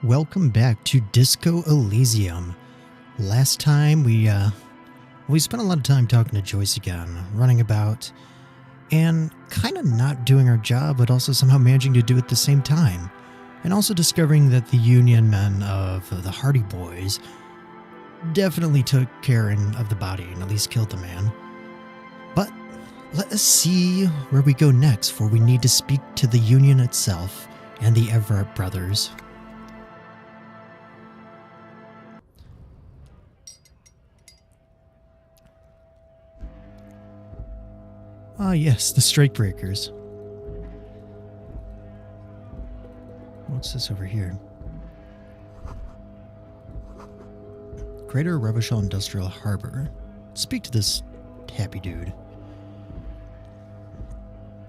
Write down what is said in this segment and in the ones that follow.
Welcome back to Disco Elysium. Last time we spent a lot of time talking to Joyce again, running about, and kind of not doing our job, but also somehow managing to do it at the same time. And also discovering that the Union men of the Hardy Boys definitely took care of the body and at least killed the man. But let us see where we go next, for we need to speak to the Union itself and the Everett brothers. Ah, yes, the Strikebreakers. What's this over here? Greater Revachol Industrial Harbor. Speak to this happy dude.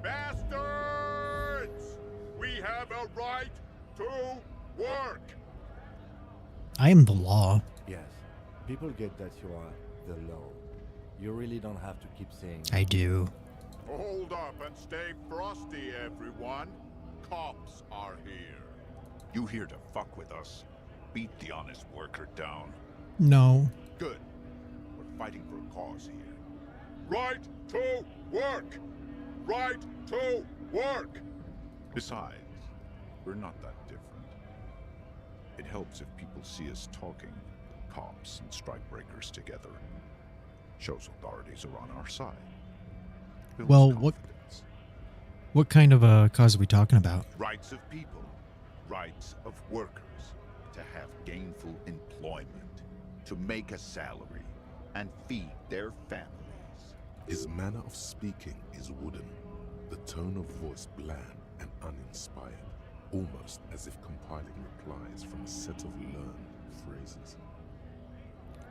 Bastards! We have a right to work! I am the law. Yes, people get that you are the law. You really don't have to keep saying I do. Hold up and stay frosty, everyone. Cops are here. You here to fuck with us? Beat the honest worker down. No. Good. We're fighting for a cause here. Right to work! Right to work! Besides, we're not that different. It helps if people see us talking, cops and strikebreakers together. Shows authorities are on our side. Builds Well, confidence. what kind of a cause are we talking about? Rights of people, rights of workers, to have gainful employment, to make a salary, and feed their families. His manner of speaking is wooden, the tone of voice bland and uninspired, almost as if compiling replies from a set of learned phrases.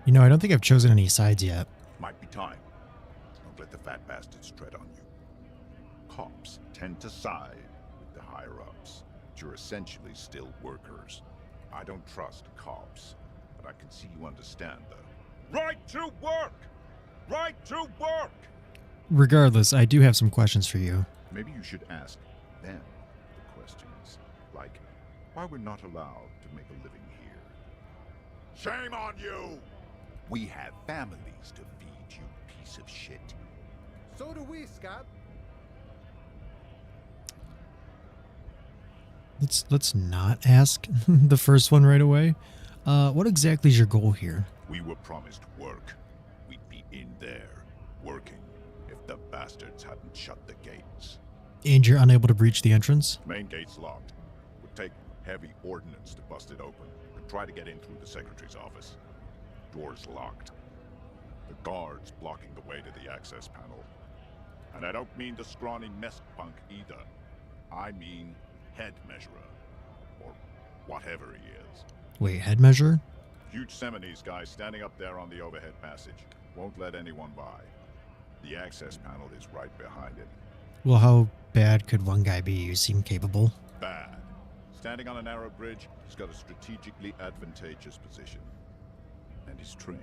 You know, I don't think I've chosen any sides yet. Might be time. Don't let the fat bastards tread on you. Cops tend to side with the higher-ups, but you're essentially still workers. I don't trust cops, but I can see you understand the Right to work! Right to work! Regardless, I do have some questions for you. Maybe you should ask them the questions, like why we're not allowed to make a living here. Shame on you! We have families to feed, you piece of shit. So do we, Scott. Let's not ask the first one right away. What exactly is your goal here? We were promised work. We'd be in there, working, if the bastards hadn't shut the gates. And you're unable to breach the entrance? Main gate's locked. Would take heavy ordnance to bust it open. Could try to get in through the secretary's office. Door's locked. The guard's blocking the way to the access panel. And I don't mean the scrawny mess punk either. I mean head measurer. Or whatever he is. Wait, head measure? Huge Seminese guy standing up there on the overhead passage. Won't let anyone by. The access panel is right behind him. Well, how bad could one guy be? You seem capable. Bad. Standing on a narrow bridge, he's got a strategically advantageous position. And he's trained.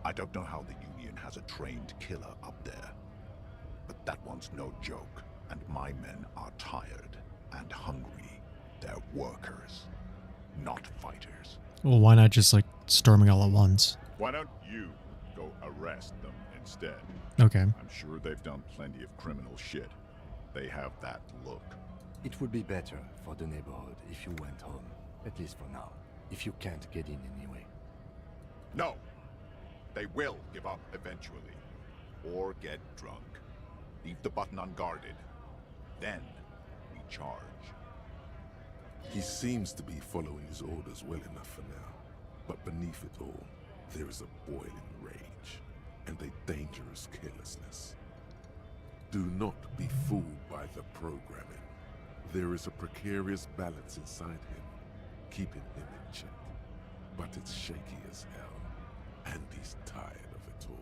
I don't know how the Union has a trained killer up there. But that one's no joke. And my men are tired and hungry. They're workers, not fighters. Well, why not just, storming all at once? Why don't you go arrest them instead? Okay. I'm sure they've done plenty of criminal shit. They have that look. It would be better for the neighborhood if you went home. At least for now. If you can't get in anyway. No. They will give up eventually. Or get drunk. Leave the button unguarded. Then we charge. He seems to be following his orders well enough for now, but beneath it all, there is a boiling rage and a dangerous carelessness. Do not be fooled by the programming. There is a precarious balance inside him, keeping him in check. But it's shaky as hell, and he's tired of it all.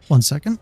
One second.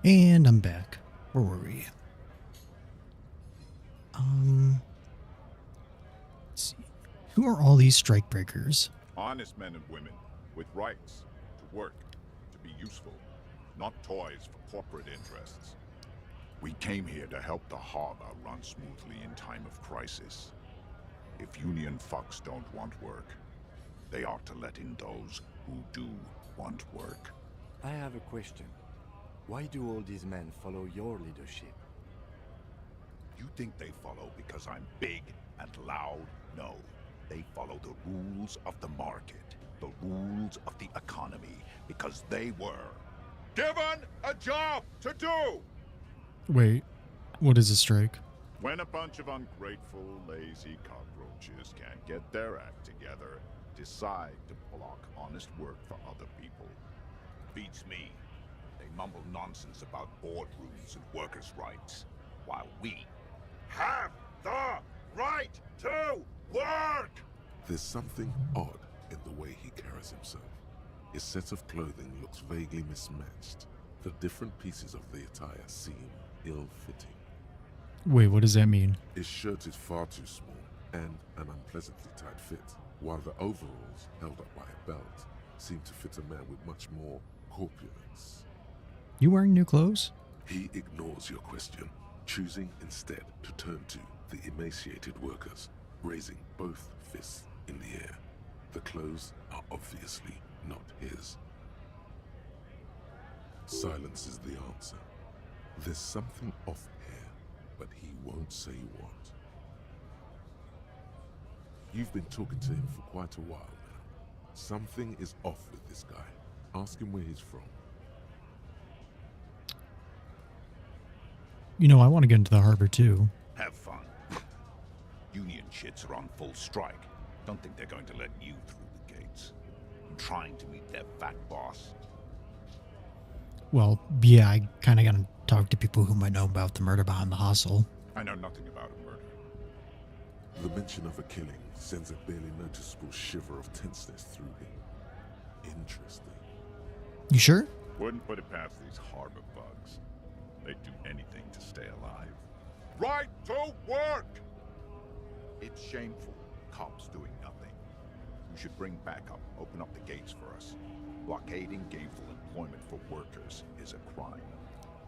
And I'm back. Where were we? Let's see. Who are all these strikebreakers? Honest men and women with rights to work, to be useful, not toys for corporate interests. We came here to help the harbor run smoothly in time of crisis. If Union fucks don't want work, they ought to let in those who do want work. I have a question. Why do all these men follow your leadership? You think they follow because I'm big and loud? No. They follow the rules of the market, the rules of the economy, because they were given a job to do! Wait, what is a strike? When a bunch of ungrateful, lazy cockroaches can't get their act together, decide to block honest work for other people. Beats me. They mumble nonsense about boardrooms and workers' rights, while we have the right to work! There's something odd in the way he carries himself. His set of clothing looks vaguely mismatched. The different pieces of the attire seem ill-fitting. Wait, what does that mean? His shirt is far too small and an unpleasantly tight fit, while the overalls, held up by a belt, seem to fit a man with much more corpulence. You wearing new clothes? He ignores your question, choosing instead to turn to the emaciated workers, raising both fists in the air. The clothes are obviously not his. Silence is the answer. There's something off here, but he won't say what. You've been talking to him for quite a while now. Something is off with this guy. Ask him where he's from. You know, I want to get into the harbor too. Have fun. Union shits are on full strike. Don't think they're going to let you through the gates. I'm trying to meet their fat boss. Well, yeah, I kind of got to talk to people who might know about the murder behind the hostel. I know nothing about a murder. The mention of a killing sends a barely noticeable shiver of tenseness through him. Interesting. You sure? Wouldn't put it past these harbor bugs. They'd do anything to stay alive. Right to work! It's shameful. Cops doing nothing. You should bring backup. Open up the gates for us. Blockading gainful employment for workers is a crime.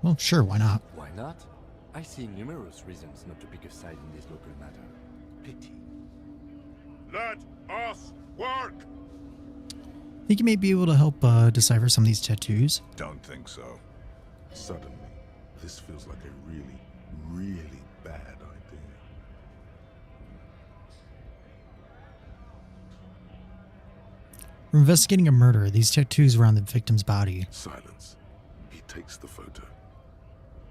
Well, sure, why not? Why not? I see numerous reasons not to pick a side in this local matter. Pity. Let us work! Think you may be able to help decipher some of these tattoos? Don't think so. Suddenly, this feels like a really, really bad idea. We're investigating a murder. These tattoos were on the victim's body. Silence. He takes the photo.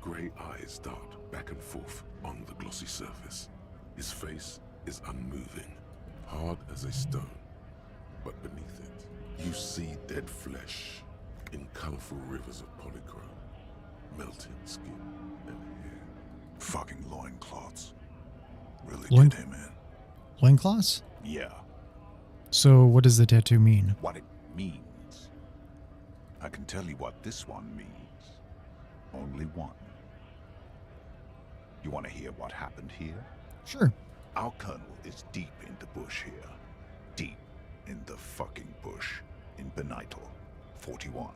Grey eyes dart back and forth on the glossy surface. His face is unmoving, hard as a stone. But beneath it, you see dead flesh in colorful rivers of polychrome, melting skin and hair. Fucking loincloths. Really Loin- did him in. Loincloths? Yeah. So what does the tattoo mean? What it means. I can tell you what this one means. Only one. You want to hear what happened here? Sure. Our colonel is deep in the bush here. Deep in the fucking bush. In Benital, 41.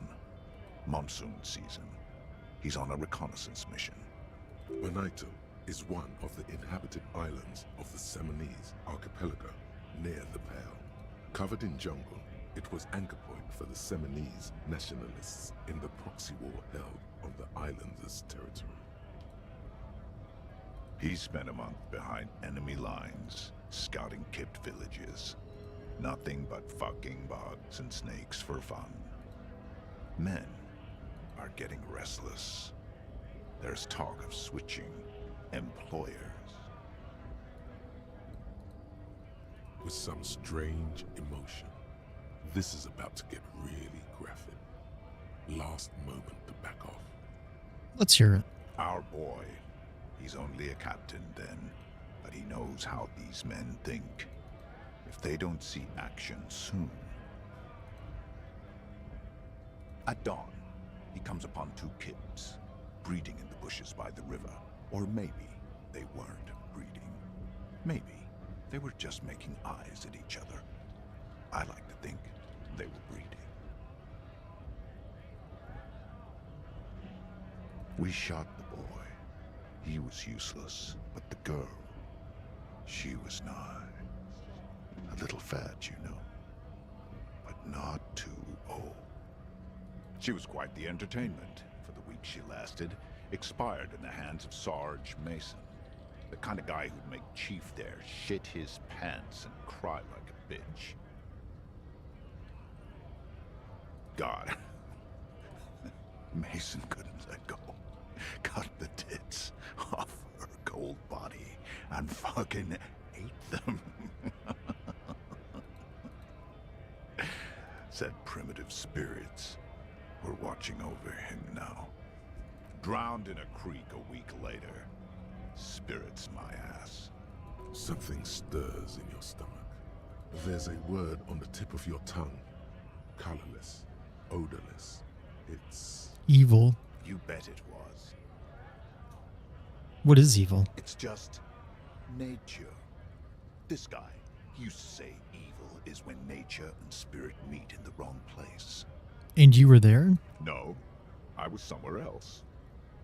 Monsoon season. He's on a reconnaissance mission. Benito is one of the inhabited islands of the Seminese archipelago near the Pale. Covered in jungle, it was anchor point for the Seminese nationalists in the proxy war held on the islanders' territory. He spent a month behind enemy lines, scouting kipped villages. Nothing but fucking bugs and snakes for fun. Men are getting restless. There's talk of switching employers. With some strange emotion, this is about to get really graphic. Last moment to back off. Let's hear it. Our boy, he's only a captain then, but he knows how these men think. If they don't see action soon. At dawn, he comes upon two kips. breeding in the bushes by the river. Or maybe they weren't breeding. Maybe they were just making eyes at each other. I like to think they were breeding. We shot the boy. He was useless, but the girl, she was nigh. A little fat, you know, but not too old. She was quite the entertainment. For the week she lasted, expired in the hands of Sarge Mason. The kind of guy who'd make Chief there shit his pants and cry like a bitch. God. Mason couldn't let go. Cut the tits off her cold body and fucking ate them. Said primitive spirits were watching over him now. Drowned in a creek a week later. Spirits my ass. Something stirs in your stomach. There's a word on the tip of your tongue. Colorless, odorless. It's Evil. You bet it was. What is evil? It's just nature. This guy used to say evil is when nature and spirit meet in the wrong place. And you were there? No, I was somewhere else.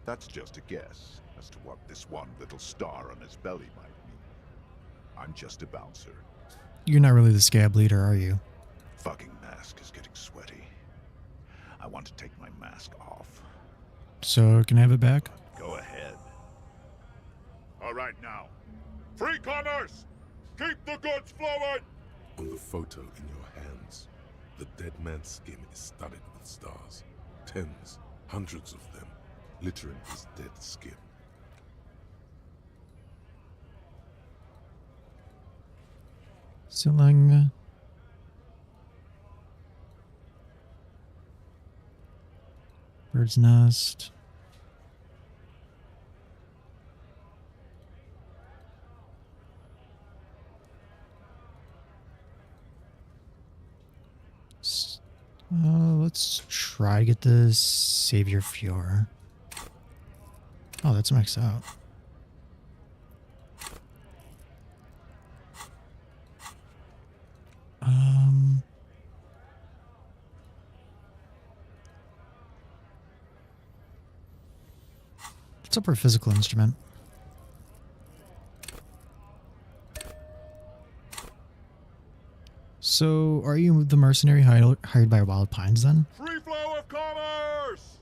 That's just a guess as to what this one little star on his belly might mean. I'm just a bouncer. You're not really the scab leader, are you? Fucking mask is getting sweaty. I want to take my mask off. So, can I have it back? Go ahead. All right now. Free commerce! Keep the goods flowing! on the photo in your hands. The dead man's skin is studded with stars. Tens, hundreds of them, littering his dead skin. Silang. Bird's nest. Let's try to get the Savior Fjord. Oh, that's maxed out. What's up for physical instrument? So, are you the mercenary hired by Wild Pines then? Free flow of commerce!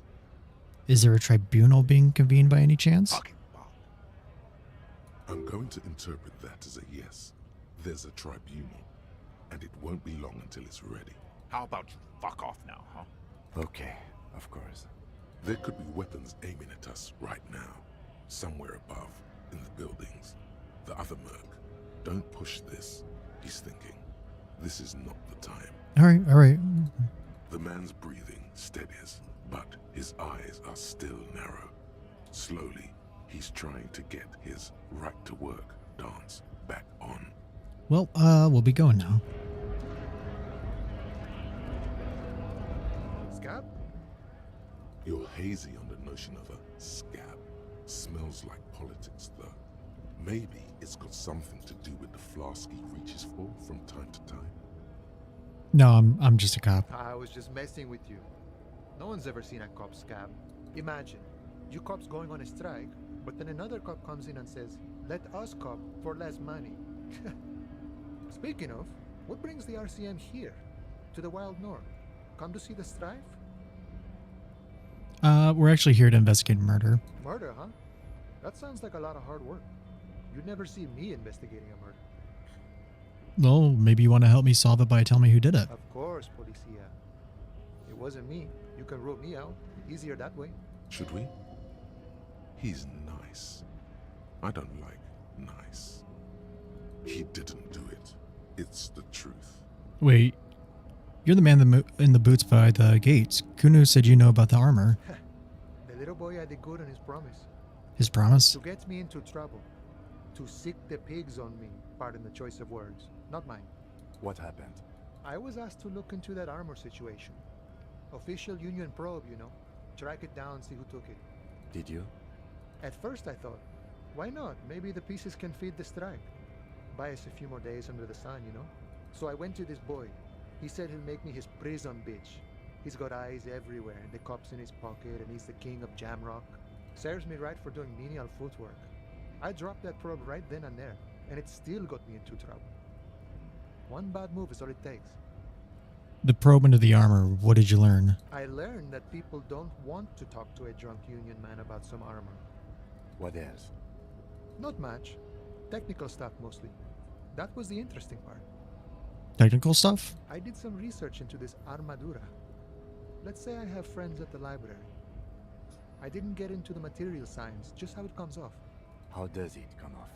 Is there a tribunal being convened by any chance? Fucking bug. I'm going to interpret that as a yes. There's a tribunal, and it won't be long until it's ready. How about you fuck off now, huh? Okay, of course. There could be weapons aiming at us right now, somewhere above, in the buildings. The other merc. Don't push this, he's thinking. This is not the time. Alright. The man's breathing steadies, but his eyes are still narrow. Slowly, he's trying to get his right-to-work dance back on. Well, we'll be going now. Scab? You're hazy on the notion of a scab. Smells like politics, though. Maybe it's got something to do with the flask he reaches for from time to time. No, I'm just a cop. I was just messing with you. No one's ever seen a cop scab. Imagine, you cops going on a strike, but then another cop comes in and says, let us cop for less money. Speaking of, what brings the RCM here? To the Wild North? Come to see the strife? We're actually here to investigate murder. Murder, huh? That sounds like a lot of hard work. You'd never see me investigating a murder. Well, maybe you want to help me solve it by telling me who did it. Of course, Policia. It wasn't me. You can rope me out. Easier that way. Should we? He's nice. I don't like nice. He didn't do it. It's the truth. Wait, you're the man in the boots by the gates. Kunu said you know about the armor. The little boy had it good on his promise. His promise? To get me into trouble. To sick the pigs on me. Pardon the choice of words. Not mine. What happened? I was asked to look into that armor situation. Official Union probe, you know. Track it down, see who took it. Did you? At first I thought, why not? Maybe the pieces can feed the strike. Buy us a few more days under the sun, you know? So I went to this boy. He said he'll make me his prison bitch. He's got eyes everywhere, and the cop's in his pocket, and he's the king of Jamrock. Serves me right for doing menial footwork. I dropped that probe right then and there, and it still got me into trouble. One bad move is all it takes. The probe into the armor, what did you learn? I learned that people don't want to talk to a drunk Union man about some armor. What else? Not much. Technical stuff mostly. That was the interesting part. Technical stuff? I did some research into this armadura. Let's say I have friends at the library. I didn't get into the material science, just how it comes off. How does it come off?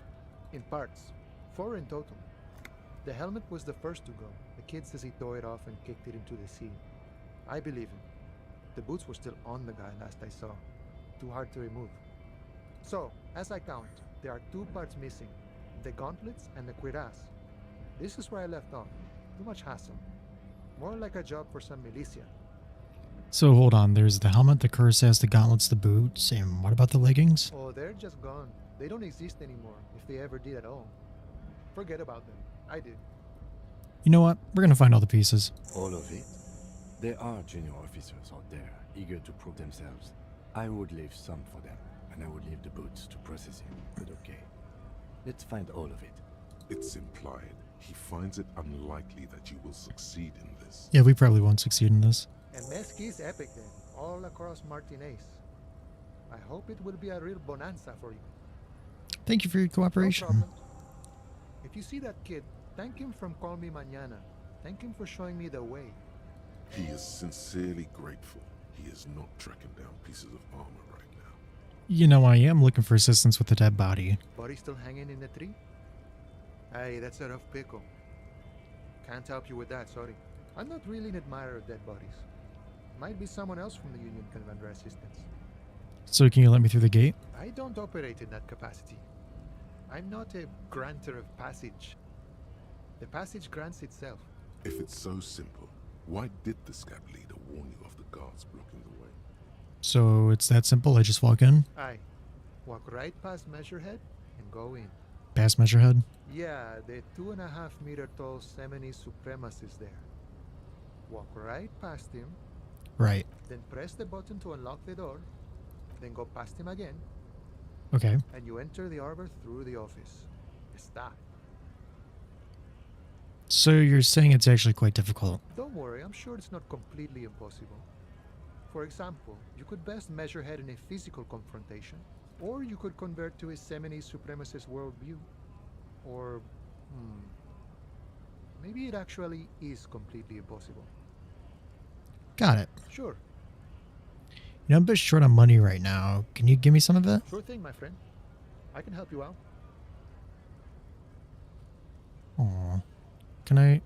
In parts. 4 in total. The helmet was the first to go. The kid says he tore it off and kicked it into the sea. I believe him. The boots were still on the guy last I saw. Too hard to remove. So, as I count, there are 2 parts missing. The gauntlets and the cuirass. This is where I left off. Too much hassle. More like a job for some militia. So hold on, there's the helmet, the cuirass, the gauntlets, the boots, and what about the leggings? Oh, they're just gone. They don't exist anymore, if they ever did at all. Forget about them. I did. You know what? We're gonna find all the pieces. All of it? There are junior officers out there, eager to prove themselves. I would leave some for them, and I would leave the boots to processing, but okay. Let's find all of it. It's implied. He finds it unlikely that you will succeed in this. Yeah, we probably won't succeed in this. And Mesqui's epic then, all across Martinez. I hope it will be a real bonanza for you. Thank you for your No cooperation. problem. If you see that kid, thank him from Call Me Mañana. Thank him for showing me the way. He is sincerely grateful. He is not tracking down pieces of armor right now. You know, I am looking for assistance with the dead body. Body still hanging in the tree? Hey, that's a rough pickle. Can't help you with that, sorry. I'm not really an admirer of dead bodies. Might be someone else from the Union can render assistance. So can you let me through the gate? I don't operate in that capacity. I'm not a granter of passage. The passage grants itself. If it's so simple, why did the scab leader warn you of the guards blocking the way? So it's that simple, I just walk in, Aye. Walk right past Measurehead and go in. pass measurehead. Yeah, the 2.5 meter tall Semini supremacist there. Walk right past him, Right. then press the button to unlock the door, then go past him again, Okay. and you enter the arbor through the office. Stop. So you're saying it's actually quite difficult. Don't worry, I'm sure it's not completely impossible. For example, you could best Measurehead in a physical confrontation, or you could convert to a Semini supremacist worldview. Or, maybe it actually is completely impossible. Got it. Sure, You know, I'm a bit short on money right now. Can you give me some of it? sure thing, my friend. I can help you out. Aw. Can I?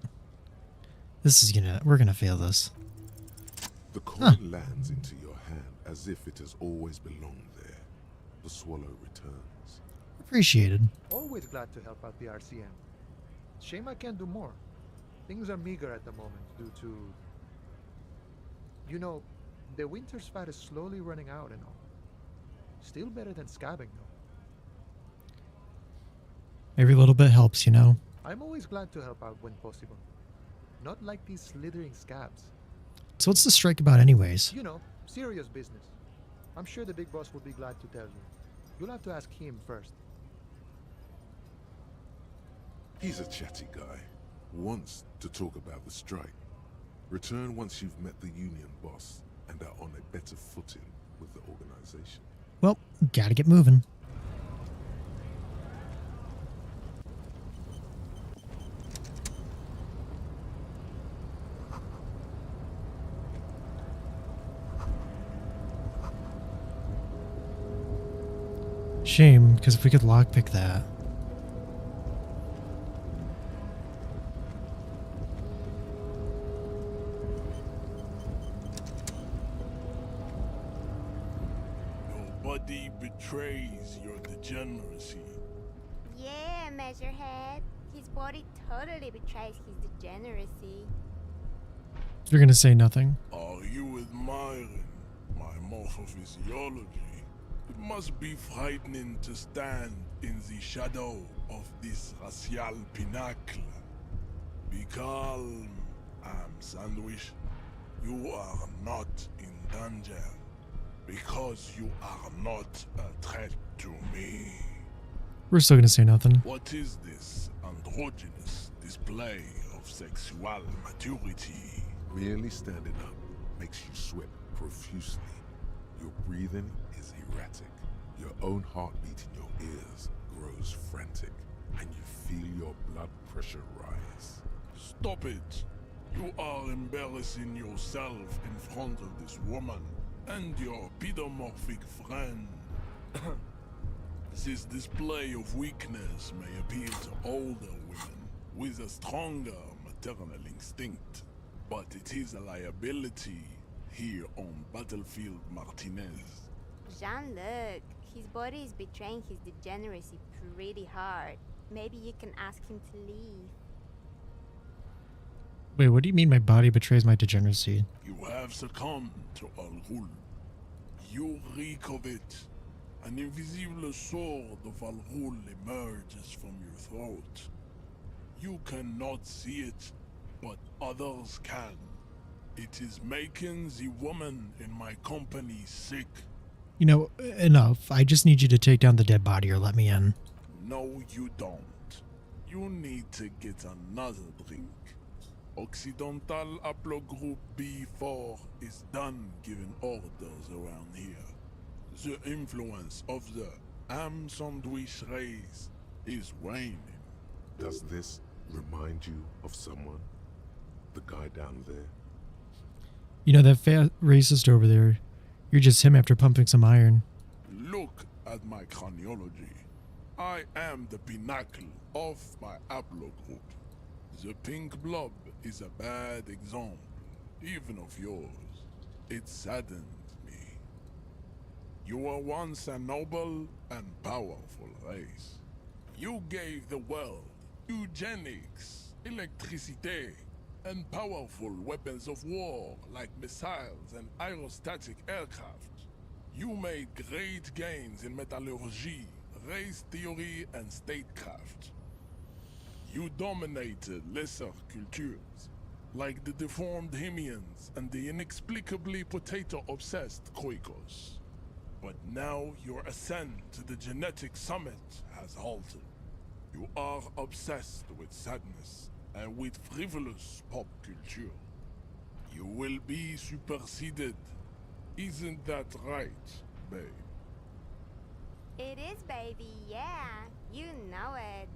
We're gonna fail this. The coin lands into your hand as if it has always belonged there. The swallow returns. Appreciated. Always glad to help out the RCM. Shame I can't do more. Things are meager at the moment due to... You know, the winter's fat is slowly running out and all. Still better than scabbing though. Every little bit helps, you know. I'm always glad to help out when possible. Not like these slithering scabs. So what's the strike about anyways? You know, serious business. I'm sure the big boss will be glad to tell you. You'll have to ask him first. He's a chatty guy. Wants to talk about the strike. Return once you've met the union boss and are on a better footing with the organization. Well, gotta get moving. Shame, because if we could lockpick that. Nobody betrays your degeneracy. Yeah, Measurehead. His body totally betrays his degeneracy. You're gonna say nothing. Are you admiring my morphophysiology? It must be frightening to stand in the shadow of this racial pinnacle. Be calm, Sandwich. You are not in danger, because you are not a threat to me. We're still gonna say nothing. What is this androgynous display of sexual maturity? Merely standing up makes you sweat profusely. Your breathing is erratic. Your own heartbeat in your ears grows frantic, and you feel your blood pressure rise. Stop it! You are embarrassing yourself in front of this woman and your pedomorphic friend. This display of weakness may appeal to older women with a stronger maternal instinct, but it is a liability here on Battlefield Martinez. Jean-Luc, his body is betraying his degeneracy pretty hard. Maybe you can ask him to leave. Wait, what do you mean my body betrays my degeneracy? You have succumbed to Al-Ghul. You reek of it. An invisible sword of Al-Ghul emerges from your throat. You cannot see it, but others can. It is making the woman in my company sick. You know, enough. I just need you to take down the dead body or let me in. No, you don't. You need to get another drink. Occidental Haplogroup B4 is done giving orders around here. The influence of the ham sandwich race is waning. Does this remind you of someone? The guy down there? You know, that fat racist over there. You're just him after pumping some iron. Look at my craniology. I am the pinnacle of my haplogroup. The pink blob is a bad example, even of yours. It saddens me. You were once a noble and powerful race. You gave the world eugenics, electricity, and powerful weapons of war like missiles and aerostatic aircraft. You made great gains in metallurgy, race theory, and statecraft. You dominated lesser cultures, like the deformed Hemians and the inexplicably potato-obsessed Khoikos. But now your ascent to the genetic summit has halted. You are obsessed with sadness and with frivolous pop culture. You will be superseded. Isn't that right, babe? It is, baby, yeah. You know it.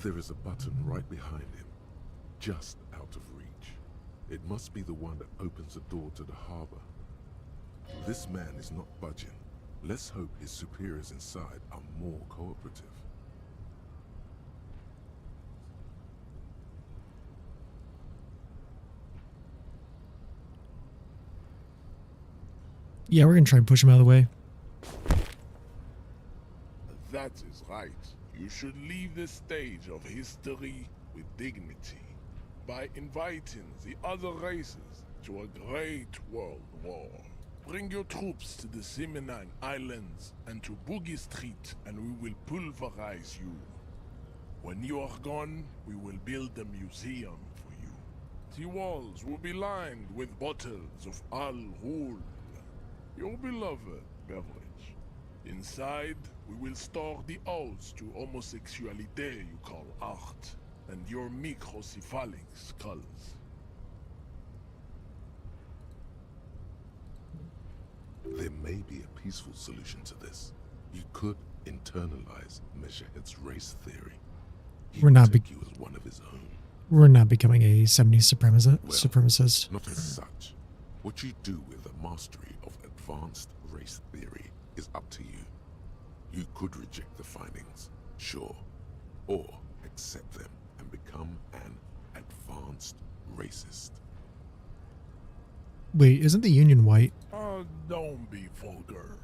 There is a button right behind him, just out of reach. It must be the one that opens the door to the harbor. This man is not budging. Let's hope his superiors inside are more cooperative. Yeah, we're gonna try and push him out of the way. That is right. You should leave the stage of history with dignity by inviting the other races to a great world war. Bring your troops to the Seminine Islands and to Boogie Street, and we will pulverize you. When you are gone, we will build a museum for you. The walls will be lined with bottles of Al-Ghul, your beloved beverage. Inside, we will store the odes to homosexuality you call art, and your microcephalic skulls. There may be a peaceful solution to this. You could internalize Measurehead's race theory. He We're would not take you as one of his own. We're not becoming a 70s Well, supremacist. not as such. What you do with the mastery of advanced race theory is up to you. You could reject the findings, sure, or accept them and become an advanced racist. Wait, isn't the Union white? Don't be vulgar.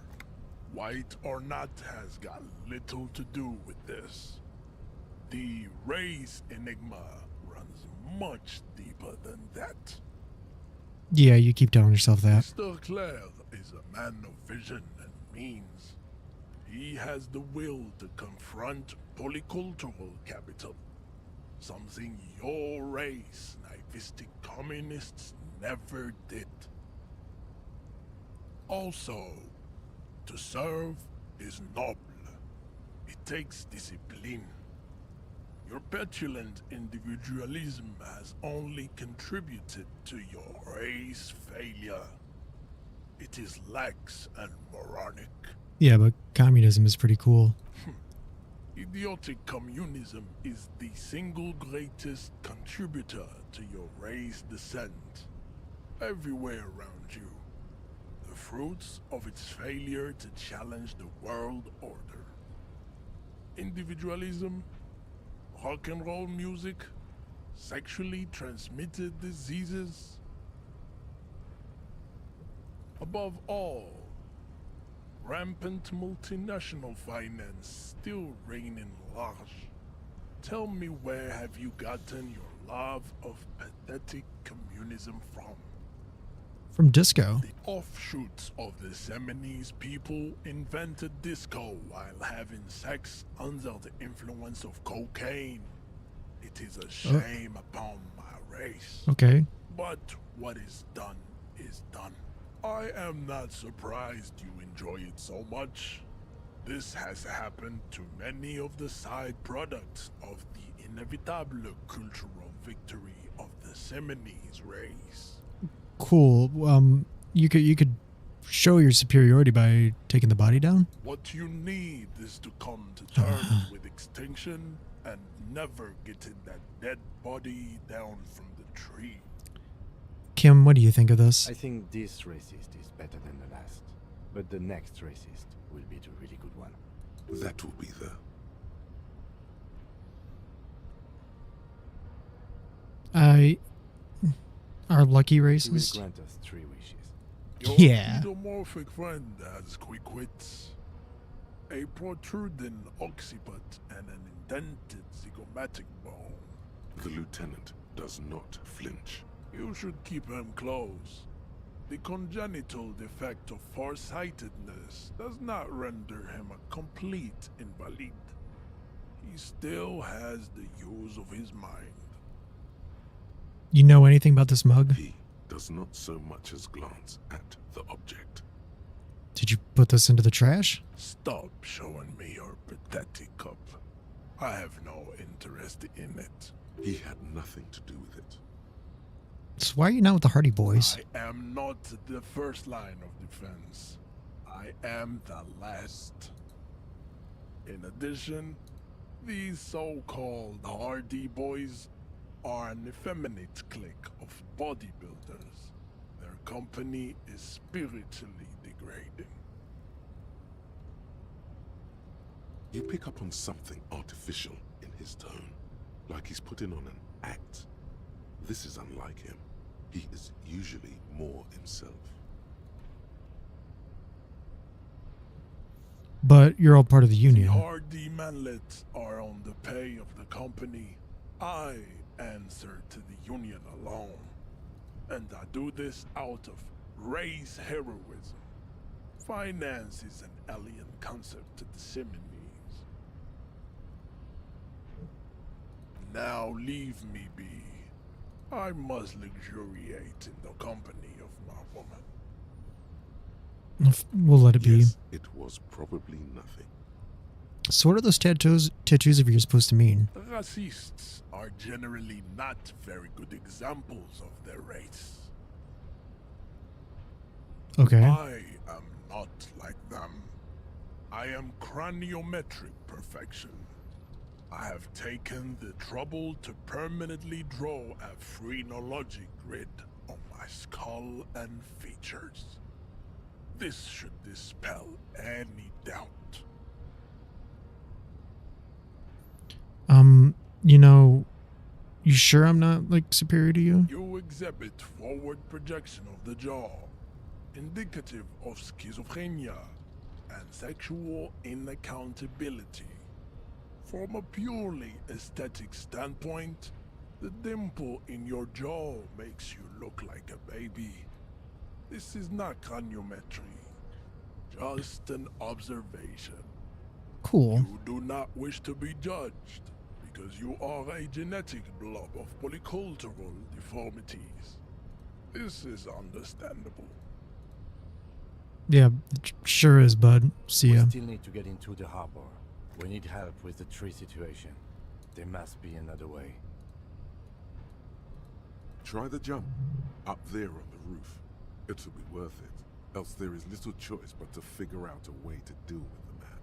White or not has got little to do with this. The race enigma runs much deeper than that. Yeah, you keep telling yourself that. Mr. Clare is a man of vision and means. He has the will to confront polycultural capital, something your race, naivistic communists, never did. Also, to serve is noble. It takes discipline. Your petulant individualism has only contributed to your race failure. It is lax and moronic. Yeah, but communism is pretty cool. Idiotic communism is the single greatest contributor to your race descent. Everywhere around you, the fruits of its failure to challenge the world order. Individualism, rock and roll music, sexually transmitted diseases. Above all, rampant multinational finance still reigning large. Tell me, where have you gotten your love of pathetic communism from? From Disco. The offshoots of the Seminoles people invented disco while having sex under the influence of cocaine. It is a shame upon my race. Okay. But what is done is done. I am not surprised you enjoy it so much. This has happened to many of the side products of the inevitable cultural victory of the Seminoles race. Cool. You could show your superiority by taking the body down? What you need is to come to terms with extinction and never getting that dead body down from the tree. Kim, what do you think of this? I think this racist is better than the last, but the next racist will be the really good one. That will be the... Our lucky He will races? grant us 3 wishes. Your Yeah. pedomorphic friend has quick wits, a protruding occiput, and an indented zygomatic bone. The lieutenant does not flinch. You should keep him close. The congenital defect of farsightedness does not render him a complete invalid. He still has the use of his mind. You know anything about this mug? He does not so much as glance at the object. Did you put this into the trash? Stop showing me your pathetic cup. I have no interest in it. He had nothing to do with it. So why are you not with the Hardy Boys? I am not the first line of defense. I am the last. In addition, these so-called Hardy Boys are an effeminate clique of bodybuilders. Their company is spiritually degrading. You pick up on something artificial in his tone, like he's putting on an act. This is unlike him. He is usually more himself. But you're all part of the The union. Hardy manlets are on the pay of the company. I answer to the union alone. And I do this out of race heroism. Finance is an alien concept to the Seminoles. Now leave me be. I must luxuriate in the company of my woman. We'll let it be. Yes, it was probably nothing. So what are those tattoos of yours supposed to mean? Racists are generally not very good examples of their race. Okay. I am not like them. I am craniometric perfection. I have taken the trouble to permanently draw a phrenologic grid on my skull and features. This should dispel any doubt. You know, you sure I'm not, like, superior to you? You exhibit forward projection of the jaw, indicative of schizophrenia and sexual inaccountability. From a purely aesthetic standpoint, The dimple in your jaw makes you look like a baby. This is not craniometry, just an observation. Cool. You do not wish to be judged, because you are a genetic blob of polycultural deformities. This is understandable. Yeah, it sure is, bud. See We ya. still need to get into the harbor. We need help with the tree situation. There must be another way. Try the jump. Up there on the roof. It'll be worth it. Else there is little choice but to figure out a way to deal with the man.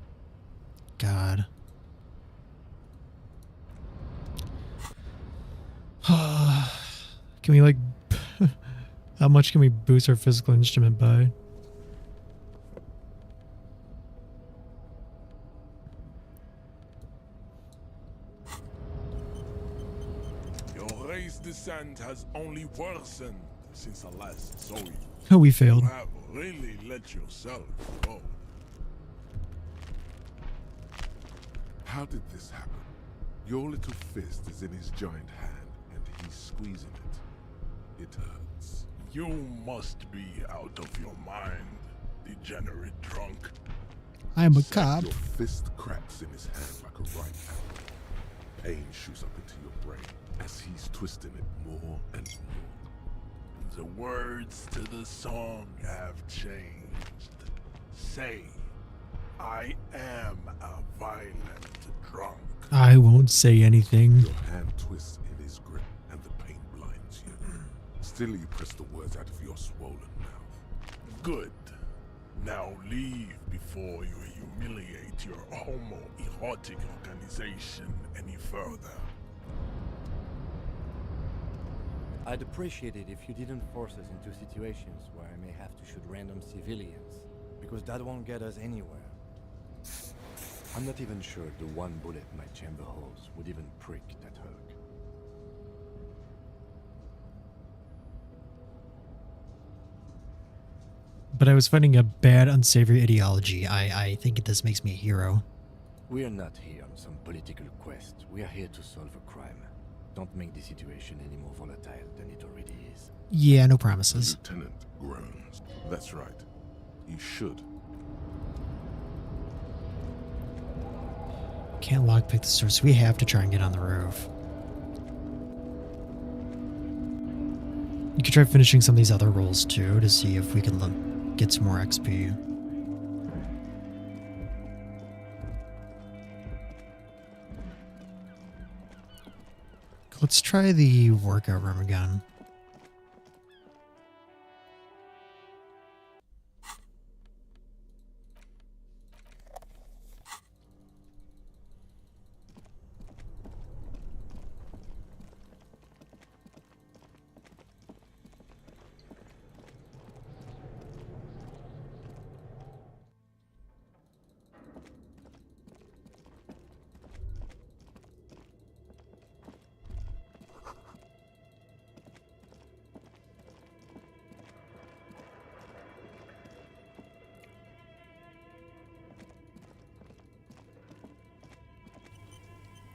God. Can we, like... how much can we boost our physical instrument by? Your race descent has only worsened since I last saw you. Oh, we failed. You have really let yourself go. How did this happen? Your little fist is in his giant hand, and he's squeezing it. It hurts. You must be out of your mind, degenerate drunk. I'm a It's like cop. Your fist cracks in his hand like a right hand. Pain shoots up into your brain as he's twisting it more and more. The words to the song have changed. Say, I am a violent drunk. I won't say anything. Your hand twists in his grip, and the pain blinds you. Still, you press the words out of your swollen mouth. Good. Now leave before you humiliate your homoerotic organization any further. I'd appreciate it if you didn't force us into situations where I may have to shoot random civilians, because that won't get us anywhere. I'm not even sure the one bullet my chamber holds would even prick that hook. But I was fighting a bad, unsavory ideology. I think this makes me a hero. We are not here on some political quest. We are here to solve a crime. Don't make the situation any more volatile than it already is. Yeah, no promises. Lieutenant groans. That's right. You should. Can't lockpick the store, so we have to try and get on the roof. You could try finishing some of these other rolls too to see if we can get some more XP. Let's try the workout room again.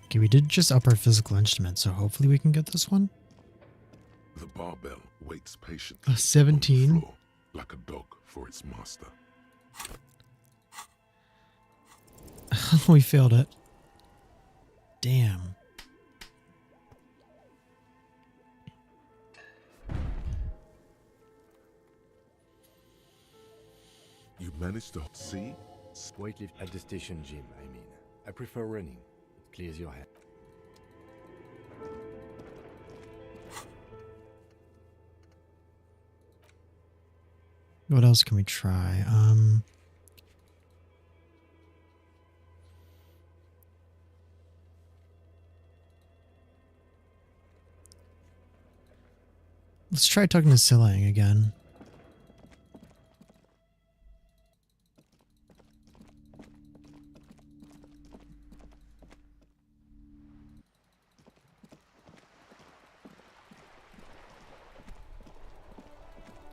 Okay, we did just up our physical instrument, so hopefully we can get this one. The barbell waits patiently. 17. On the floor, like a dog for its master. We failed it. Damn. You managed to see? Weightlift at the station gym, I mean. I prefer running. It clears your head. What else can we try? Let's try talking to Silang again.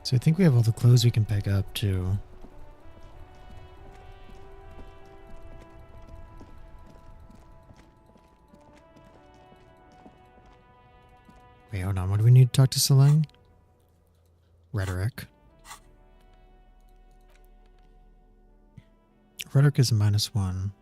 So I think we have all the clothes we can pick up too. Wait, hold on. What do we need to talk to Selene? Rhetoric. Rhetoric is a -1.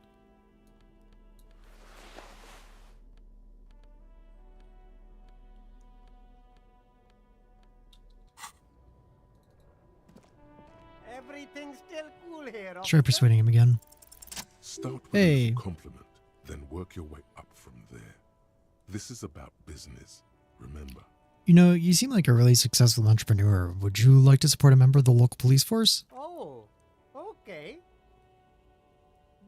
Everything's still cool here. Let's try persuading him again. Start with Hey. a compliment, then work your way up from there. This is about business, remember. You know, you seem like a really successful entrepreneur. Would you like to support a member of the local police force? Oh, okay.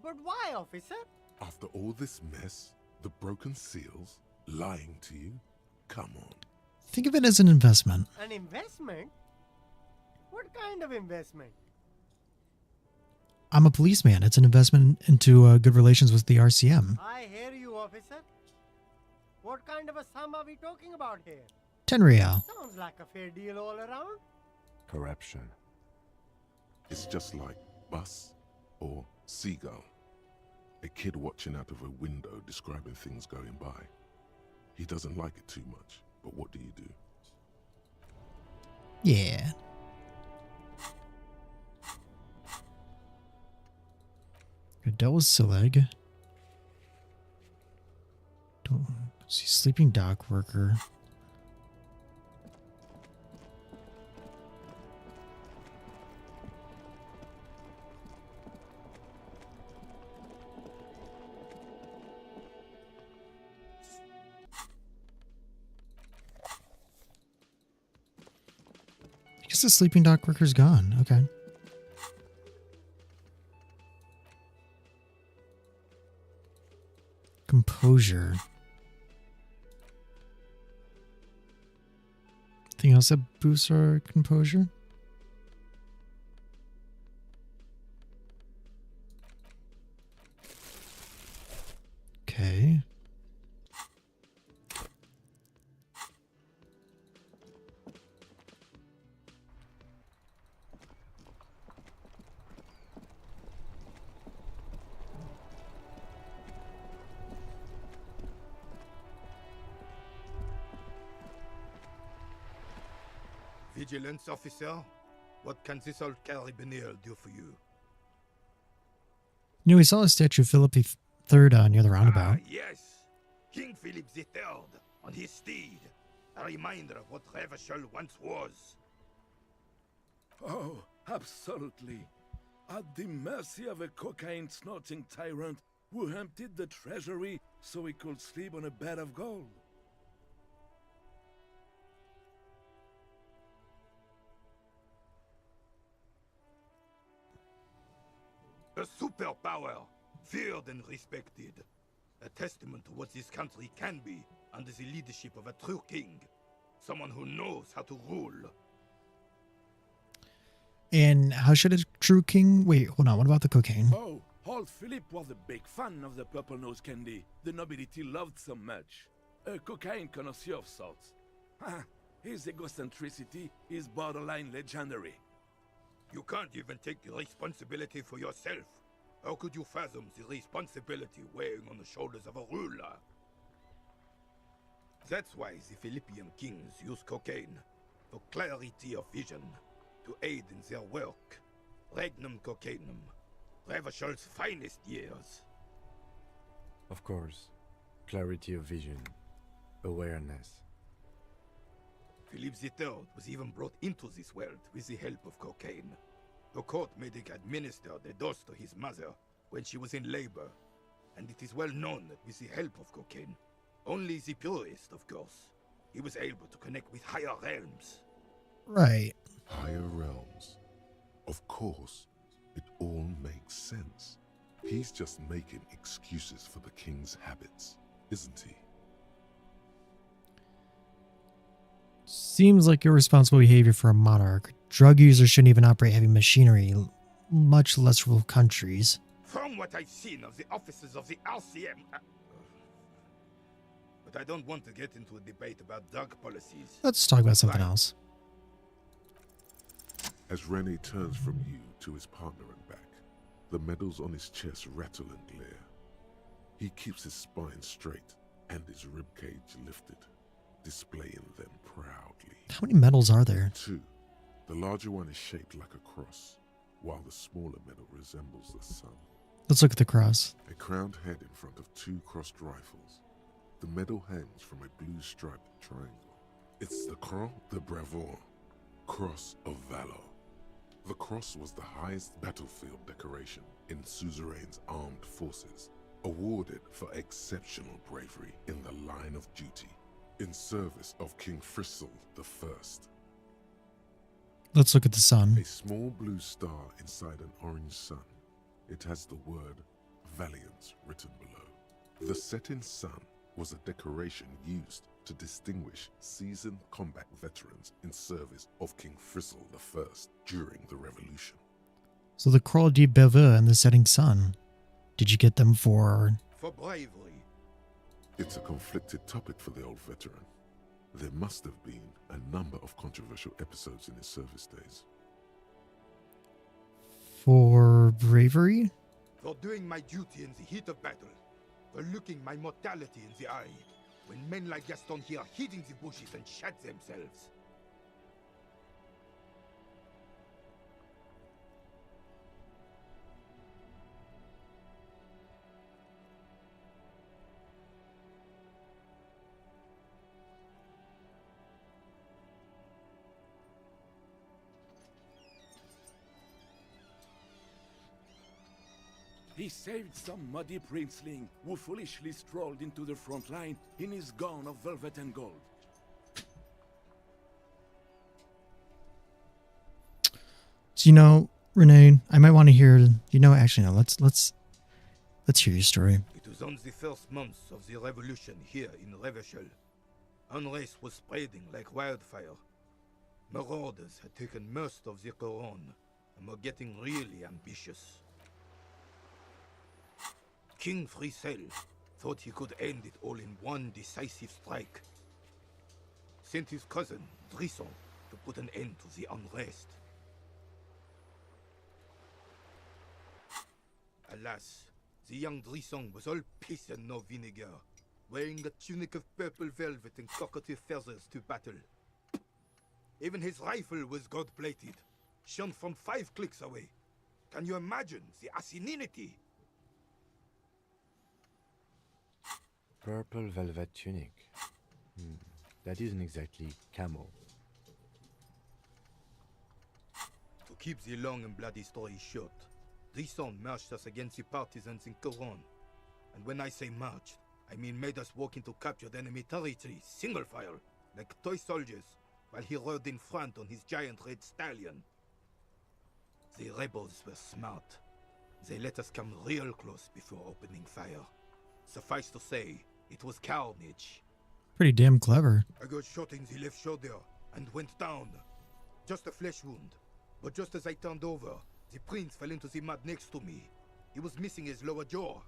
But why, officer? After all this mess, the broken seals, lying to you, come on. Think of it as an investment. An investment? What kind of investment? I'm a policeman. It's an investment into good relations with the RCM. I hear you, officer. What kind of a sum are we talking about here? 10 real. Sounds like a fair deal all around. Corruption. It's just like bus or seagull. A kid watching out of a window describing things going by. He doesn't like it too much, but what do you do? Yeah. That was Sileg. Don't see sleeping dock worker. I guess the sleeping dock worker's gone. Okay. Composure. Anything else that boosts our composure? Okay. Vigilance officer, what can this old carabiner do for you? You know, we saw a statue of Philip III near the roundabout. Yes, King Philip III on his steed, a reminder of what Revachol once was. Oh, absolutely. At the mercy of a cocaine-snorting tyrant who emptied the treasury so he could sleep on a bed of gold. A superpower, feared and respected. A testament to what this country can be under the leadership of a true king. Someone who knows how to rule. And how should a true king... Wait, hold on. What about the cocaine? Oh, old Philip was a big fan of the purple nose candy the nobility loved so much. A cocaine connoisseur of sorts. His egocentricity is borderline legendary. You can't even take the responsibility for yourself. How could you fathom the responsibility weighing on the shoulders of a ruler? That's why the Philippian kings use cocaine, for clarity of vision, to aid in their work. Regnum cocainum, Revachol's finest years. Of course. Clarity of vision. Awareness. Philip III was even brought into this world with the help of cocaine. The court made him administer the dose to his mother when she was in labor, and it is well known that with the help of cocaine, only the purest, of course, he was able to connect with higher realms. Right. Higher realms. Of course, it all makes sense. He's just making excuses for the king's habits, isn't he? Seems like irresponsible behavior for a monarch. Drug users shouldn't even operate heavy machinery, much less rule countries. From what I've seen of the officers of the RCM... But I don't want to get into a debate about drug policies. Let's talk about something Right. else. As Rene turns from you to his partner and back, the medals on his chest rattle and glare. He keeps his spine straight and his ribcage lifted, displaying How many medals are there? 2. The larger one is shaped like a cross, while the smaller medal resembles the sun. Let's look at the cross. A crowned head in front of 2 crossed rifles. The medal hangs from a blue striped triangle. It's the Croix de Bravoure, Cross of Valor. The cross was the highest battlefield decoration in Suzerain's armed forces, awarded for exceptional bravery in the line of duty, in service of King Frizzle I. Let's look at the sun. A small blue star inside an orange sun. It has the word Valiance written below. The setting sun was a decoration used to distinguish seasoned combat veterans in service of King Frizzle I during the Revolution. So the Croix de Bellevue and the setting sun. Did you get them for... For bravery. It's a conflicted topic for the old veteran. There must have been a number of controversial episodes in his service days. For bravery? For doing my duty in the heat of battle. For looking my mortality in the eye. When men like Gaston here hid in the bushes and shot themselves. He saved some muddy princeling who foolishly strolled into the front line in his gown of velvet and gold. So, you know, Renee, I might want to hear, you know, actually, no, let's hear your story. It was on the first months of the revolution here in Revachol. Unrest was spreading like wildfire. Marauders had taken most of the Couronne and were getting really ambitious. King Frizzle thought he could end it all in one decisive strike. Sent his cousin, Diso, to put an end to the unrest. Alas, the young Diso was all piss and no vinegar, wearing a tunic of purple velvet and cockatiel feathers to battle. Even his rifle was gold-plated, shone from 5 clicks away. Can you imagine the asininity? Purple velvet tunic. That isn't exactly camo. To keep the long and bloody story short, Diso marched us against the partisans in Couronne. And when I say marched, I mean made us walk into captured enemy territory, single file, like toy soldiers, while he rode in front on his giant red stallion. The rebels were smart. They let us come real close before opening fire. Suffice to say, it was carnage. Pretty damn clever. I got shot in the left shoulder and went down. Just a flesh wound. But just as I turned over, the prince fell into the mud next to me. He was missing his lower jaw.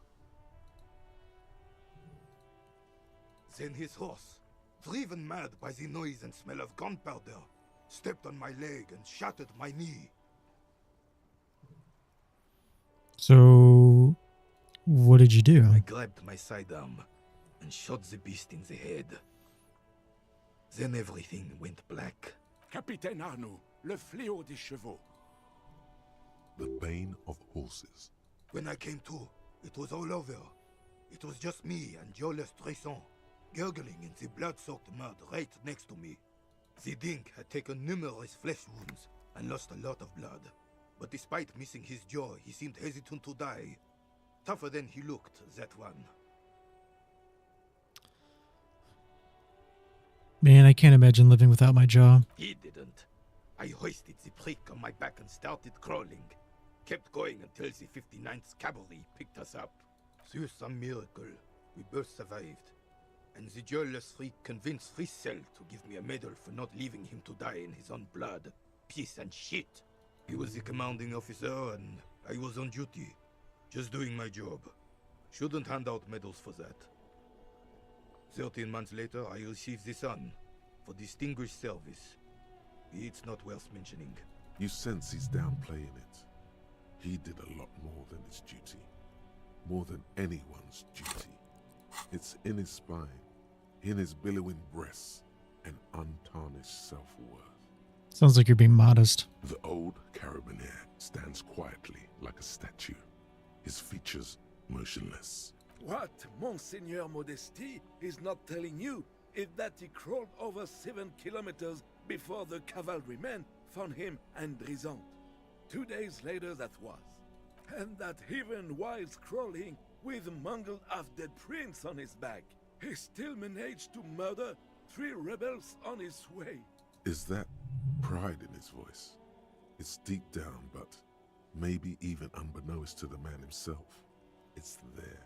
Then his horse, driven mad by the noise and smell of gunpowder, stepped on my leg and shattered my knee. So, what did you do? I grabbed my sidearm and shot the beast in the head. Then everything went black. Capitaine Arnoux, le fléau des chevaux. The bane of horses. When I came to, it was all over. It was just me and Jolas Tresson, gurgling in the blood-soaked mud right next to me. The dink had taken numerous flesh wounds and lost a lot of blood. But despite missing his jaw, he seemed hesitant to die. Tougher than he looked, that one. Man, I can't imagine living without my jaw. He didn't. I hoisted the prick on my back and started crawling. Kept going until the 59th Cavalry picked us up. Through some miracle, we both survived. And the jealous freak convinced Frizzle to give me a medal for not leaving him to die in his own blood. Piece and shit. He was the commanding officer and I was on duty. Just doing my job. Shouldn't hand out medals for that. 13 months later, I received the Sun for distinguished service. It's not worth mentioning. You sense he's downplaying it. He did a lot more than his duty. More than anyone's duty. It's in his spine, in his billowing breasts, and untarnished his self-worth. Sounds like you're being modest. The old carabinier stands quietly like a statue, his features motionless. What Monseigneur Modesty is not telling you is that he crawled over 7 kilometers before the cavalrymen found him and Drizant. 2 days later that was. And that even while crawling with a mangled half-dead prince on his back, he still managed to murder 3 rebels on his way. Is that pride in his voice? It's deep down, but maybe even unbeknownst to the man himself, it's there.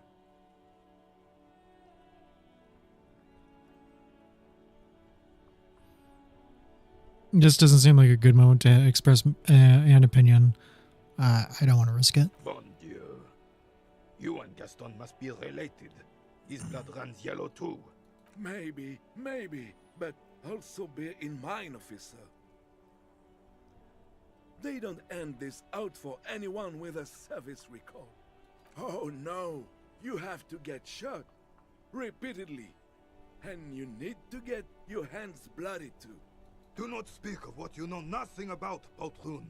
This doesn't seem like a good moment to express an opinion. I don't want to risk it. Bon Dieu. You and Gaston must be related. His blood runs yellow too. Maybe, but also bear in mind, officer. They don't end this out for anyone with a service record. Oh no, you have to get shot repeatedly, and you need to get your hands bloody too. Do not speak of what you know nothing about, Poltroon.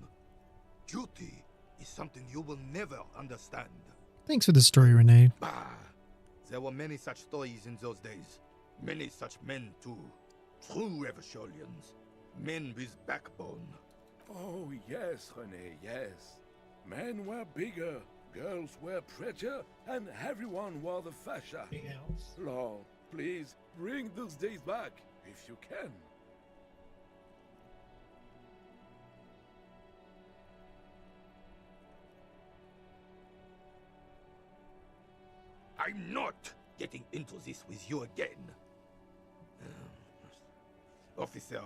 Duty is something you will never understand. Thanks for the story, Renee. Bah! There were many such stories in those days. Many such men too. True Eversholians. Men with backbone. Oh yes, René, yes. Men were bigger, girls were prettier, and everyone wore the fascia. Lord, please bring those days back, if you can. I'm not getting into this with you again. Officer,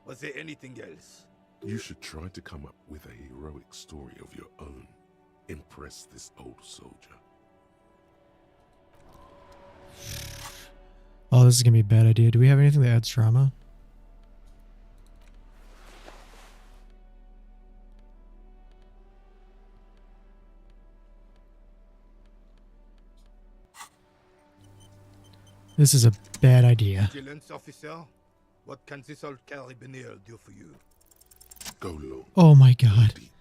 was there anything else? You should try to come up with a heroic story of your own. Impress this old soldier. Oh, this is going to be a bad idea. Do we have anything that adds drama? This is a bad idea. Vigilance, officer. What can this old carabinier do for you? Go long. Oh my god. Deep.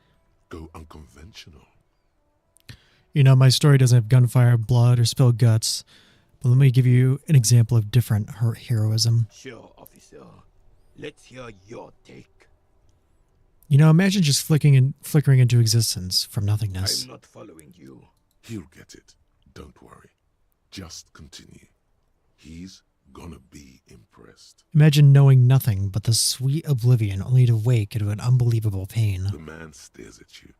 Go unconventional. You know, my story doesn't have gunfire, blood, or spilled guts. But let me give you an example of different heroism. Sure, officer. Let's hear your take. You know, imagine just flickering into existence from nothingness. I'm not following you. He'll get it. Don't worry. Just continue. He's gonna be impressed. Imagine knowing nothing but the sweet oblivion, only to wake into an unbelievable pain. The man stares at you,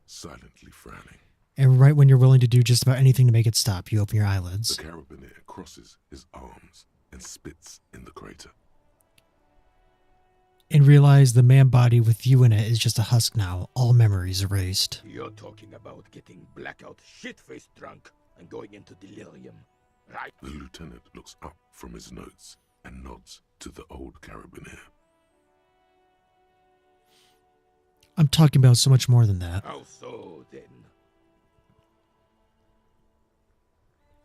silently frowning. And right when you're willing to do just about anything to make it stop, you open your eyelids. The carabinier crosses his arms and spits in the crater. And realize the man body with you in it is just a husk now, all memories erased. You're talking about getting blackout shit-faced drunk and going into delirium, right? The lieutenant looks up from his notes and nods to the old carabinier. I'm talking about so much more than that. How so, then?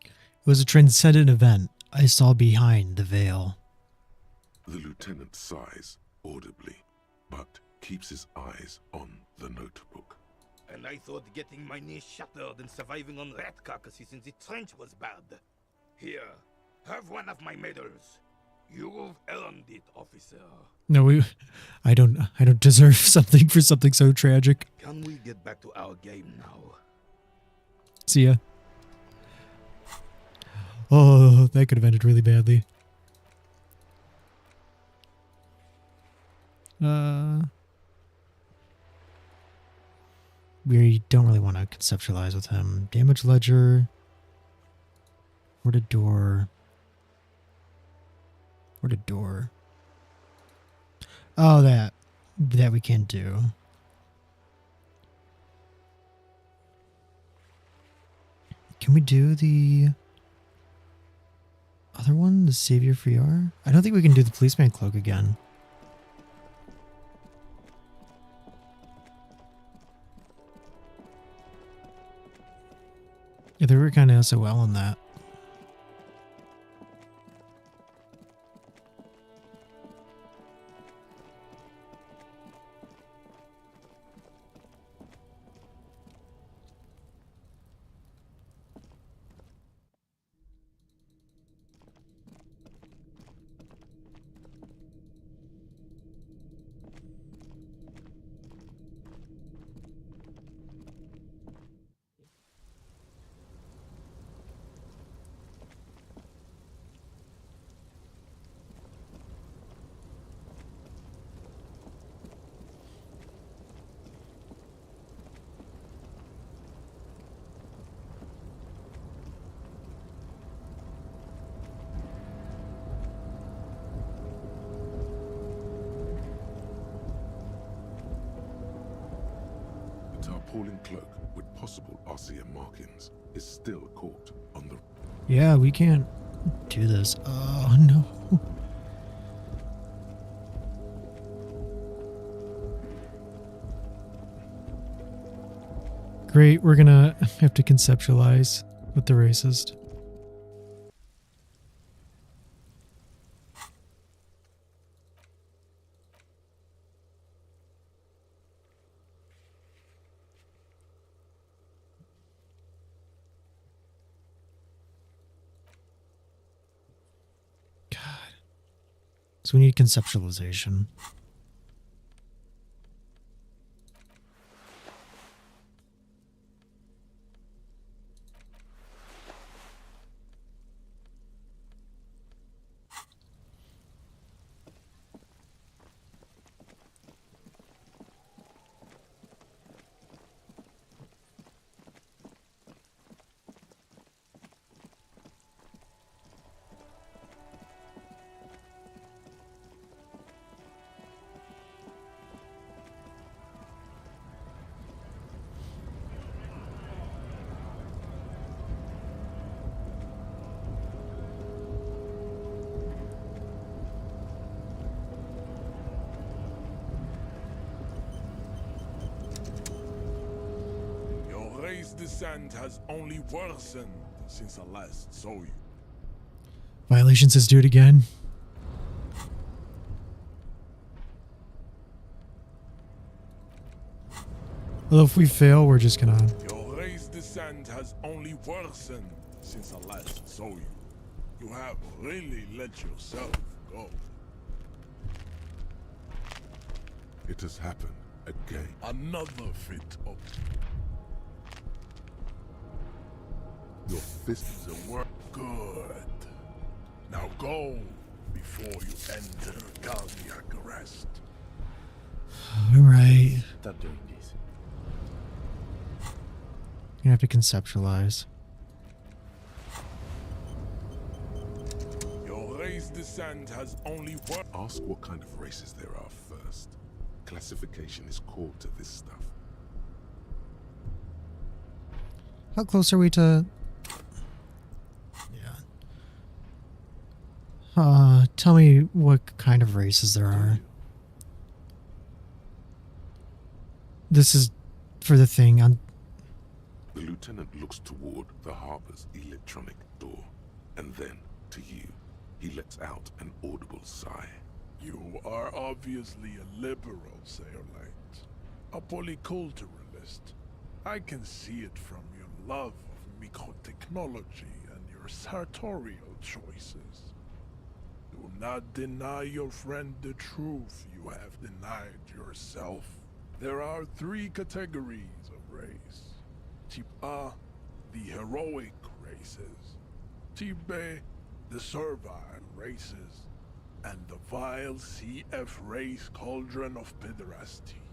It was a transcendent event I saw behind the veil. The lieutenant sighs audibly, but keeps his eyes on the notebook. And I thought getting my knee shattered and surviving on rat carcasses in the trench was bad. Here, have one of my medals. You've earned it, officer. No, I don't deserve something for something so tragic. Can we get back to our game now? See ya. Oh, that could have ended really badly. We don't really want to conceptualize with him. Damage ledger. Warded door. Warded door. Oh, that we can't do. Can we do the other one, the Savior Friar? I don't think we can do the Policeman Cloak again. Yeah, they were kind of SOL on that. tarpaulin cloak with possible RCM markings is still caught on the... Yeah, we can't do this. Oh, no. Great, we're gonna have to conceptualize with the racist. God. So we need conceptualization. Race descent has only worsened since I last saw you. Violation says do it again. Although if we fail, we're just gonna... Your race descent has only worsened since I last saw you. You have really let yourself go. It has happened again. Another fit up. Your fists The work good. Now go before you enter cardiac arrest. Alright. Stop doing this. Gonna have to conceptualize. Your race descent has only worked. Ask what kind of races there are first. Classification is core to this stuff. How close are we to... Yeah. Tell me what kind of races there are. This is for the thing. The lieutenant looks toward the harbor's electronic door, and then to you. He lets out an audible sigh. You are obviously a liberal, Sailite. A polyculturalist. I can see it from your love of microtechnology and your sartorial choices. Do not deny your friend the truth you have denied yourself. There are 3 categories of race. Type A, the heroic races. Type B, the servile races. And the vile CF race cauldron of pederasty.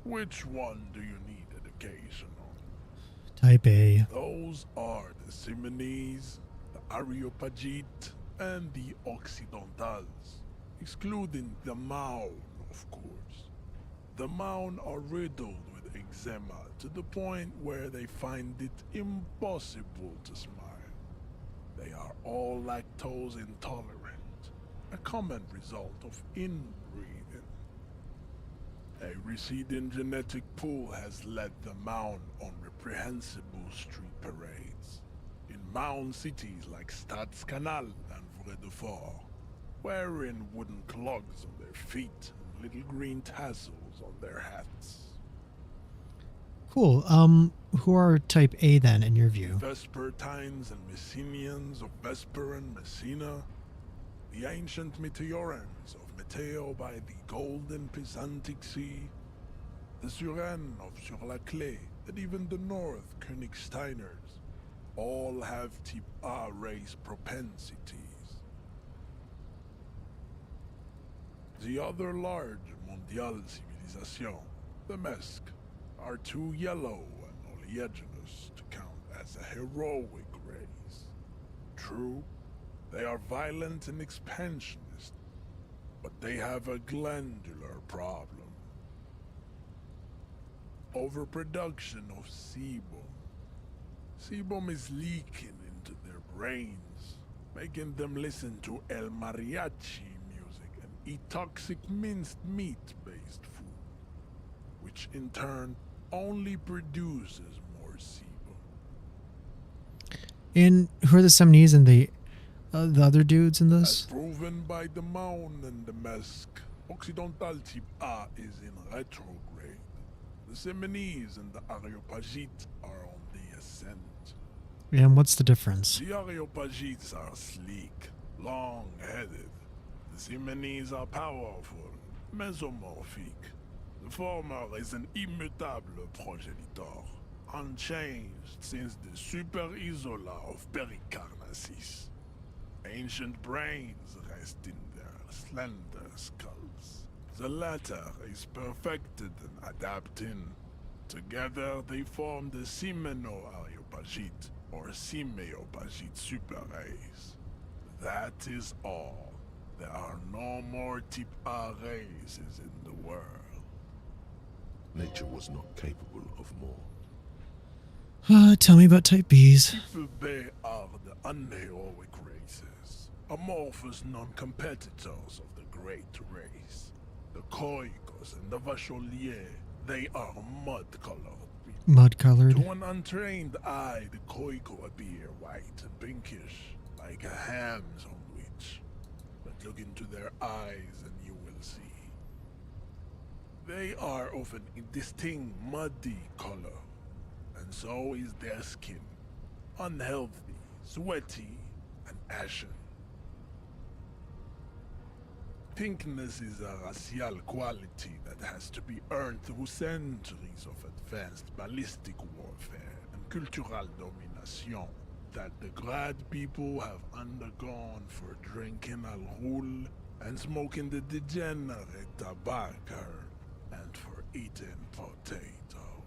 Which one do you need education on? Type A. Those are the Simonese, the Areopagite, and the Occidentals, excluding the Maun, of course. The Maun are riddled with eczema to the point where they find it impossible to smile. They are all lactose intolerant, a common result of inbreeding. A receding genetic pool has led the Maun on reprehensible street parades. In Maun cities like Stadskanal and Vredefort, wearing wooden clogs on their feet and little green tassels on their hats. Cool. Who are type A then, in your view? Vespertines and Messenians of Vesper and Messina. The ancient Meteorans of Meteo by the golden Pisantic Sea. The Suren of Sur-la-Clé, and even the North Königsteiners. All have type A race propensities. The other large Mondial civilization, the Mesk, are too yellow and oleaginous to count as a heroic race. True, they are violent and expansionist, but they have a glandular problem. overproduction of sebum. Sebum is leaking into their brains, making them listen to El Mariachi music and eat toxic minced meat-based food, which in turn only produces more sebum. And who are the Semnese and the other dudes in As this? proven by the Mound and the Mesk, Occidental Type A is in retrograde. The Semnese and the Areopagites are on the ascent. And what's the difference? The Areopagites are sleek, long-headed. The Semnese are powerful, mesomorphic. The former is an immutable progenitor, unchanged since the Super Isola of Pericarnassus. Ancient brains rest in their slender skulls. The latter is perfected and adapting. Together they form the Semeno-Areopagite or Simeopagite superrace. That is all. There are no more Type A races in the world. Nature was not capable of more. Tell me about Type Bs. Type B are the unheroic races, amorphous non-competitors of the great race. The Koikos and the Vacholier, they are mud-colored people. Mud-colored? To an untrained eye, the Koiko appear white and pinkish, like a ham sandwich. But look into their eyes and you will see. They are of an indistinct muddy color, and so is their skin. Unhealthy, sweaty, and ashen. Pinkness is a racial quality that has to be earned through centuries of advanced ballistic warfare and cultural domination that the Grad people have undergone for drinking Al Ghul and smoking the degenerate tobacco herb and for eating potato.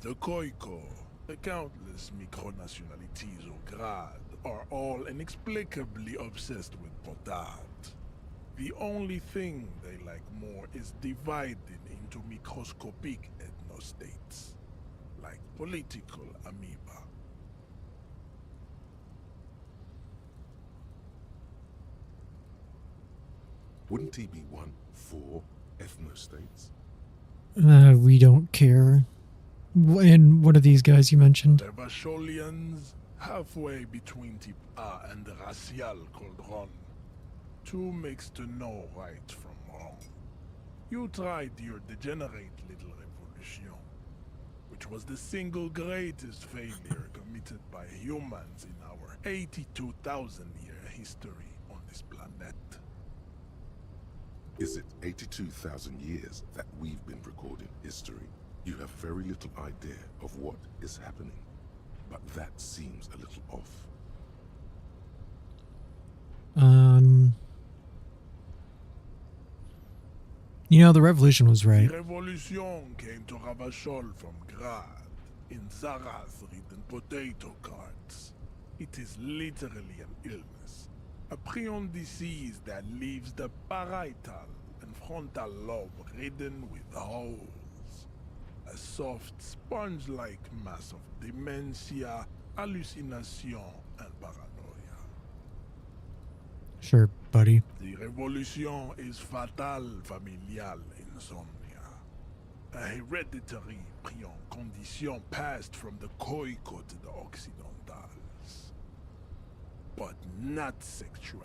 The Koiko, the countless micronationalities of Grad, are all inexplicably obsessed with potard. The only thing they like more is dividing into microscopic ethnostates, like political amoeba. Wouldn't he be one for ethnostates? We don't care. And what are these guys you mentioned? The Vacholians, halfway between Type A and the racial Cauldron. Two mixed to know right from wrong. You tried your degenerate little revolution, which was the single greatest failure committed by humans in our 82,000-year history on this planet. Is it 82,000 years that we've been recording history? You have very little idea of what is happening, but that seems a little off. You know, the revolution was right. The revolution came to Ravachol from Grad, in Zarath-ridden potato carts. It is literally an illness. A prion disease that leaves the parietal and frontal lobe ridden with holes. A soft, sponge-like mass of dementia, hallucination, and paranoia. Sure, buddy. The revolution is fatal familial insomnia. A hereditary prion condition passed from the Koiko to the Occidentals. But not sexually.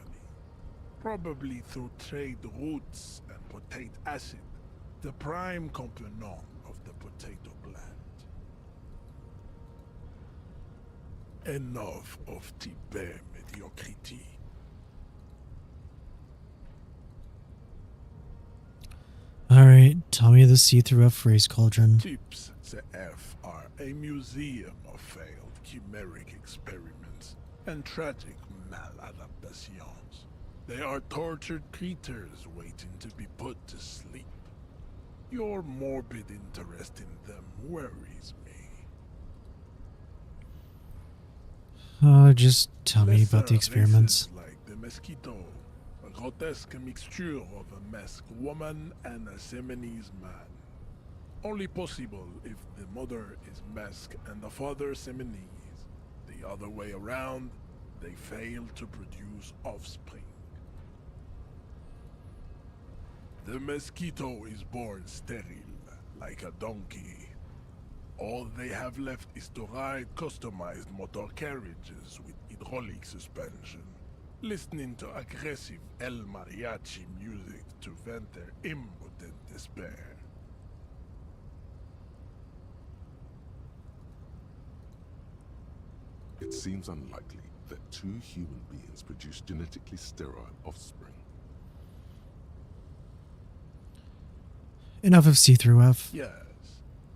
Probably through trade routes and potate acid, the prime component of the potato plant. Enough of Tibet mediocrity. Alright, tell me the see-through F race cauldron. Tips CF are a museum of failed chimeric experiments and tragic maladaptations. They are tortured creatures waiting to be put to sleep. Your morbid interest in them worries me. Just tell me about the experiments. Races like the mosquito, a grotesque mixture of a Mesk woman and a Semenese man. Only possible if the mother is Mesk and the father Semenese. The other way around, they fail to produce offspring. The mosquito is born sterile, like a donkey. All they have left is to ride customized motor carriages with hydraulic suspension, listening to aggressive El Mariachi music to vent their impotent despair. It seems unlikely that two human beings produce genetically sterile offspring. Enough of C-F. Yes,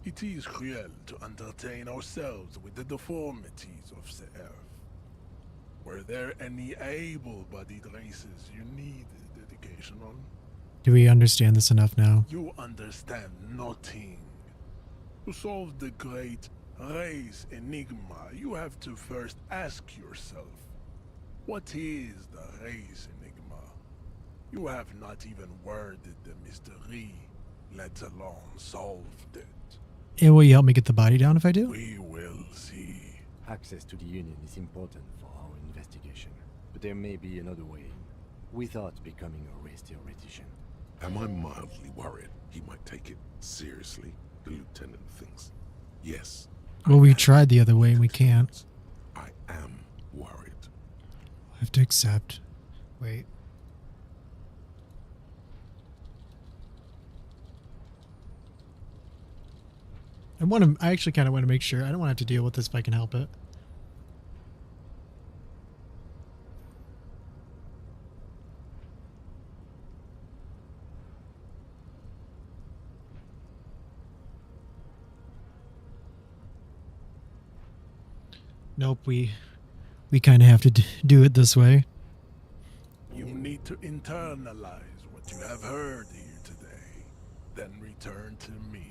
it is cruel to entertain ourselves with the deformities of the earth. Were there any able-bodied races you needed dedication on? Do we understand this enough now? You understand nothing. To solve the great race enigma, you have to first ask yourself, what is the race enigma? You have not even worded the mystery, let alone solved it. And will you help me get the body down if I do? We will see. Access to the Union is important for our investigation, but there may be another way without becoming a race theoretician. Am I mildly worried he might take it seriously? The lieutenant thinks. Yes. Well, we tried the other way and we can't. I am worried. I have to accept. Wait. I actually kind of want to make sure. I don't want to have to deal with this if I can help it. Nope, we kind of have to do it this way. You need to internalize what you have heard here today, then return to me.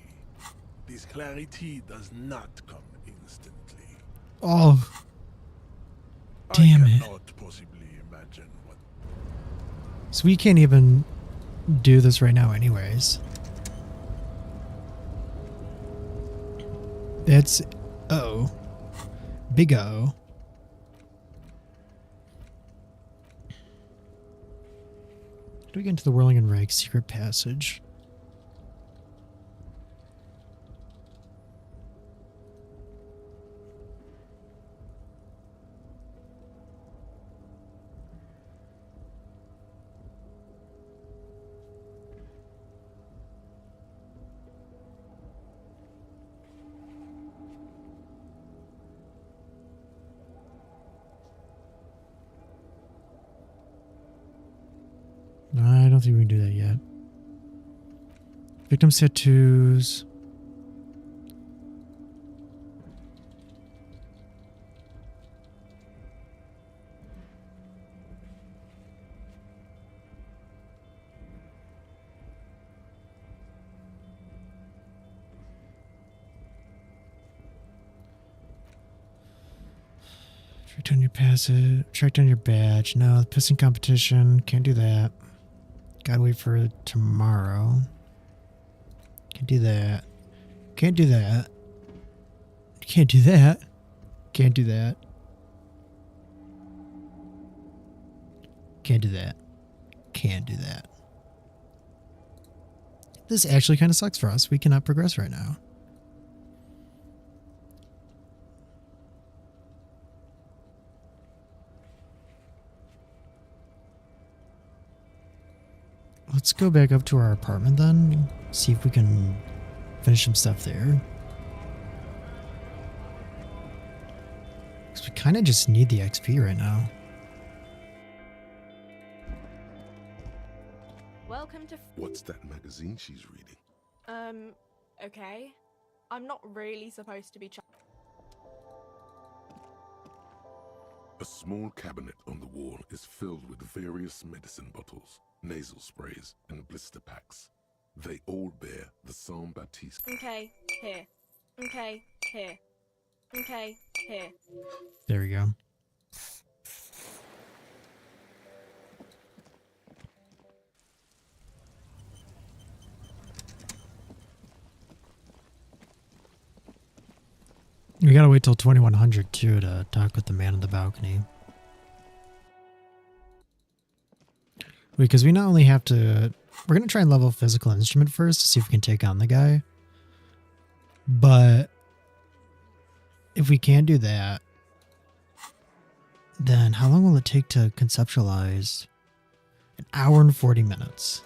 This clarity does not come instantly. Oh, damn it. I cannot possibly imagine what... So we can't even do this right now anyways. That's... Uh-oh. Big O. How do we get into the Whirling and Rake secret passage? No, I don't think we can do that yet. Victim tattoos. Track down your passage. Track down your badge. No, the pissing competition. Can't do that. Gotta wait for tomorrow. Can't do that. Can't do that. Can't do that. Can't do that. Can't do that. Can't do that. This actually kind of sucks for us. We cannot progress right now. Let's go back up to our apartment then. See if we can finish some stuff there. Because we kind of just need the XP right now. Welcome to... What's that magazine she's reading? Okay. I'm not really supposed to be... A small cabinet on the wall is filled with various medicine bottles, nasal sprays, and blister packs. They all bear the Saint Baptiste. Okay, here. Okay, here. Okay, here. There we go. We gotta wait till 2100 too to talk with the man on the balcony. Because we not only have to... We're gonna try and level physical instrument first to see if we can take on the guy. But if we can't do that, then how long will it take to conceptualize? An hour and 40 minutes.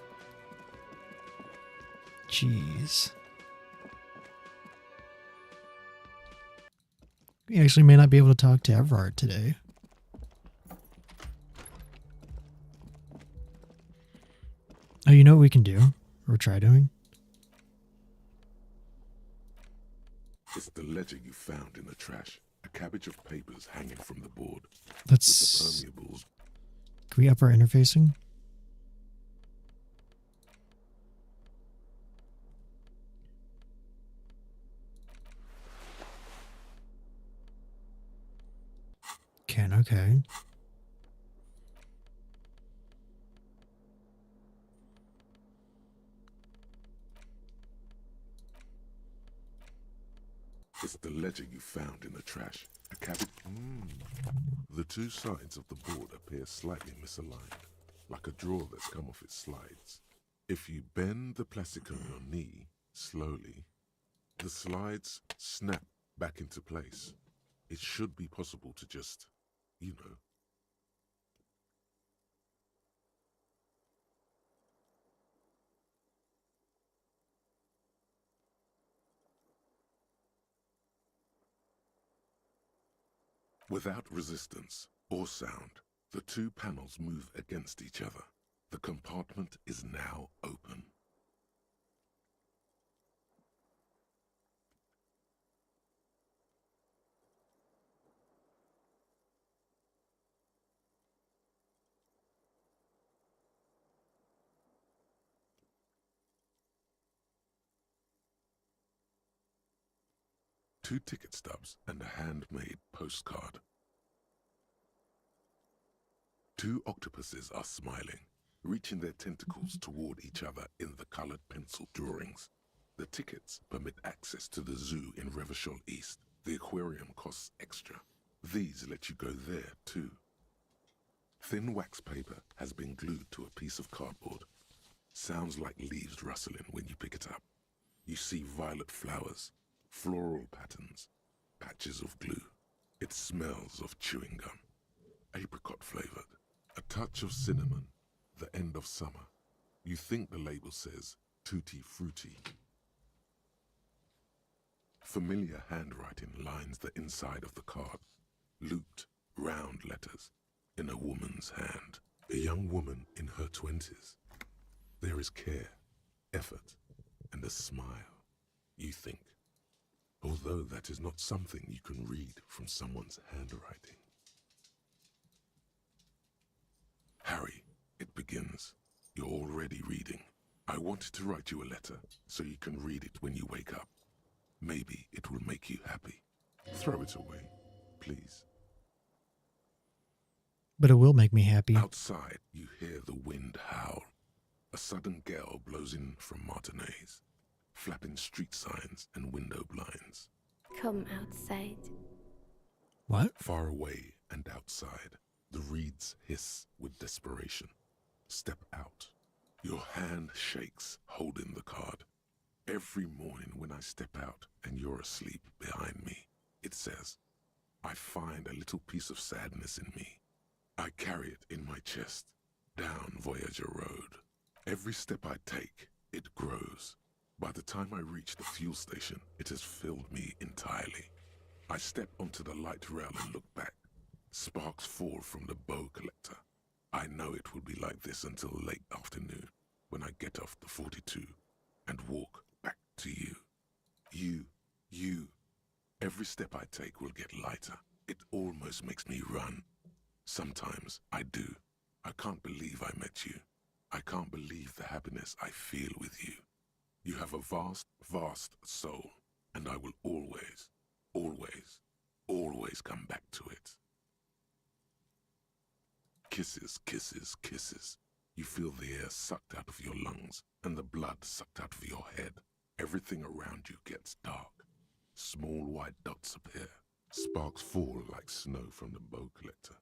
Jeez. We actually may not be able to talk to Everard today. Oh, you know what we can do? Or try doing? It's the ledger you found in the trash. A cabbage of papers hanging from the board. Let's... With the permeables. Can we up our interfacing? Can, okay. It's the ledger you found in the trash. A cabbage. The two sides of the board appear slightly misaligned, like a drawer that's come off its slides. If you bend the plastic on your knee slowly, the slides snap back into place. It should be possible to just, you know. Without resistance or sound, the two panels move against each other. The compartment is now open. Two ticket stubs and a handmade postcard. Two octopuses are smiling, reaching their tentacles toward each other in the colored pencil drawings. The tickets permit access to the zoo in Revachol East. The aquarium costs extra. These let you go there too. Thin wax paper has been glued to a piece of cardboard. Sounds like leaves rustling when you pick it up. You see violet flowers, floral patterns, patches of glue. It smells of chewing gum, apricot flavored, a touch of cinnamon, the end of summer. You think the label says tutti frutti. Familiar handwriting lines the inside of the card, looped, round letters in a woman's hand. A young woman in her 20s. There is care, effort, and a smile, you think. Although that is not something you can read from someone's handwriting. Harry, it begins. You're already reading. I wanted to write you a letter so you can read it when you wake up. Maybe it will make you happy. Throw it away, please. But it will make me happy. Outside, you hear the wind howl. A sudden gale blows in from Martinez, flapping street signs and window blinds. Come outside. What? Far away and outside, the reeds hiss with desperation. Step out. Your hand shakes, holding the card. Every morning when I step out and you're asleep behind me, it says, I find a little piece of sadness in me. I carry it in my chest, down Voyager Road. Every step I take, it grows. By the time I reach the fuel station, it has filled me entirely. I step onto the light rail and look back. Sparks fall from the bow collector. I know it will be like this until late afternoon, when I get off the 42 and walk back to you. You. Every step I take will get lighter. It almost makes me run. Sometimes I do. I can't believe I met you. I can't believe the happiness I feel with you. You have a vast, vast soul, and I will always, always, always come back to it. Kisses, kisses, kisses. You feel the air sucked out of your lungs and the blood sucked out of your head. Everything around you gets dark. Small white dots appear. Sparks fall like snow from the bow collector.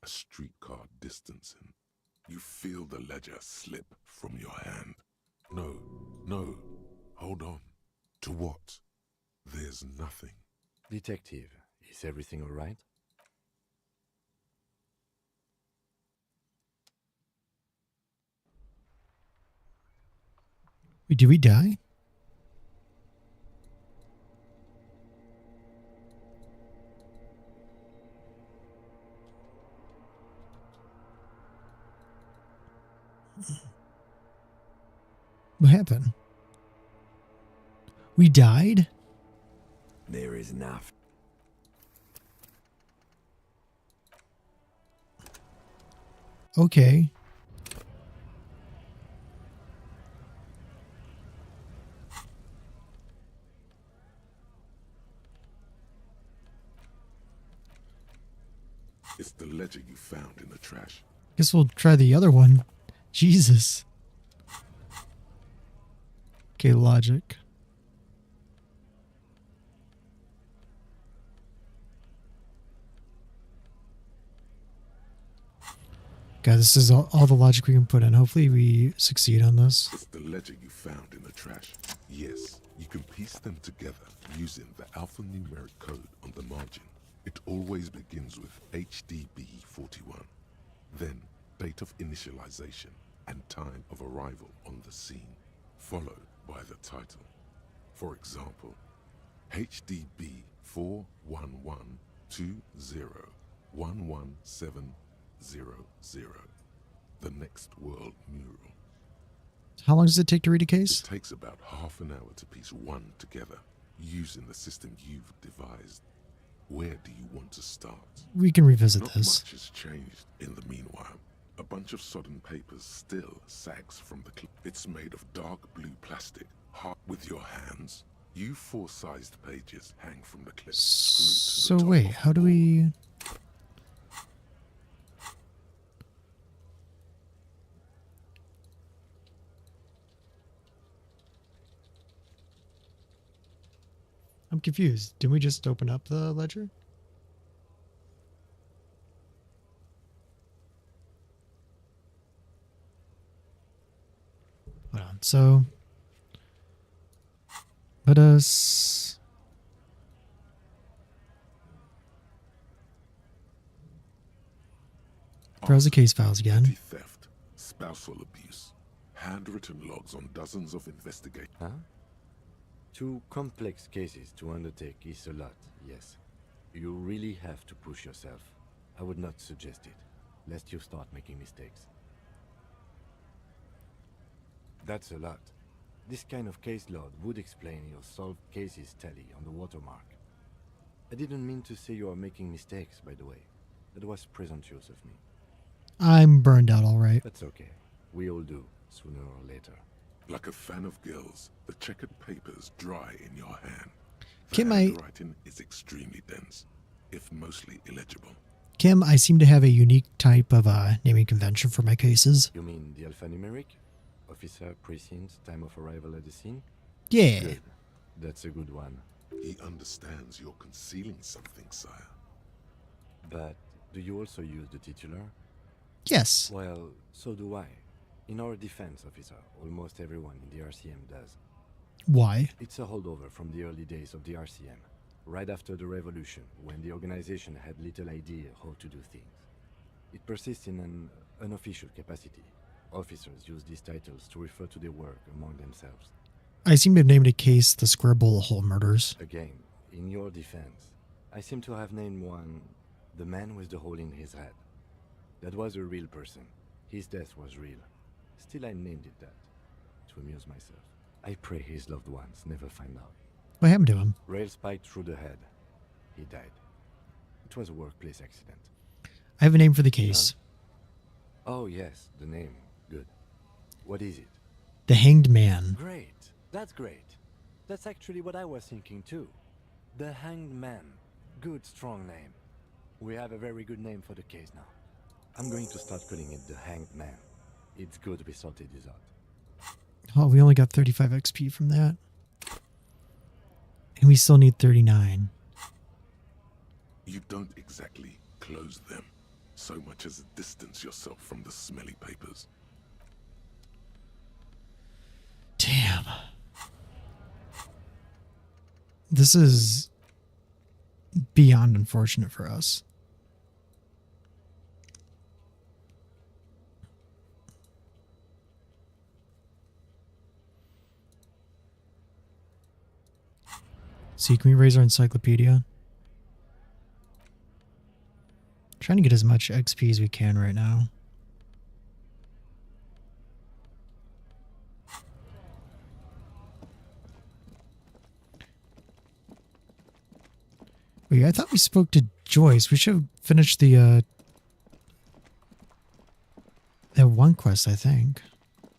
A streetcar distancing. You feel the ledger slip from your hand. No, no, hold on. To what? There's nothing. Detective, is everything all right? Wait, did we die? What happened? We died? There is enough. Okay. It's the ledger you found in the trash. Guess we'll try the other one. Jesus. Okay, logic. God, this is all the logic we can put in. Hopefully we succeed on this. It's the ledger you found in the trash. Yes, you can piece them together using the alphanumeric code on the margin. It always begins with HDB41, then date of initialization and time of arrival on the scene, followed by the title. For example, HDB 41120111700, the next world mural. How long does it take to read a case? It takes about half an hour to piece one together, using the system you've devised. Where do you want to start? We can revisit Not this. much has changed in the meanwhile. A bunch of sodden papers still sags from the clip. It's made of dark blue plastic. With your hands, you 4-sized pages hang from the clip. So wait, how do we... I'm confused. Didn't we just open up the ledger? Hold on. So let us browse the case files again. Petty theft, spousal abuse, handwritten logs on dozens of investigations. Huh? 2 complex cases to undertake is a lot, yes. You really have to push yourself. I would not suggest it, lest you start making mistakes. That's a lot. This kind of case load would explain your solved cases tally on the watermark. I didn't mean to say you are making mistakes, by the way. That was presumptuous of me. I'm burned out all right. That's okay. We all do, sooner or later. Like a fan of gills, the checkered papers dry in your hand. Kim, The handwriting is extremely dense, if mostly illegible. Kim, I seem to have a unique type of naming convention for my cases. You mean the alphanumeric? Officer, precinct, time of arrival at the scene? Yeah. Good. That's a good one. He understands you're concealing something, sire. But do you also use the titular? Yes. Well, so do I. In our defense, officer, almost everyone in the RCM does. Why? It's a holdover from the early days of the RCM, right after the revolution, when the organization had little idea how to do things. It persists in an unofficial capacity. Officers use these titles to refer to their work among themselves. I seem to have named a case the Square Bullet Hole Murders. Again, in your defense, I seem to have named one the man with the hole in his head. That was a real person. His death was real. Still, I named it that, to amuse myself. I pray his loved ones never find out. What happened to him? Rail spiked through the head. He died. It was a workplace accident. I have a name for the case. Oh yes, the name. Good. What is it? The Hanged Man. Great. That's great. That's actually what I was thinking too. The Hanged Man. Good, strong name. We have a very good name for the case now. I'm going to start calling it the Hanged Man. It's good we sorted this out. Oh, we only got 35 XP from that. And we still need 39. You don't exactly close them so much as distance yourself from the smelly papers. Damn. This is beyond unfortunate for us. See, can we raise our encyclopedia? Trying to get as much XP as we can right now. Wait, I thought we spoke to Joyce. We should have finished the that one quest, I think.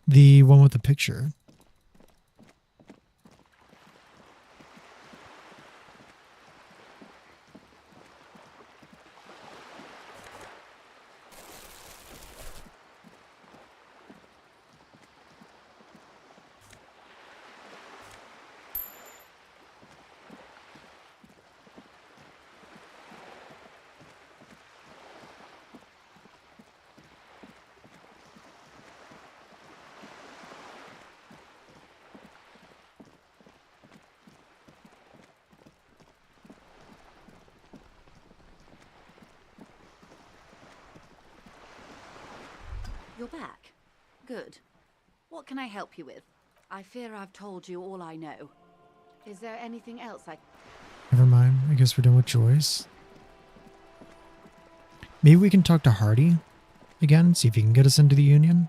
The one with the picture. You're back. Good. What can I help you with? I fear I've told you all I know. Is there anything else I... Never mind. I guess we're done with Joyce. Maybe we can talk to Hardy again, see if he can get us into the Union.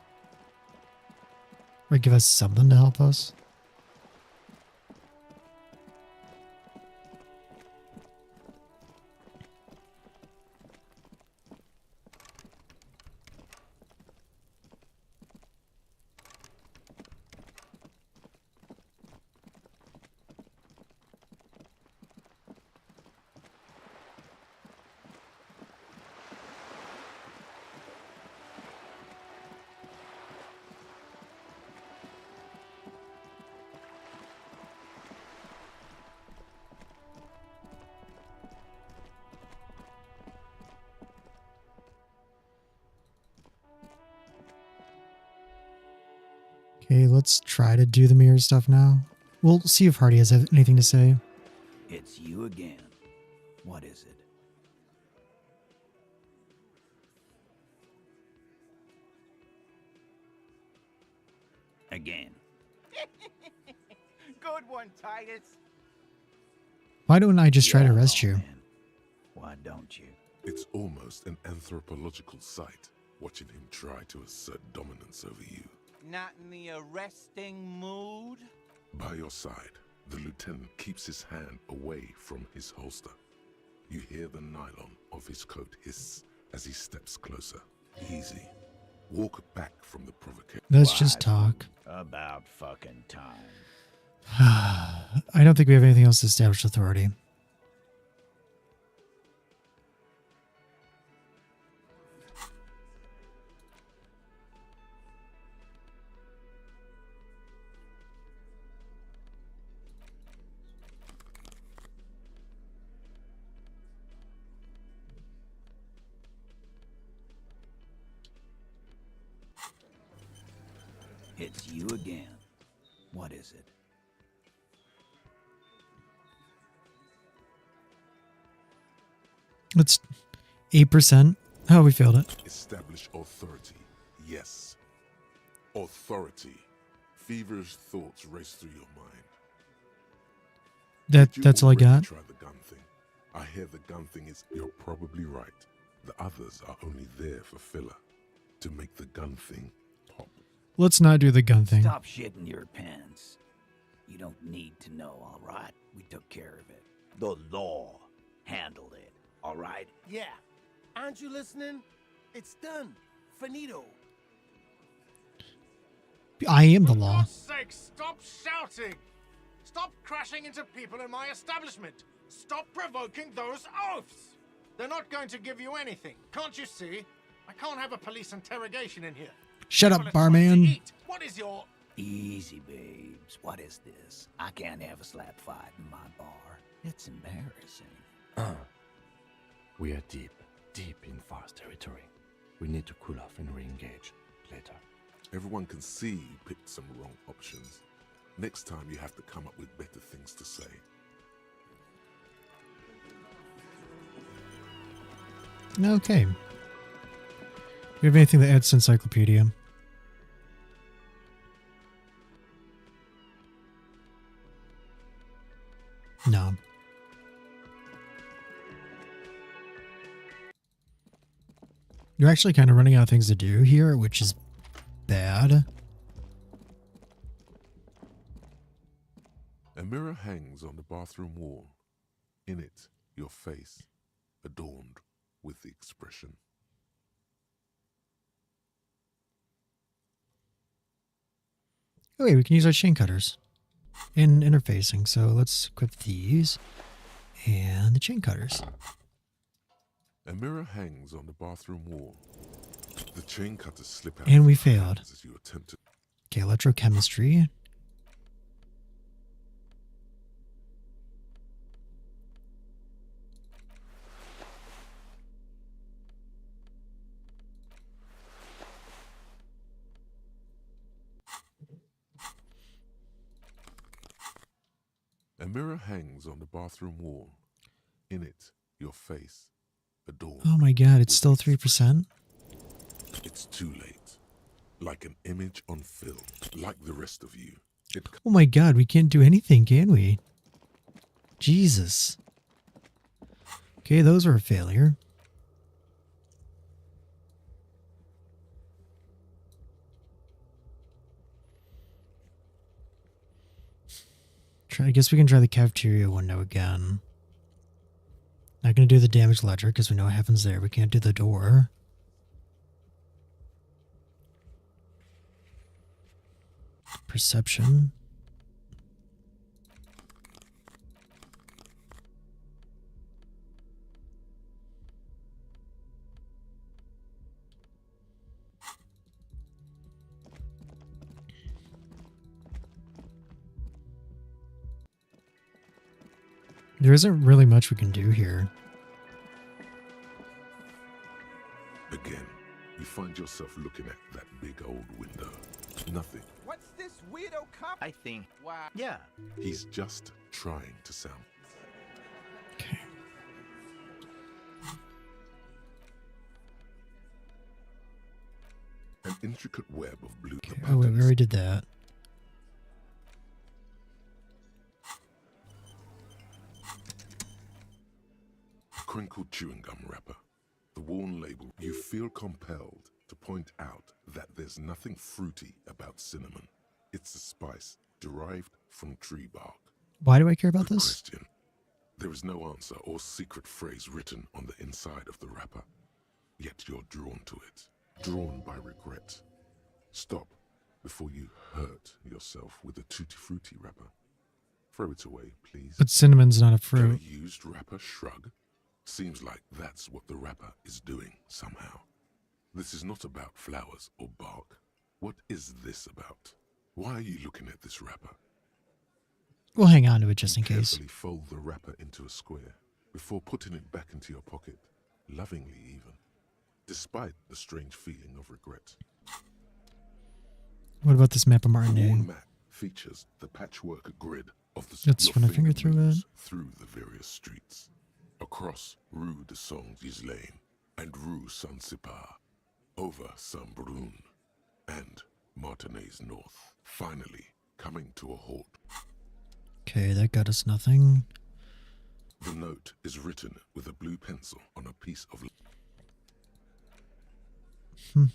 Or give us something to help us. Okay, let's try to do the mirror stuff now. We'll see if Hardy has anything to say. It's you again. What is it? Again. Good one, Titus. Why don't I just try to arrest you? Why don't you? It's almost an anthropological sight, watching him try to assert dominance over you. Not in the arresting mood? By your side, the lieutenant keeps his hand away from his holster. You hear the nylon of his coat hiss as he steps closer. Easy. Walk back from the provocation. Let's just talk. About fucking time. I don't think we have anything else to establish authority. It's you again. What is it? It's 8%. Oh, we failed it. Establish authority. Yes. Authority. Feverish thoughts race through your mind. That's all I got. Try the gun thing. I hear the gun thing is... You're probably right. The others are only there for filler. To make the gun thing pop. Let's not do the gun thing. Stop shitting your pants. You don't need to know, all right? We took care of it. The law handled it, all right? Yeah. Aren't you listening? It's done. Finito. I am the law. For God's sake, stop shouting! Stop crashing into people in my establishment! Stop provoking those oafs! They're not going to give you anything. Can't you see? I can't have a police interrogation in here. Shut up, barman. What is your... Easy, babe. games. What is this? I can't have a slap fight in my bar. It's embarrassing. We are deep, deep in Far's territory. We need to cool off and re-engage later. Everyone can see you picked some wrong options. Next time you have to come up with better things to say. Okay. Do you have anything that adds to encyclopedia? No. You're actually kind of running out of things to do here, which is bad. A mirror hangs on the bathroom wall. In it, your face, adorned with the expression. Okay, we can use our chain cutters in interfacing. So let's equip these and the chain cutters. A mirror hangs on the bathroom wall. The chain cutters slip out. And we of your failed. hands as you attempt to. Okay, electrochemistry. A mirror hangs on the bathroom wall. In it, your face, adorned. Oh my god, it's with still the expression. 3%. It's too late. Like an image on film, like the rest of you. Oh my god, we can't do anything, can we? Jesus. Okay, those were a failure. I guess we can try the cafeteria window again. Not going to do the damage ledger because we know what happens there. We can't do the door. Perception. There isn't really much we can do here. Again, you find yourself looking at that big old window. Nothing. What's this weirdo cop? I think. Wow. Yeah. He's just trying to sound. Okay. An intricate web of blue. Okay. Oh, wait, we already did that. Crinkled chewing gum wrapper. The worn label. You feel compelled to point out that there's nothing fruity about cinnamon. It's a spice derived from tree bark. Why do I care about Good this? question. There is no answer or secret phrase written on the inside of the wrapper. Yet you're drawn to it. Drawn by regret. Stop before you hurt yourself with a tutti frutti wrapper. Throw it away, please. But cinnamon's not a fruit. Can a used wrapper shrug? Seems like that's what the wrapper is doing somehow. This is not about flowers or bark. What is this about? Why are you looking at this wrapper? We'll hang on to it just in case. Carefully fold the wrapper into a square before putting it back into your pocket, lovingly even, despite the strange feeling of regret. What about this map of The worn Martindale? map features the patchwork grid of the Let's your run a finger through moves it. through the various streets, across Rue de Saint-Ghislain and Rue Saint-Sipar, over Saint-Brun and Martinez North, finally coming to a halt. Okay, that got us nothing. The note is written with a blue pencil on a piece of... You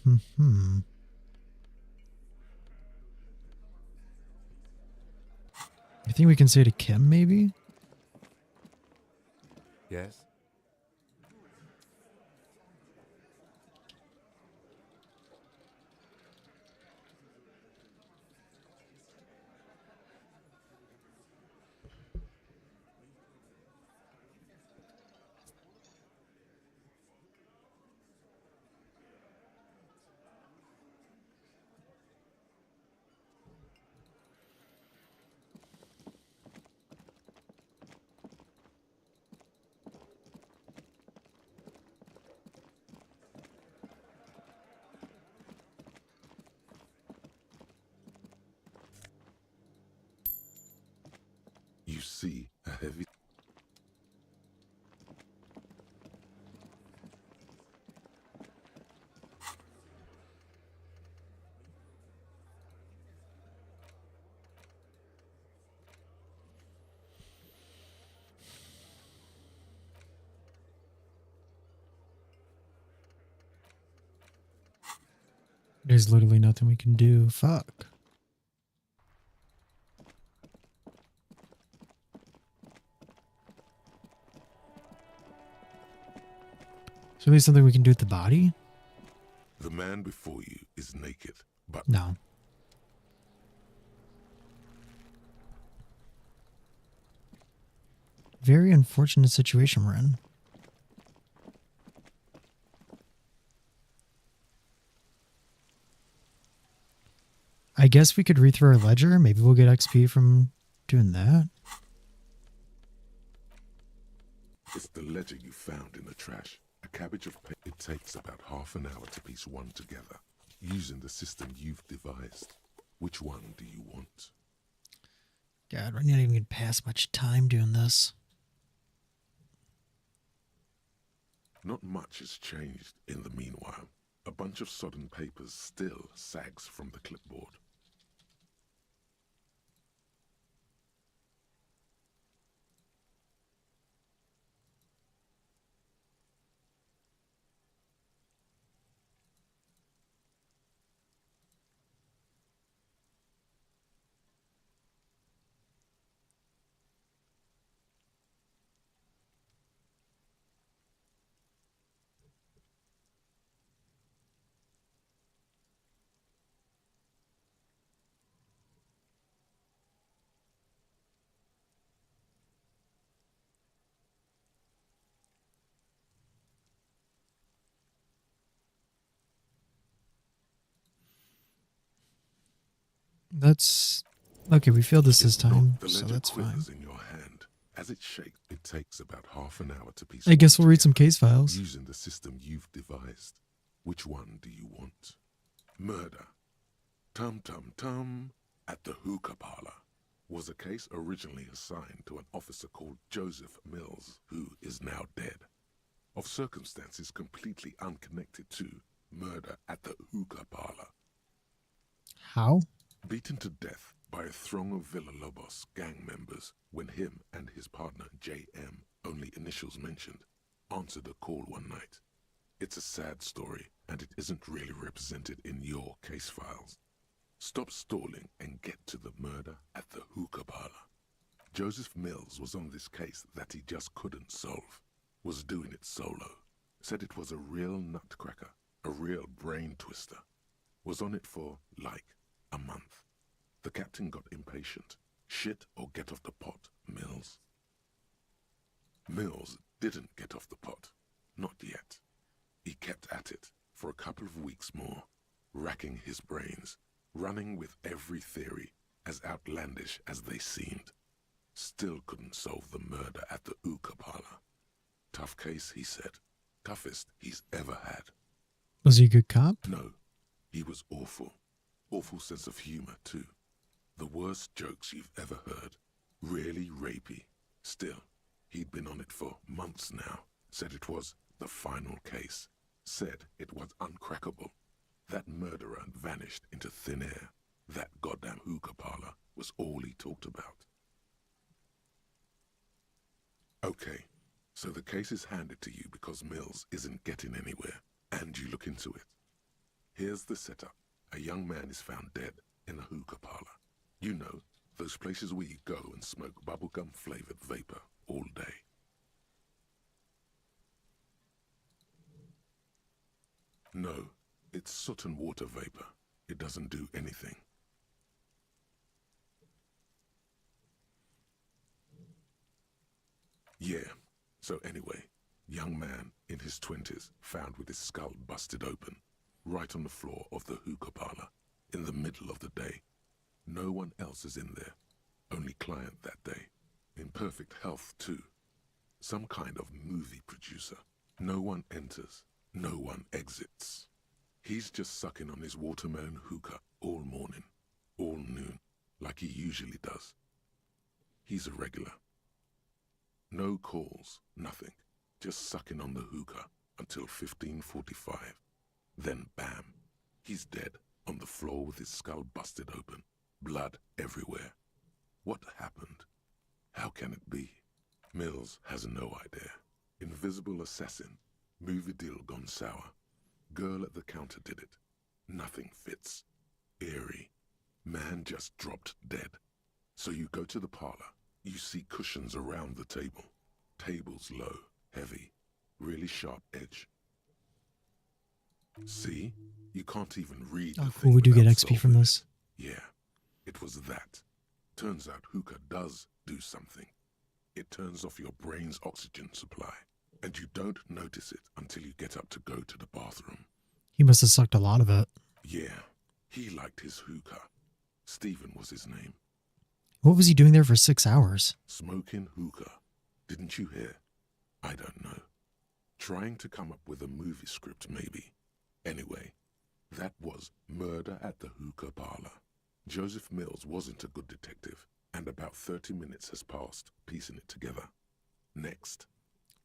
think we can say to Kim, maybe? Yes? see a heavy... There's literally nothing we can do. Fuck. So maybe something we can do with the body? The man before you is naked, but... No. Very unfortunate situation we're in. I guess we could read through our ledger. Maybe we'll get XP from doing that. It's the ledger you found in the trash. A cabbage of paper. It takes about half an hour to piece one together, using the system you've devised. Which one do you want? God, we're not even going to pass much time doing this. Not much has changed in the meanwhile. A bunch of sodden papers still sags from the clipboard. That's... Okay, we failed this time, The so ledger that's fine. quivers in your hand. As it shakes, it takes about half an hour to piece I guess one we'll read some together, case files. using the system you've devised. Which one do you want? Murder. Tum Tum Tum at the hookah parlor was a case originally assigned to an officer called Joseph Mills, who is now dead. Of circumstances completely unconnected to murder at the hookah parlor. How? Beaten to death by a throng of Villalobos gang members when him and his partner J.M., only initials mentioned, answered a call one night. It's a sad story, and it isn't really represented in your case files. Stop stalling and get to the murder at the hookah parlor. Joseph Mills was on this case that he just couldn't solve. Was doing it solo. Said it was a real nutcracker, a real brain twister. Was on it for, like, a month. The captain got impatient. Shit or get off the pot, Mills. Mills didn't get off the pot. Not yet. He kept at it for a couple of weeks more, racking his brains, running with every theory, as outlandish as they seemed. Still couldn't solve the murder at the hookah parlor. Tough case, he said. Toughest he's ever had. Was he a good cop? No. He was awful. Awful sense of humor, too. The worst jokes you've ever heard. Really rapey. Still, he'd been on it for months now. Said it was the final case. Said it was uncrackable. That murderer vanished into thin air. That goddamn hookah parlor was all he talked about. Okay, so the case is handed to you because Mills isn't getting anywhere, and you look into it. Here's the setup. A young man is found dead in a hookah parlor. You know, those places where you go and smoke bubblegum-flavored vapor all day. No, it's soot and water vapor. It doesn't do anything. Yeah, so anyway, young man in his 20s found with his skull busted open, right on the floor of the hookah parlor, in the middle of the day. No one else is in there, only client that day. In perfect health, too. Some kind of movie producer. No one enters, no one exits. He's just sucking on his watermelon hookah all morning, all noon, like he usually does. He's a regular. No calls, nothing. Just sucking on the hookah until 15:45. Then bam, he's dead on the floor with his skull busted open, blood everywhere. What happened? How can it be? Mills has no idea. Invisible assassin, movie deal gone sour. Girl at the counter did it. Nothing fits. Eerie. Man just dropped dead. So you go to the parlor. You see cushions around the table. Tables low, heavy, really sharp edge. See? You can't even read the Oh, thing cool. We do get without XP from solving this. it. Yeah, it was that. Turns out hookah does do something. It turns off your brain's oxygen supply, and you don't notice it until you get up to go to the bathroom. He must have sucked a lot of it. Yeah, he liked his hookah. Stephen was his name. What was he doing there for 6 hours? Smoking hookah. Didn't you hear? I don't know. Trying to come up with a movie script, maybe. Anyway, that was Murder at the Hookah Parlor. Joseph Mills wasn't a good detective, and about 30 minutes has passed, piecing it together. Next.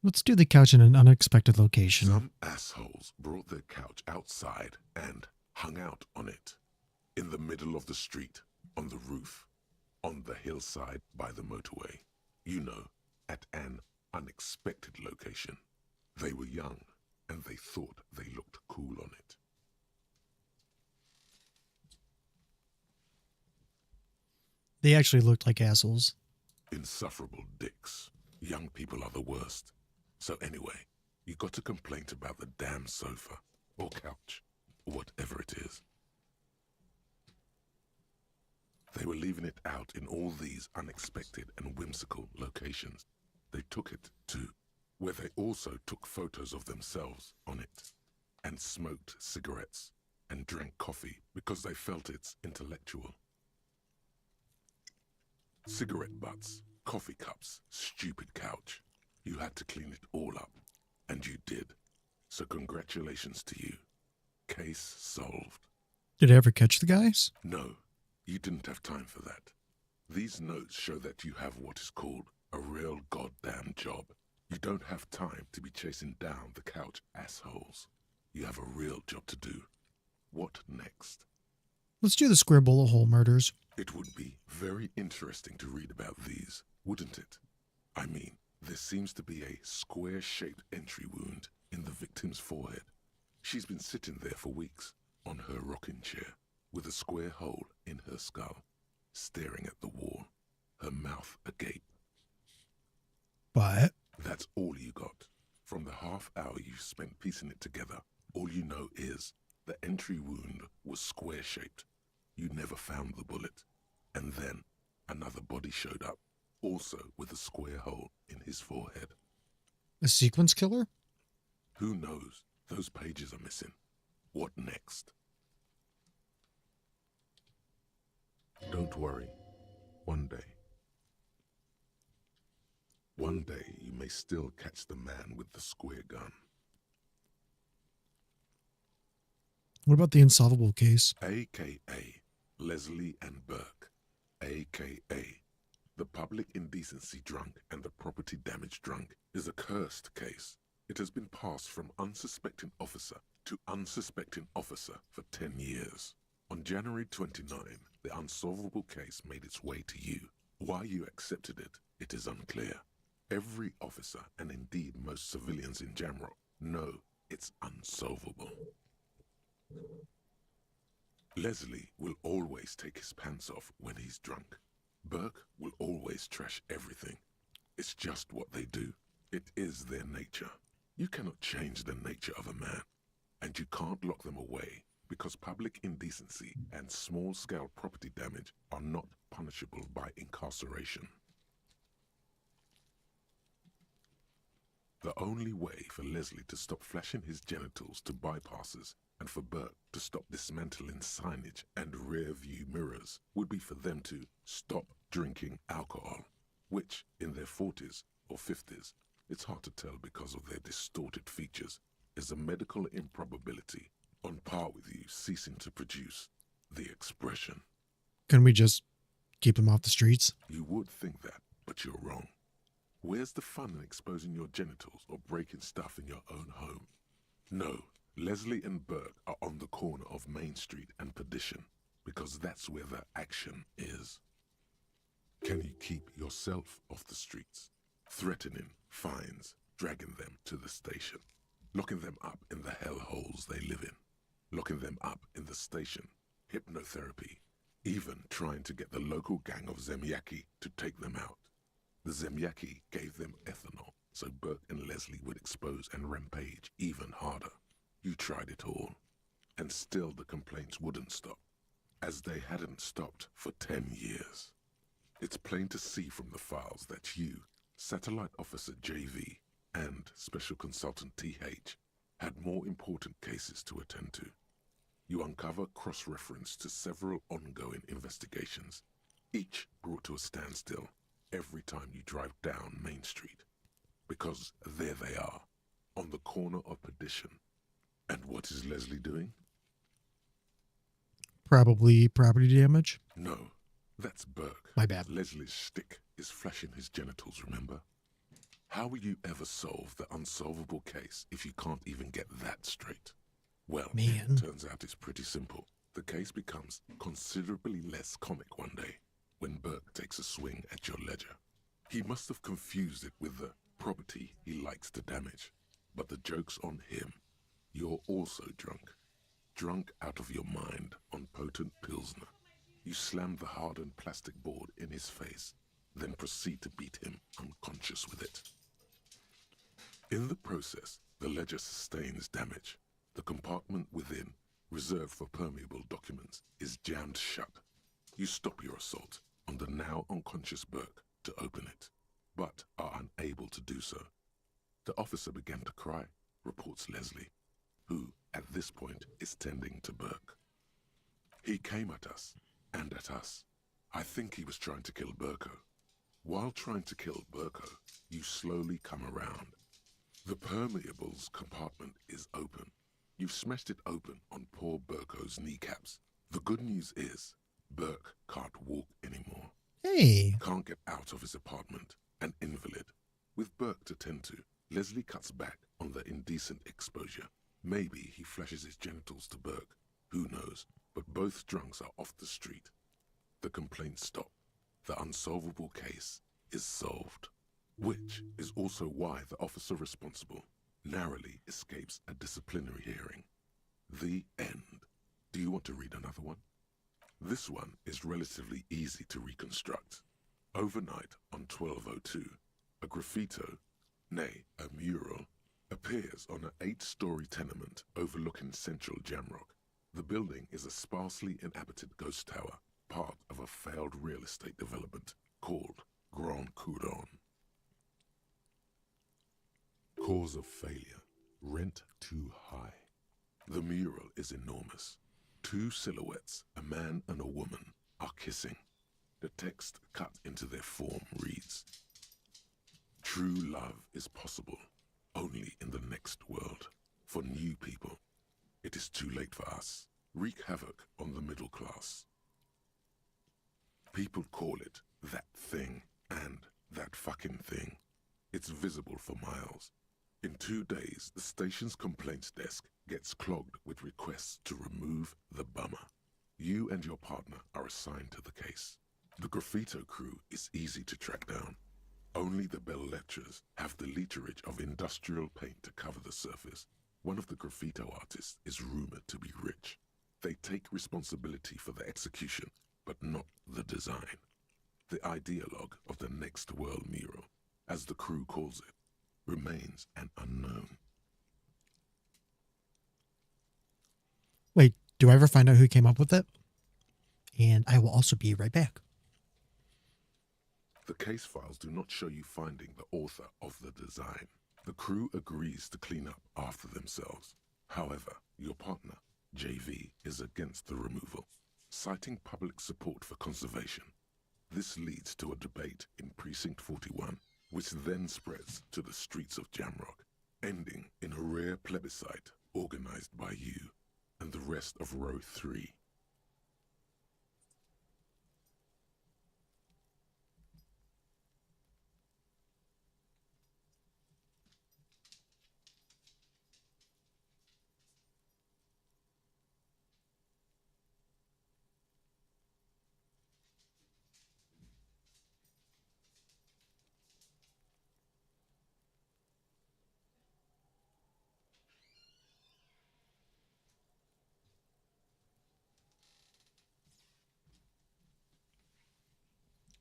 Let's do the couch in an unexpected location. Some assholes brought their couch outside and hung out on it. In the middle of the street, on the roof, on the hillside by the motorway. You know, at an unexpected location. They were young, and they thought they looked cool on it. They actually looked like assholes. Insufferable dicks. Young people are the worst. So anyway, you got a complaint about the damn sofa, or couch, or whatever it is. They were leaving it out in all these unexpected and whimsical locations. They took it to where they also took photos of themselves on it, and smoked cigarettes, and drank coffee because they felt it's intellectual. Cigarette butts, coffee cups, stupid couch. You had to clean it all up, and you did. So congratulations to you. Case solved. Did I ever catch the guys? No, you didn't have time for that. These notes show that you have what is called a real goddamn job. You don't have time to be chasing down the couch assholes. You have a real job to do. What next? Let's do the square bullet hole murders. It would be very interesting to read about these, wouldn't it? I mean, there seems to be a square-shaped entry wound in the victim's forehead. She's been sitting there for weeks, on her rocking chair, with a square hole in her skull, staring at the wall, her mouth agape. But That's all you got. From the half hour you spent piecing it together, all you know is the entry wound was square-shaped. You never found the bullet. And then another body showed up, also with a square hole in his forehead. a sequence killer? Who knows? Those pages are missing. What next? Don't worry. One day you may still catch the man with the square gun. What about the unsolvable case? A.K.A. Leslie and Burke. A.K.A. The public indecency drunk and the property damage drunk is a cursed case. It has been passed from unsuspecting officer to unsuspecting officer for 10 years. On January 29, the unsolvable case made its way to you. Why you accepted it, it is unclear. Every officer, and indeed most civilians in Jamrock, know it's unsolvable. Leslie will always take his pants off when he's drunk. Burke will always trash everything. It's just what they do. It is their nature. You cannot change the nature of a man, and you can't lock them away because public indecency and small-scale property damage are not punishable by incarceration. The only way for Leslie to stop flashing his genitals to bypassers and for Burke to stop dismantling signage and rear-view mirrors would be for them to stop drinking alcohol, which, in their 40s or 50s, it's hard to tell because of their distorted features, is a medical improbability on par with you ceasing to produce the expression. Can we just keep them off the streets? You would think that, but you're wrong. Where's the fun in exposing your genitals or breaking stuff in your own home? No, Leslie and Burke are on the corner of Main Street and Perdition, because that's where the action is. Can you keep yourself off the streets? Threatening fines, dragging them to the station, locking them up in the hellholes they live in, locking them up in the station, hypnotherapy, even trying to get the local gang of Zemyaki to take them out. The Zemyaki gave them ethanol, so Burke and Leslie would expose and rampage even harder. You tried it all, and still the complaints wouldn't stop, as they hadn't stopped for 10 years. It's plain to see from the files that you, Satellite Officer JV, and Special Consultant TH had more important cases to attend to. You uncover cross-reference to several ongoing investigations, each brought to a standstill every time you drive down Main Street. Because there they are, on the corner of Perdition. And what is Leslie doing? Probably property damage. No, that's Burke. My bad. Leslie's shtick is flashing his genitals, remember? How will you ever solve the unsolvable case if you can't even get that straight? Well, Man. Turns out it's pretty simple. The case becomes considerably less comic one day when Burke takes a swing at your ledger. He must have confused it with the property he likes to damage. But the joke's on him. You're also drunk. Drunk out of your mind on potent Pilsner. You slam the hardened plastic board in his face, then proceed to beat him unconscious with it. In the process, the ledger sustains damage. The compartment within, reserved for permeable documents, is jammed shut. You stop your assault on the now unconscious Burke to open it, but are unable to do so. The officer began to cry, reports Leslie, who, at this point, is tending to Burke. He came at us, and at us. I think he was trying to kill Burko. While trying to kill Burko, you slowly come around. The permeables compartment is open. You've smashed it open on poor Burko's kneecaps. The good news is, Burke can't walk anymore. Hey! Can't get out of his apartment, an invalid. With Burke to tend to, Leslie cuts back on the indecent exposure. Maybe he flashes his genitals to Burke. Who knows? But both drunks are off the street. The complaints stop. The unsolvable case is solved. Which is also why the officer responsible narrowly escapes a disciplinary hearing. The end. Do you want to read another one? This one is relatively easy to reconstruct. Overnight on 1202, a graffito, nay, a mural, appears on an 8-story tenement overlooking central Jamrock. The building is a sparsely inhabited ghost tower, part of a failed real estate development called Grand Couronne. Cause of failure, rent too high. The mural is enormous. 2 silhouettes, a man and a woman, are kissing. The text cut into their form reads, "True love is possible only in the next world. For new people, it is too late for us. Wreak havoc on the middle class." People call it that thing and that fucking thing. It's visible for miles. In 2 days, the station's complaints desk gets clogged with requests to remove the bummer. You and your partner are assigned to the case. The graffito crew is easy to track down. Only the bell lecturers have the literage of industrial paint to cover the surface. One of the graffito artists is rumored to be rich. They take responsibility for the execution, but not the design. The ideologue of the Next World mural, as the crew calls it, remains an unknown. Wait, do I ever find out who came up with it? And I will also be right back. The case files do not show you finding the author of the design. The crew agrees to clean up after themselves. However, your partner, JV, is against the removal, citing public support for conservation. This leads to a debate in Precinct 41, which then spreads to the streets of Jamrock, ending in a rare plebiscite organized by you and the rest of Row 3.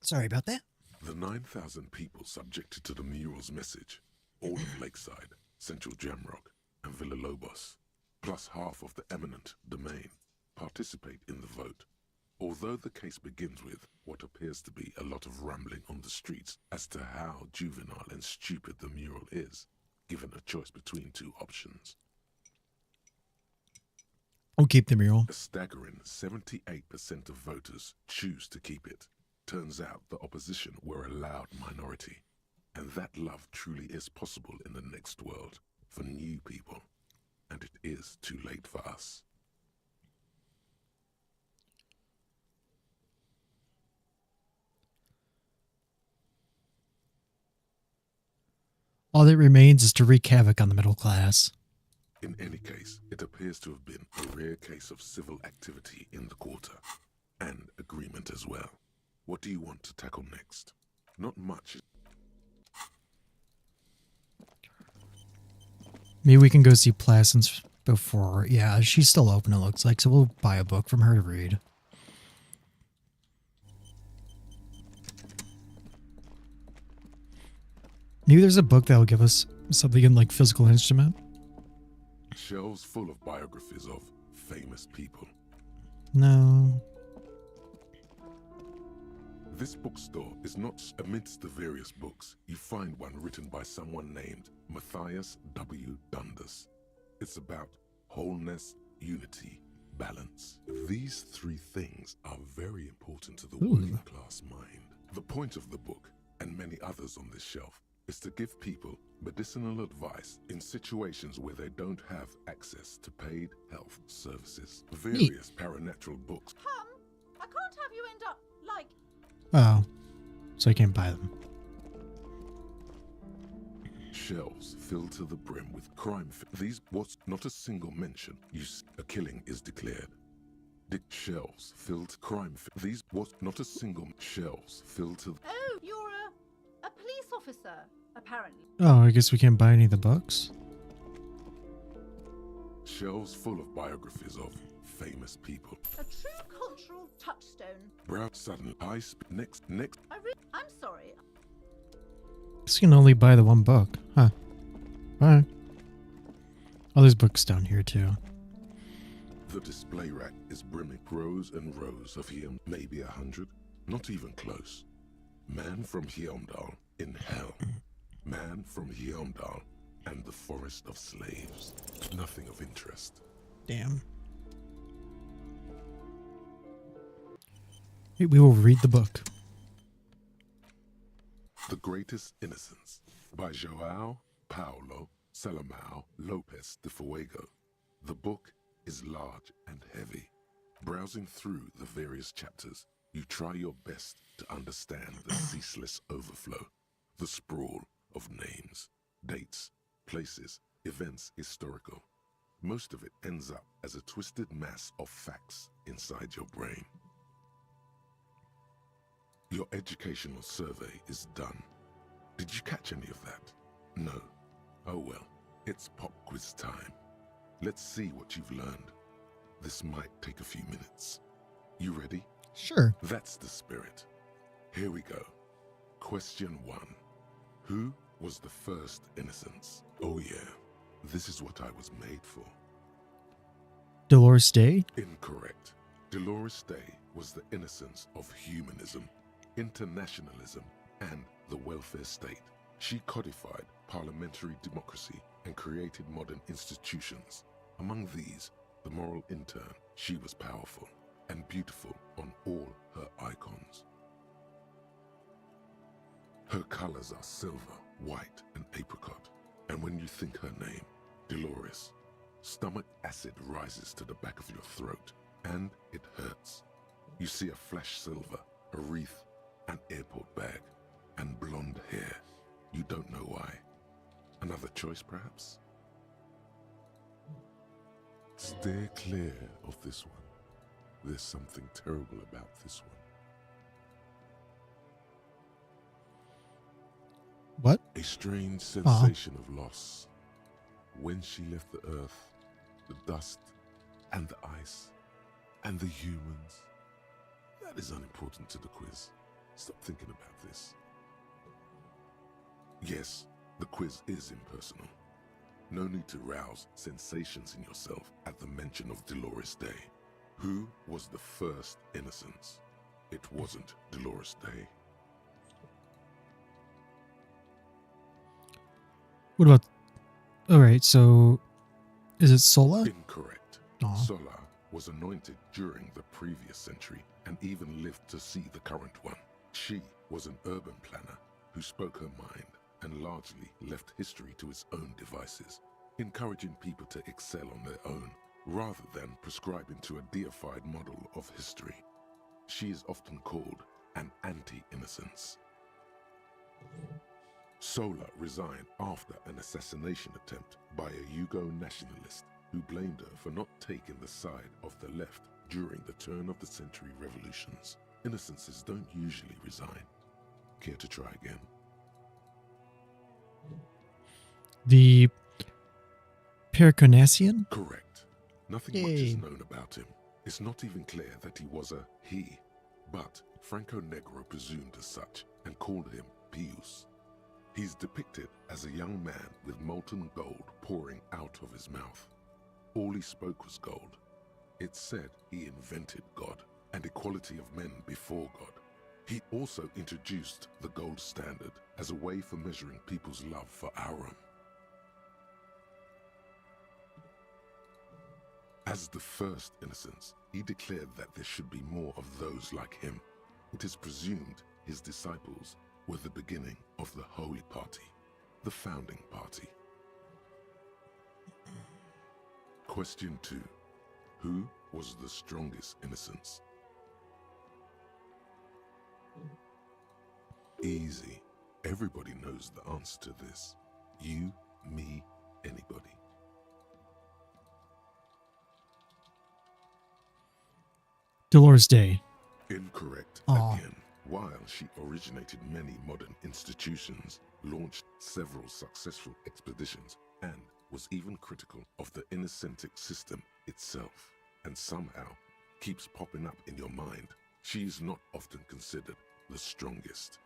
Sorry about that. The 9,000 people subjected to the mural's message, all of Lakeside, Central Jamrock, and Villalobos, plus half of the eminent domain, participate in the vote. Although the case begins with what appears to be a lot of rambling on the streets as to how juvenile and stupid the mural is, given a choice between two options. I'll keep the mural. A staggering 78% of voters choose to keep it. Turns out the opposition were a loud minority, and that love truly is possible in the next world for new people, and it is too late for us. All that remains is to wreak havoc on the middle class. In any case, it appears to have been a rare case of civil activity in the quarter, and agreement as well. What do you want to tackle next? Not much. Maybe we can go see Plassence before. Yeah, she's still open, it looks like, so we'll buy a book from her to read. Maybe there's a book that will give us something in like physical instrument. Shelves full of biographies of famous people. No. This bookstore is not amidst the various books. You find one written by someone named Matthias W. Dundas. It's about wholeness, unity, balance. These three things are very important to the working class mind. The point of the book, and many others on this shelf, is to give people medicinal advice in situations where they don't have access to paid health services. Various paranatural books. I can't have you end up like... Oh, so I can't buy them. Shelves filled to the brim with crime. These was not a single mention. A killing is declared. Shelves filled crime. These was not a single shelves filled to. Oh, you're a police officer, apparently. Oh, I guess we can't buy any of the books. Shelves full of biographies of famous people. A true cultural touchstone. Brow sudden eyes next. I'm sorry. Guess you can only buy the one book, huh? Alright. Oh, there's books down here too. The display rack is brimming rows and rows of him, maybe 100, not even close. Man from Hyomdal in hell. Man from Hyomdal and the forest of slaves. Nothing of interest. Damn. We will read the book. The Greatest Innocence by João Paulo Salomão Lopes de Fuego. The book is large and heavy. Browsing through the various chapters, you try your best to understand the ceaseless overflow, the sprawl of names, dates, places, events historical. Most of it ends up as a twisted mass of facts inside your brain. Your educational survey is done. Did you catch any of that? No. Oh well, it's pop quiz time. Let's see what you've learned. This might take a few minutes. You ready? Sure. That's the spirit. Here we go. Question 1. Who was the first innocence? Oh yeah, this is what I was made for. Dolores Day? Incorrect. Dolores Day was the innocence of humanism, internationalism, and the welfare state. She codified parliamentary democracy and created modern institutions. Among these, the moral intern, she was powerful and beautiful on all her icons. Her colors are silver, white, and apricot. And when you think her name, Dolores, stomach acid rises to the back of your throat, and it hurts. You see a flash silver, a wreath, an airport bag, and blonde hair. You don't know why. Another choice, perhaps? Steer clear of this one. There's something terrible about this one. What? A strange sensation of loss. When she left the earth, the dust, and the ice, and the humans. That is unimportant to the quiz. Stop thinking about this. Yes, the quiz is impersonal. No need to rouse sensations in yourself at the mention of Dolores Day. Who was the first innocence? It wasn't Dolores Day. What about... Alright, so... Is it Sola? Incorrect. Aw. Sola was anointed during the previous century and even lived to see the current one. She was an urban planner who spoke her mind and largely left history to its own devices, encouraging people to excel on their own rather than prescribing to a deified model of history. She is often called an anti-innocence. Sola resigned after an assassination attempt by a Yugo nationalist who blamed her for not taking the side of the left during the turn-of-the-century revolutions. Innocences don't usually resign. Care to try again? The Pericarnassian? Correct. Nothing much is known about him. It's not even clear that he was a he, but Franco Negro presumed as such and called him Pius. He's depicted as a young man with molten gold pouring out of his mouth. All he spoke was gold. It's said he invented God and equality of men before God. He also introduced the gold standard as a way for measuring people's love for Aurum. As the first innocence, he declared that there should be more of those like him. It is presumed his disciples were the beginning of the Holy Party, the founding party. Question 2. Who was the strongest innocence? Easy. Everybody knows the answer to this. You, me, anybody. Dolores Day. Incorrect Aw. again. While she originated many modern institutions, launched several successful expeditions, and was even critical of the Innocentic system itself, and somehow keeps popping up in your mind, she is not often considered the strongest.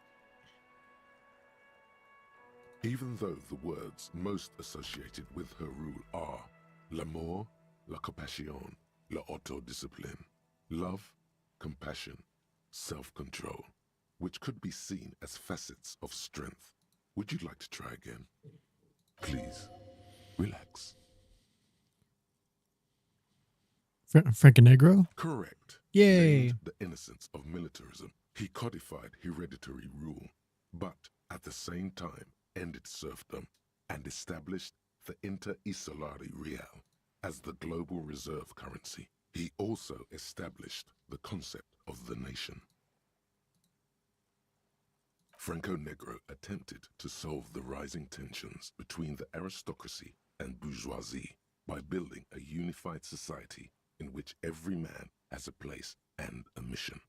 Even though the words most associated with her rule are l'amour, la compassion, la autodiscipline, love, compassion, self-control, which could be seen as facets of strength. Would you like to try again? Please, relax. Franconegro? Correct. Yay. Named the innocence of militarism, he codified hereditary rule, but at the same time ended serfdom and established the inter-isolari real as the global reserve currency. He also established the concept of the nation. Franco Negro attempted to solve the rising tensions between the aristocracy and bourgeoisie by building a unified society in which every man has a place and a mission,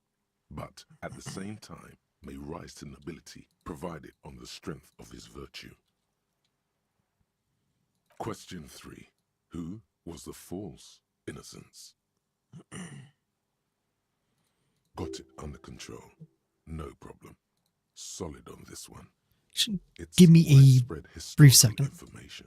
but at the same time may rise to nobility provided on the strength of his virtue. Question 3. Who was the false innocence? Got it under control. No problem. Solid on this one. It's Give me a widespread brief historical second. information.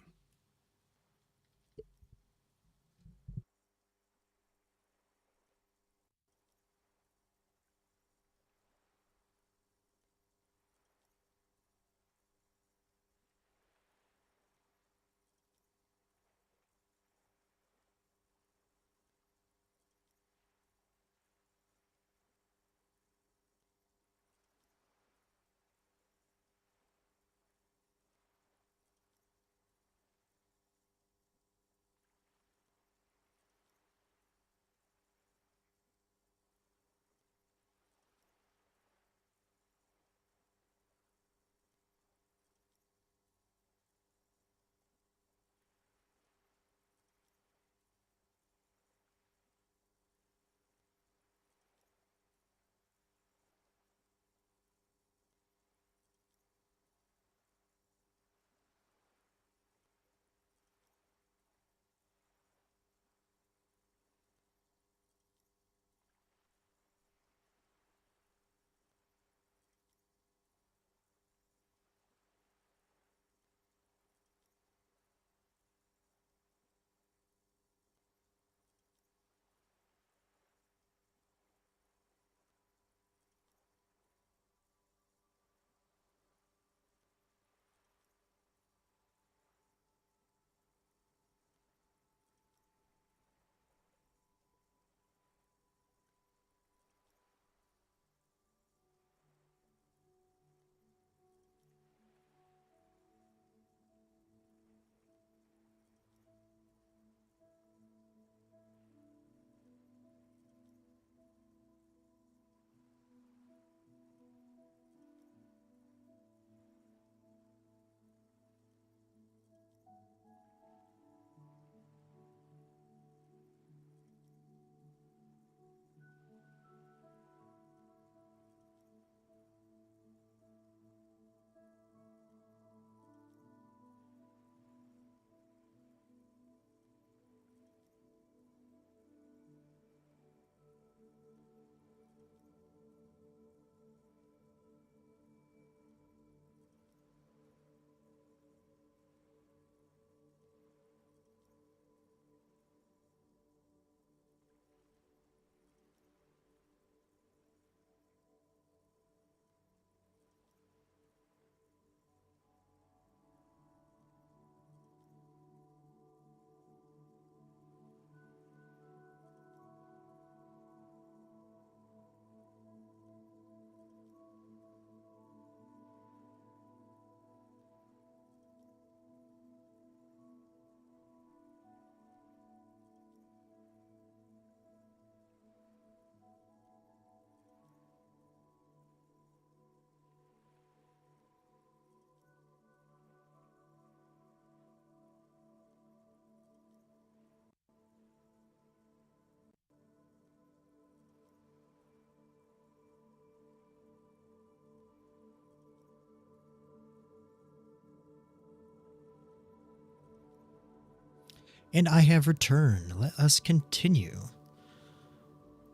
And I have returned. Let us continue.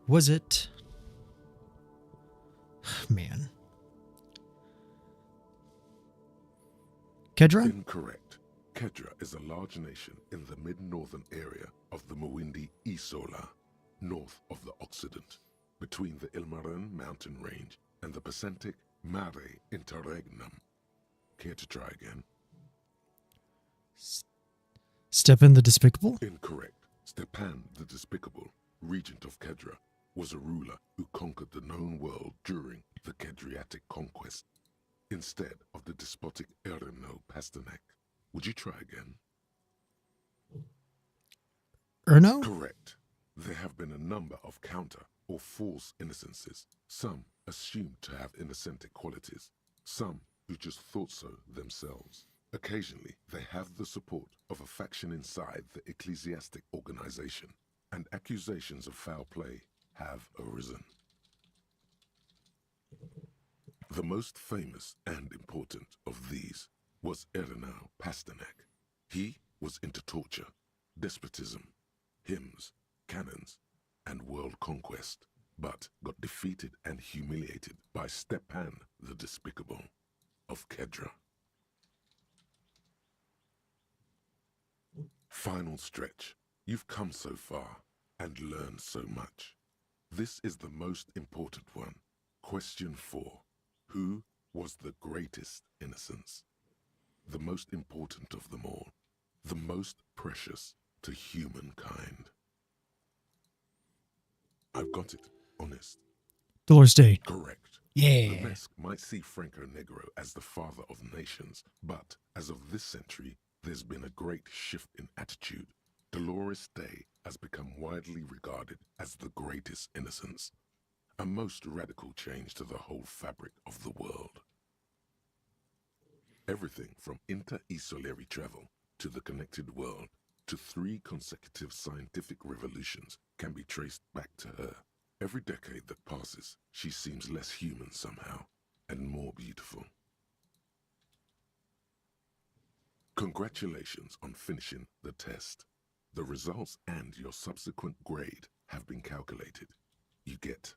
Was it... Man. Kedra? Incorrect. Kedra is a large nation in the mid-northern area of the Muindi Isola, north of the Occident, between the Ilmarin mountain range and the Pacentic Mare Interregnum. Care to try again? Stepan the Despicable? Incorrect. Stepan the Despicable, regent of Kedra, was a ruler who conquered the known world during the Kedriatic conquest, instead of the despotic Erino Pasternak. Would you try again? Erno? Correct. There have been a number of counter or false innocences, some assumed to have innocentic qualities, some who just thought so themselves. Occasionally, they have the support of a faction inside the ecclesiastic organization, and accusations of foul play have arisen. The most famous and important of these was Erino Pasternak. He was into torture, despotism, hymns, cannons, and world conquest, but got defeated and humiliated by Stepan the Despicable of Kedra. Final stretch. You've come so far and learned so much. This is the most important one. Question 4. Who was the greatest innocence? The most important of them all. The most precious to humankind. I've got it. Honest. Dolores Day. Correct. Yeah. The Mesk might see Franco Negro as the father of nations, but as of this century, there's been a great shift in attitude. Dolores Day has become widely regarded as the greatest innocence. A most radical change to the whole fabric of the world. Everything from inter-isolary travel to the connected world to 3 consecutive scientific revolutions can be traced back to her. Every decade that passes, she seems less human somehow and more beautiful. Congratulations on finishing the test. The results and your subsequent grade have been calculated. You get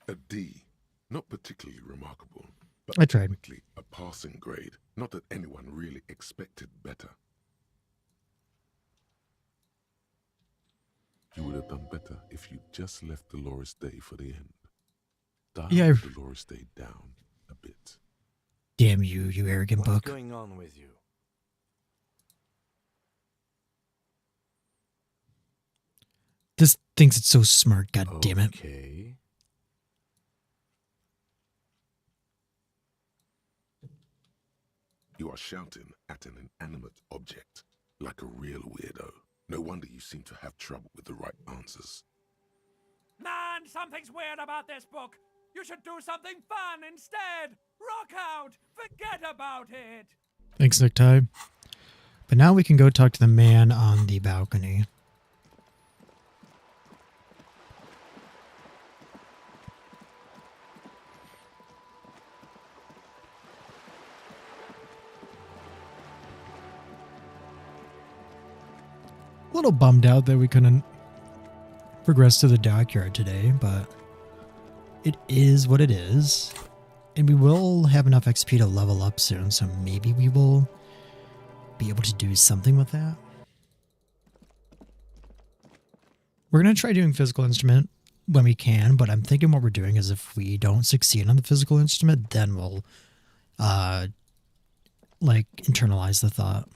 a D. Not particularly remarkable, but I tried. technically a passing grade. Not that anyone really expected better. You would have done better if you just left Dolores Day for the end. Dial Dolores Day down a bit. Damn you, you arrogant book. What's going on with you? This thinks it's so smart, god damn it. Okay. You are shouting at an inanimate object, like a real weirdo. No wonder you seem to have trouble with the right answers. Man, something's weird about this book. You should do something fun instead. Rock out. Forget about it. Thanks, Necktie. But now we can go talk to the man on the balcony. A little bummed out that we couldn't progress to the dockyard today, but it is what it is. And we will have enough XP to level up soon, so maybe we will be able to do something with that. We're going to try doing physical instrument when we can, but I'm thinking what we're doing is if we don't succeed on the physical instrument, then we'll like internalize the thought.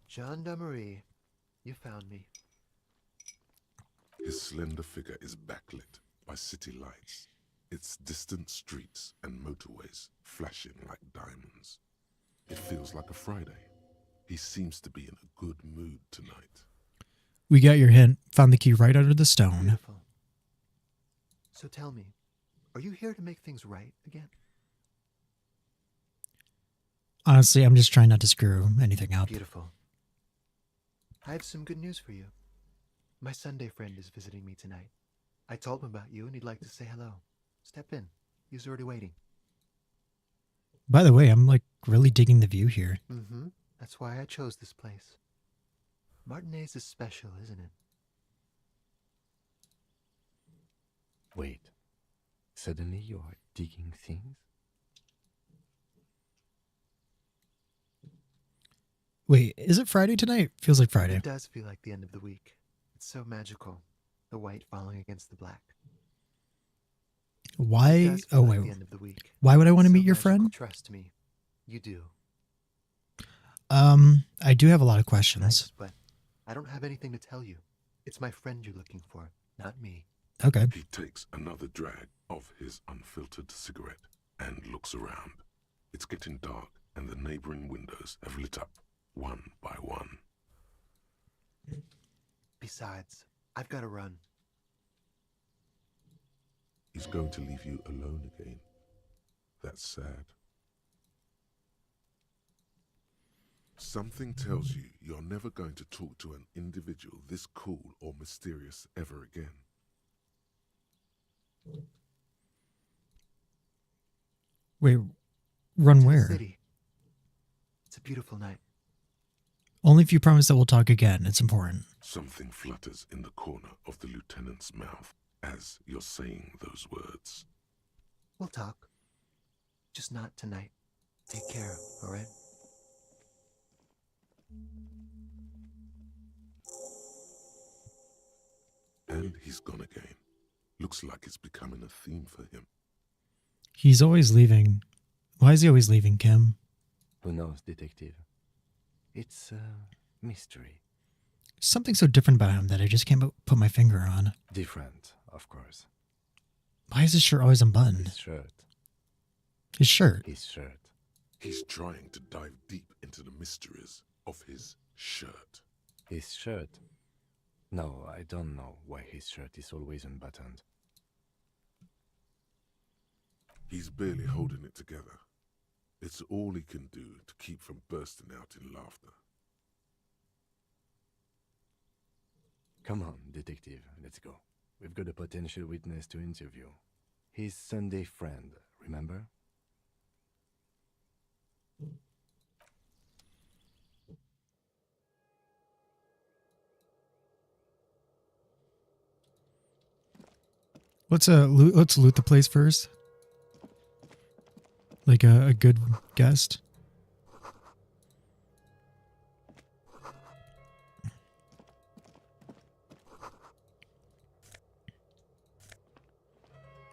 Gendarmerie, you found me. His slender figure is backlit by city lights, its distant streets and motorways flashing like diamonds. It feels like a Friday. He seems to be in a good mood tonight. We got your hint. Found the key right under the stone. Beautiful. So tell me, are you here to make things right again? Honestly, I'm just trying not to screw anything up. Beautiful. I have some good news for you. My Sunday friend is visiting me tonight. I told him about you and he'd like to say hello. Step in. He's already waiting. By the way, I'm like really digging the view here. Mm-hmm. That's why I chose this place. Martinez is special, isn't it? Wait. Suddenly you are digging things? Wait, is it Friday tonight? Feels like Friday. It does feel like the end of the week. It's so magical. The white falling against the black. Why? Oh wait. The end of the week. Why would I want to It's meet so your magical. friend? Trust me, you do. I do have a lot of questions. Nice, but I don't have anything to tell you. It's my friend you're looking for, not me. Okay. He takes another drag of his unfiltered cigarette and looks around. It's getting dark, and the neighboring windows have lit up one by one. Besides, I've got to run. He's going to leave you alone again. That's sad. Something tells you you're never going to talk to an individual this cool or mysterious ever again. Wait, run To the where? city. It's a beautiful night. Only if you promise that we'll talk again. It's important. Something flutters in the corner of the lieutenant's mouth as you're saying those words. We'll talk. Just not tonight. Take care, all right? And he's gone again. Looks like it's becoming a theme for him. He's always leaving. Why is he always leaving, Kim? Who knows, detective? It's a mystery. Something so different about him that I just can't put my finger on. Different, of course. Why is his shirt always unbuttoned? His shirt. His shirt? His shirt. He's trying to dive deep into the mysteries of his shirt. His shirt? No, I don't know why his shirt is always unbuttoned. He's barely holding it together. It's all he can do to keep from bursting out in laughter. Come on, detective, let's go. We've got a potential witness to interview. His Sunday friend, remember? Let's loot the place first. Like a good guest.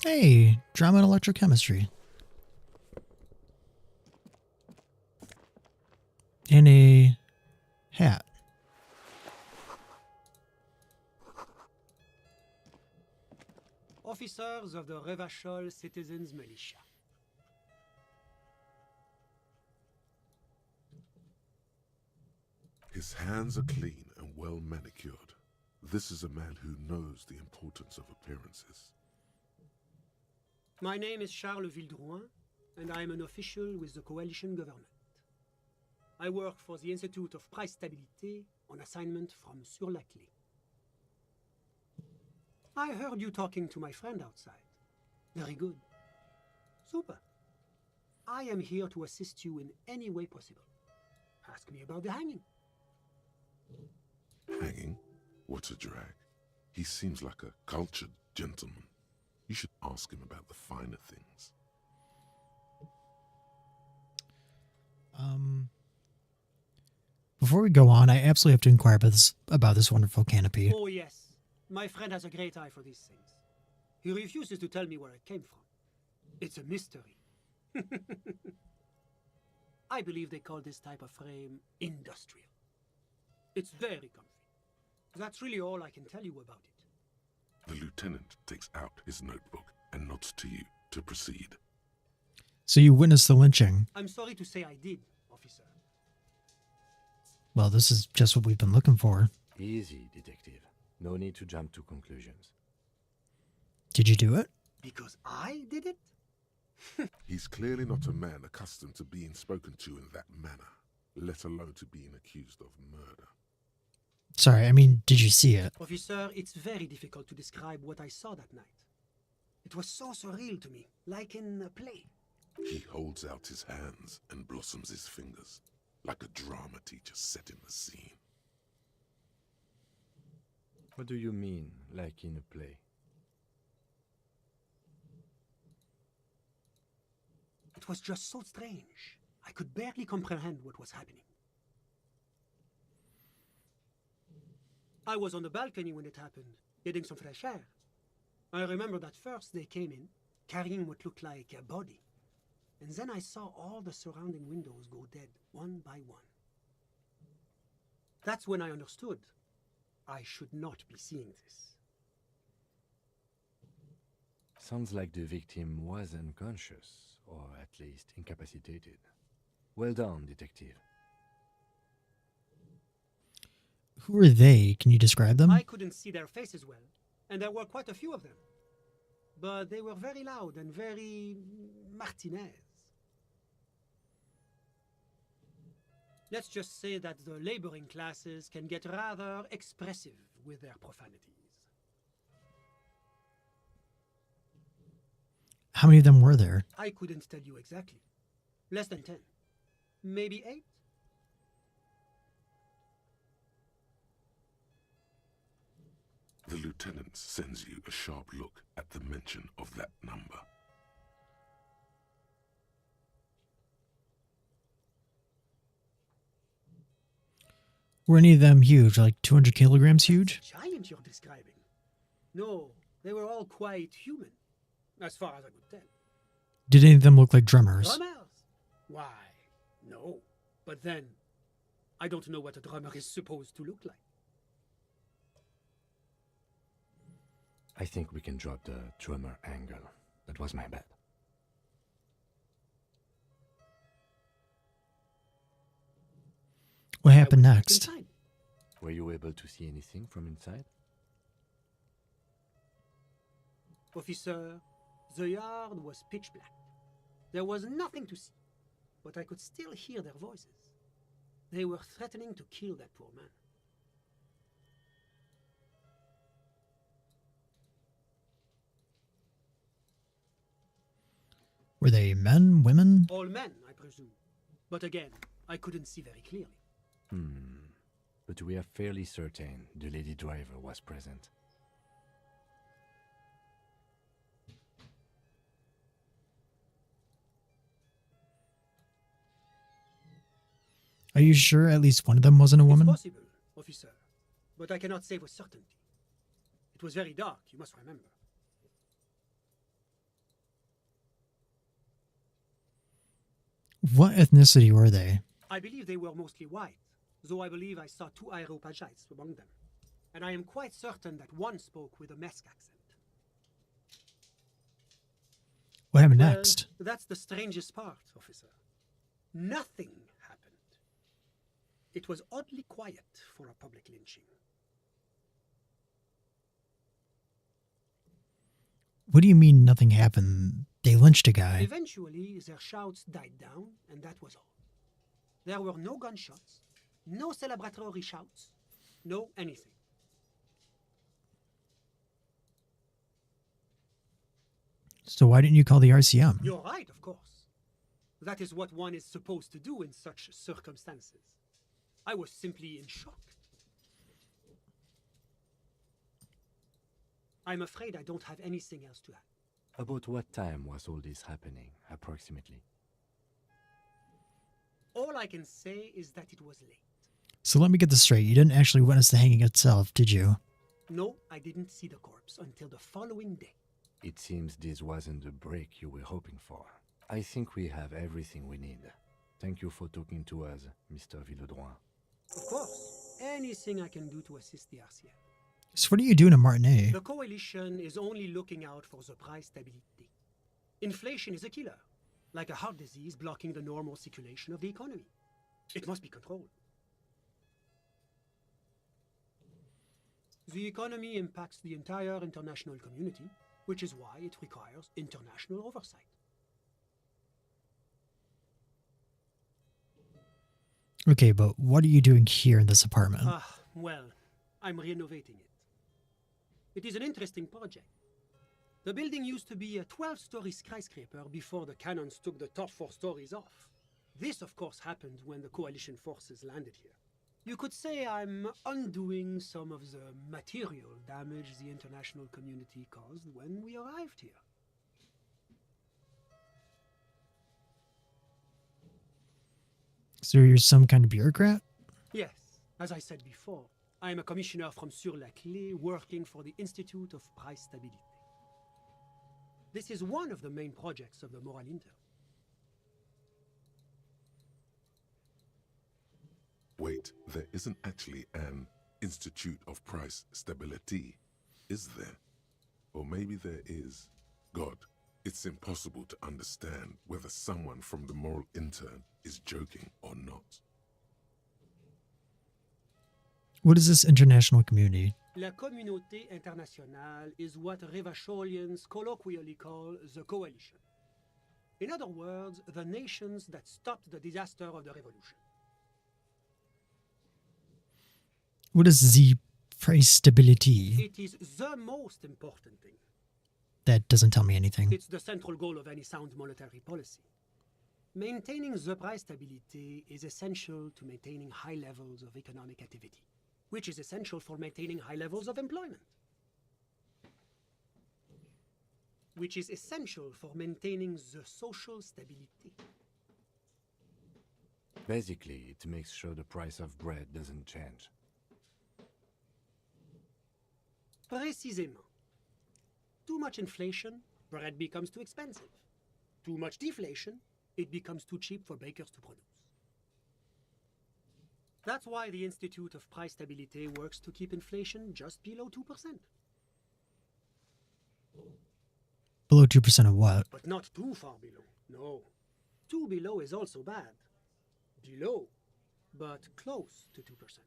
Hey, drama and electrochemistry. And a hat. Officers of the Revachol Citizens Militia. His hands are clean and well manicured. This is a man who knows the importance of appearances. My name is Charles Vildrouin, and I am an official with the coalition government. I work for the Institute of Price Stabilité on assignment from Sur-la-Clé. I heard you talking to my friend outside. Very good. Super. I am here to assist you in any way possible. Ask me about the hanging. Hanging? What a drag. He seems like a cultured gentleman. You should ask him about the finer things. Before we go on, I absolutely have to inquire about this wonderful canopy. Oh yes, my friend has a great eye for these things. He refuses to tell me where it came from. It's a mystery. I believe they call this type of frame industrial. It's very comfy. That's really all I can tell you about it. The lieutenant takes out his notebook and nods to you to proceed. So you witnessed the lynching. I'm sorry to say I did, officer. Well, this is just what we've been looking for. Easy, detective. No need to jump to conclusions. Did you do it? Because I did it? He's clearly not a man accustomed to being spoken to in that manner, let alone to being accused of murder. Sorry, I mean, did you see it? Officer, it's very difficult to describe what I saw that night. It was so surreal to me, like in a play. He holds out his hands and blossoms his fingers, like a drama teacher setting the scene. What do you mean, like in a play? It was just so strange. I could barely comprehend what was happening. I was on the balcony when it happened, getting some fresh air. I remember that first they came in, carrying what looked like a body. And then I saw all the surrounding windows go dead, one by one. That's when I understood I should not be seeing this. Sounds like the victim was unconscious, or at least incapacitated. Well done, detective. Who are they? Can you describe them? I couldn't see their faces well, and there were quite a few of them. But they were very loud and very Martinez. Let's just say that the laboring classes can get rather expressive with their profanities. How many of them were there? I couldn't tell you exactly. Less than 10. Maybe 8? The lieutenant sends you a sharp look at the mention of that number. Were any of them huge, like 200 kilograms huge? Giant you're describing. No, they were all quite human, as far as I could tell. Did any of them look like drummers? Drummers? Why, no. But then, I don't know what a drummer is supposed to look like. I think we can drop the drummer angle. That was my bad. What happened next? Were you able to see anything from inside? Officer, the yard was pitch black. There was nothing to see, but I could still hear their voices. They were threatening to kill that poor man. Were they men, women? All men, I presume. But again, I couldn't see very clearly. But we are fairly certain the lady driver was present. Are you sure at least one of them wasn't a woman? It's possible, officer, but I cannot say with certainty. It was very dark, you must remember. What ethnicity were they? I believe they were mostly white, though I believe I saw 2 Areopagites among them. And I am quite certain that one spoke with a Mesk accent. What happened Well, next? That's the strangest part, officer. Nothing happened. It was oddly quiet for a public lynching. What do you mean nothing happened? They lynched a guy. Eventually, their shouts died down, and that was all. There were no gunshots, no celebratory shouts, no anything. So why didn't you call the RCM? You're right, of course. That is what one is supposed to do in such circumstances. I was simply in shock. I'm afraid I don't have anything else to add. About what time was all this happening, approximately? All I can say is that it was late. So let me get this straight. You didn't actually witness the hanging itself, did you? No, I didn't see the corpse until the following day. It seems this wasn't the break you were hoping for. I think we have everything we need. Thank you for talking to us, Mr. Villedroit. Of course, anything I can do to assist the RCM. So what are you doing in Martinet? The coalition is only looking out for the price stability. Inflation is a killer, like a heart disease blocking the normal circulation of the economy. It must be controlled. The economy impacts the entire international community, which is why it requires international oversight. Okay, but what are you doing here in this apartment? Well, I'm renovating it. It is an interesting project. The building used to be a 12-story skyscraper before the cannons took the top 4 stories off. This, of course, happened when the coalition forces landed here. You could say I'm undoing some of the material damage the international community caused when we arrived here. So you're some kind of bureaucrat? Yes, as I said before, I am a commissioner from Sur-la-Clé working for the Institute of Price Stabilité. This is one of the main projects of the Moral Inter. Wait, there isn't actually an Institute of Price Stability, is there? Or maybe there is. God, it's impossible to understand whether someone from the Moral Intern is joking or not. What is this international community? La Communauté Internationale is what Revacholians colloquially call the Coalition. In other words, the nations that stopped the disaster of the revolution. What is the price stability? It is the most important thing. That doesn't tell me anything. It's the central goal of any sound monetary policy. Maintaining the price stability is essential to maintaining high levels of economic activity, which is essential for maintaining high levels of employment, which is essential for maintaining the social stability. Basically, it makes sure the price of bread doesn't change. Précisément. Too much inflation, bread becomes too expensive. Too much deflation, it becomes too cheap for bakers to produce. That's why the Institute of Price Stability works to keep inflation just below 2%. Below 2% of what? But not too far below. No. Too below is also bad. Below, but close to 2%.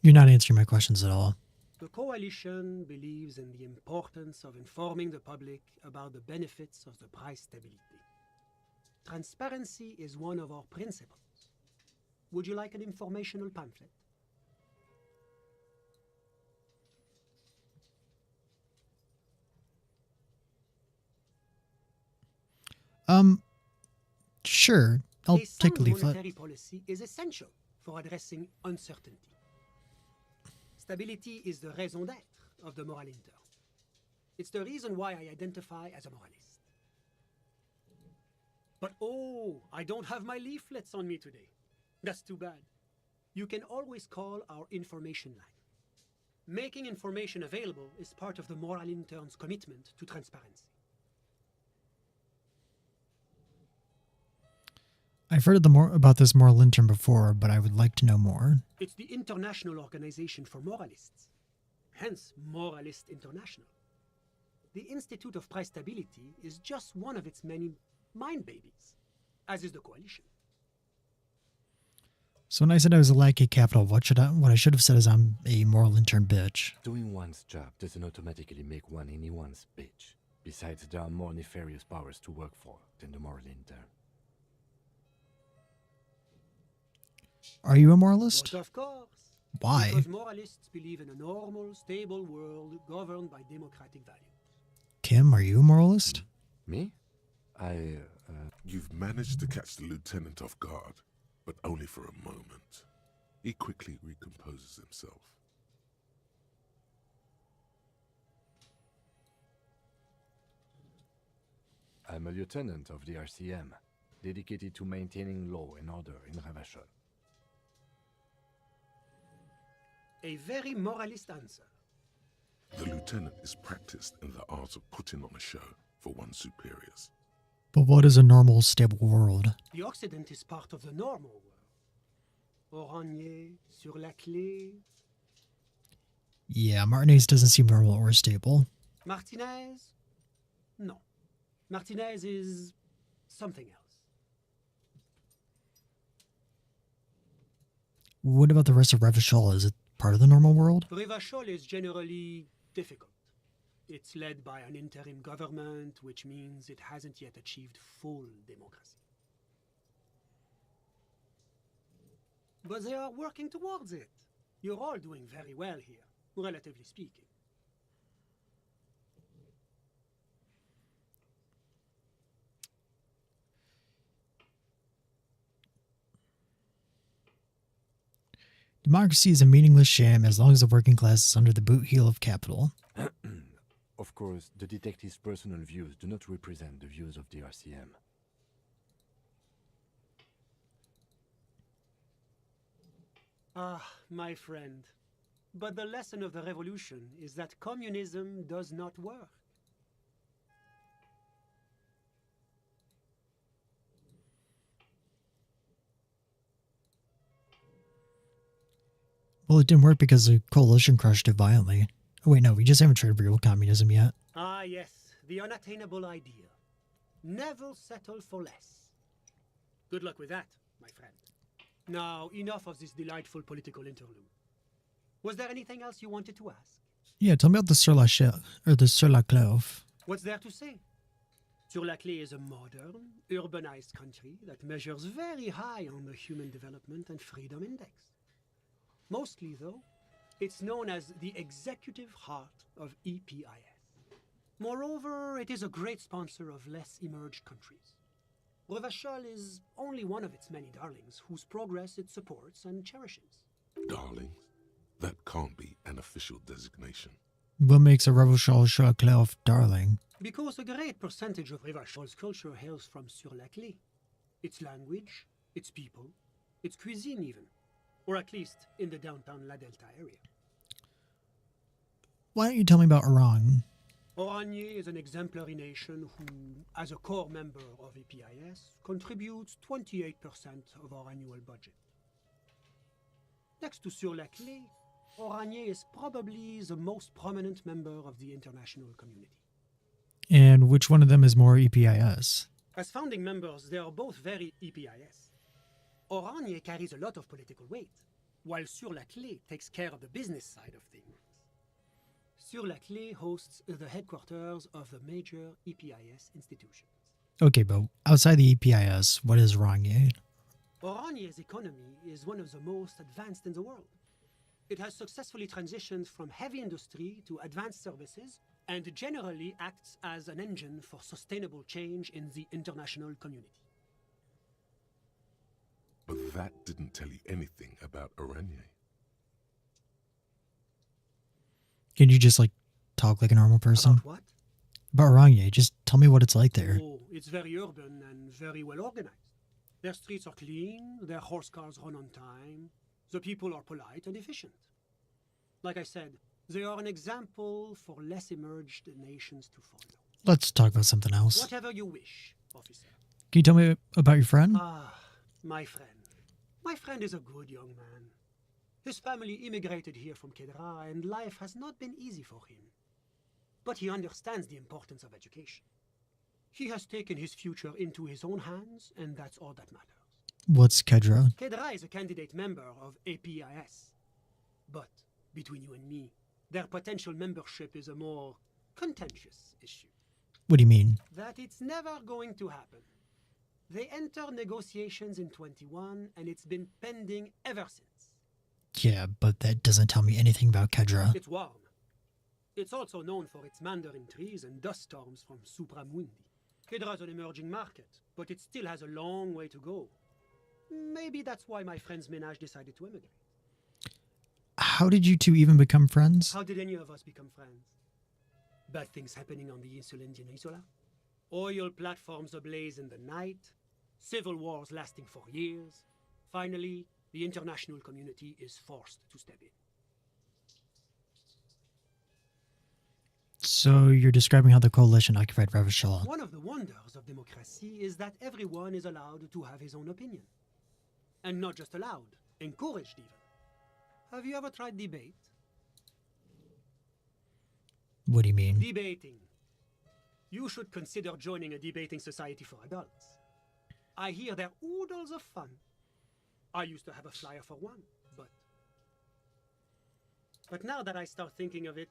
You're not answering my questions at all. The Coalition believes in the importance of informing the public about the benefits of the price stability. Transparency is one of our principles. Would you like an informational pamphlet? Sure. I'll take a leaflet. Monetary policy is essential for addressing uncertainty. Stability is the raison d'être of the Moral Inter. It's the reason why I identify as a moralist. But oh, I don't have my leaflets on me today. That's too bad. You can always call our information line. Making information available is part of the Moral Intern's commitment to transparency. I've heard about this moral intern before, but I would like to know more. It's the International Organization for Moralists, hence Moralist International. The Institute of Price Stability is just one of its many mind babies, as is the Coalition. So when I said I was a lackey capital, what I should have said is I'm a moral intern bitch. Doing one's job doesn't automatically make one anyone's bitch. Besides, there are more nefarious powers to work for than the moral intern. Are you a moralist? But of course. Why? Because moralists believe in a normal, stable world governed by democratic values. Kim, are you a moralist? Me? You've managed to catch the lieutenant off guard, but only for a moment. He quickly recomposes himself. I'm a lieutenant of the RCM, dedicated to maintaining law and order in Ravachol. A very moralist answer. The lieutenant is practiced in the art of putting on a show for one's superiors. But what is a normal, stable world? The Occident is part of the normal world. Oranje, Sur-la-Clé. Yeah, Martinez doesn't seem normal or stable. Martinez? No. Martinez is something else. What about the rest of Revachol? Is it part of the normal world? Revachol is generally difficult. It's led by an interim government, which means it hasn't yet achieved full democracy. But they are working towards it. You're all doing very well here, relatively speaking. Democracy is a meaningless sham as long as the working class is under the boot heel of capital. Of course, the detective's personal views do not represent the views of the RCM. Ah, my friend. But the lesson of the revolution is that communism does not work. Well, it didn't work because the coalition crushed it violently. Oh wait, no, we just haven't tried real communism yet. Ah, yes, the unattainable ideal. Never settle for less. Good luck with that, my friend. Now, enough of this delightful political interlude. Was there anything else you wanted to ask? Yeah, tell me about the Sur-la-Clof. What's there to say? Sur-la-Clé is a modern, urbanized country that measures very high on the Human Development and Freedom Index. Mostly, though, it's known as the executive heart of EPIS. Moreover, it is a great sponsor of less emerged countries. Revachol is only one of its many darlings whose progress it supports and cherishes. Darlings? That can't be an official designation. What makes a Revachol Sur-la-Clof darling? Because a great percentage of Revachol's culture hails from Sur-la-Clé. Its language, its people, its cuisine even. Or at least in the downtown La Delta area. Why don't you tell me about Oran? Oranje is an exemplary nation who, as a core member of EPIS, contributes 28% of our annual budget. Next to Sur-la-Clé, Oranje is probably the most prominent member of the international community. And which one of them is more EPIS? As founding members, they are both very EPIS. Oranje carries a lot of political weight, while Sur-la-Clé takes care of the business side of things. Sur-la-Clé hosts the headquarters of the major EPIS institutions. Okay, but outside the EPIS, what is Oranje? Oranje's economy is one of the most advanced in the world. It has successfully transitioned from heavy industry to advanced services and generally acts as an engine for sustainable change in the international community. But that didn't tell you anything about Oranje. Can you just, talk like a normal person? About what? About Oranje, just tell me what it's like there. Oh, it's very urban and very well organized. Their streets are clean, their horse cars run on time, the people are polite and efficient. Like I said, they are an example for less emerged nations to follow. Let's talk about something else. Whatever you wish, officer. Can you tell me about your friend? Ah, my friend. My friend is a good young man. His family immigrated here from Kedra, and life has not been easy for him. But he understands the importance of education. He has taken his future into his own hands, and that's all that matters. What's Kedra? Kedra is a candidate member of APIS. But, between you and me, their potential membership is a more contentious issue. What do you mean? That it's never going to happen. They entered negotiations in 21, and it's been pending ever since. Yeah, but that doesn't tell me anything about Kedra. It's warm. It's also known for its mandarin trees and dust storms from Supramundi. Kedra is an emerging market, but it still has a long way to go. Maybe that's why my friend's ménage decided to emigrate. How did you two even become friends? How did any of us become friends? Bad things happening on the Insulindian Isola? Oil platforms ablaze in the night? Civil wars lasting for years? Finally, the international community is forced to step in. So you're describing how the coalition occupied Revachol. One of the wonders of democracy is that everyone is allowed to have his own opinion. And not just allowed, encouraged even. Have you ever tried debate? What do you mean? Debating. You should consider joining a debating society for adults. I hear they're oodles of fun. I used to have a flyer for one, but now that I start thinking of it,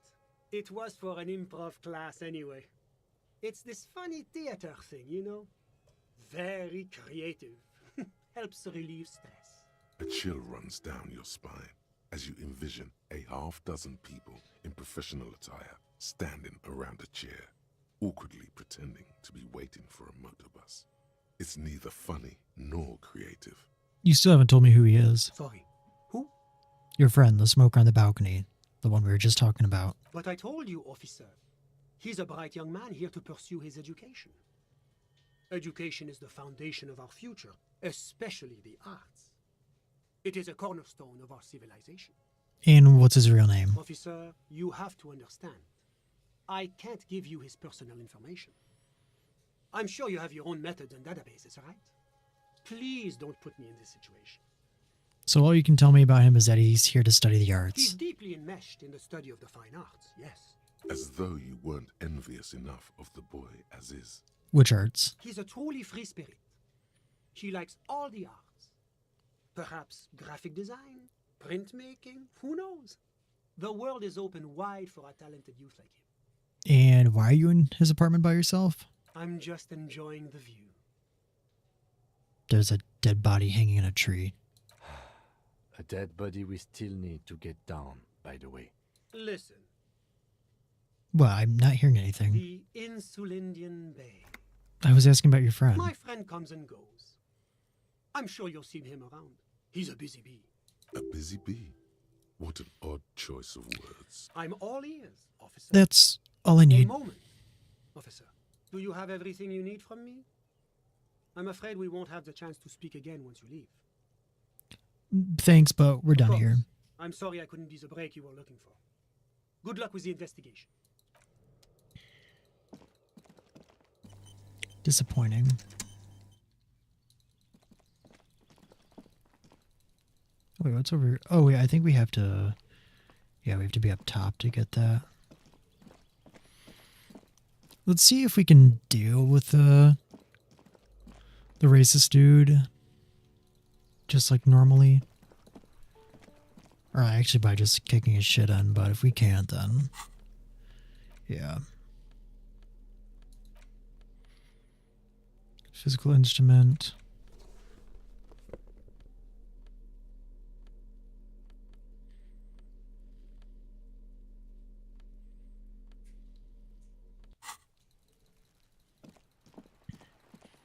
it was for an improv class anyway. It's this funny theater thing, you know? Very creative. Helps relieve stress. A chill runs down your spine as you envision a half-dozen people in professional attire standing around a chair, awkwardly pretending to be waiting for a motor bus. It's neither funny nor creative. You still haven't told me who he is. Sorry. Who? Your friend, the smoker on the balcony. The one we were just talking about. But I told you, officer. He's a bright young man here to pursue his education. Education is the foundation of our future, especially the arts. It is a cornerstone of our civilization. And what's his real name? Officer, you have to understand. I can't give you his personal information. I'm sure you have your own methods and databases, right? Please don't put me in this situation. So all you can tell me about him is that he's here to study the arts. He's deeply enmeshed in the study of the fine arts, yes. As though you weren't envious enough of the boy as is. Which arts? He's a truly free spirit. He likes all the arts. Perhaps graphic design, printmaking, who knows? The world is open wide for a talented youth like him. And why are you in his apartment by yourself? I'm just enjoying the view. There's a dead body hanging in a tree. A dead body we still need to get down, by the way. Listen. Well, I'm not hearing anything. The Insulindian Bay. I was asking about your friend. My friend comes and goes. I'm sure you'll see him around. He's a busy bee. A busy bee? What an odd choice of words. I'm all ears, officer. That's all I need. A moment, officer. Do you have everything you need from me? I'm afraid we won't have the chance to speak again once you leave. Thanks, but we're done here. I'm sorry I couldn't be the break you were looking for. Good luck with the investigation. Disappointing. Wait, what's over here? Oh, wait, I think we have to... Yeah, we have to be up top to get that. Let's see if we can deal with the racist dude. Just like normally. Or actually by just kicking his shit in, but if we can't, then... Yeah. Physical instrument.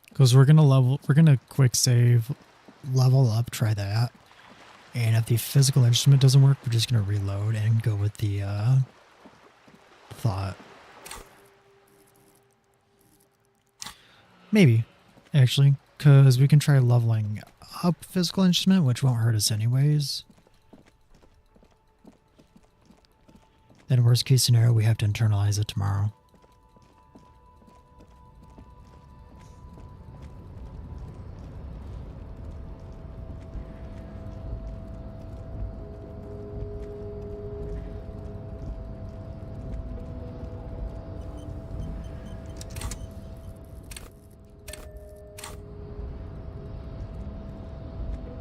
Because we're gonna quick save, level up, try that. And if the physical instrument doesn't work, we're just gonna reload and go with the thought. Maybe, actually, because we can try leveling up physical instrument, which won't hurt us anyways. Then worst case scenario, we have to internalize it tomorrow.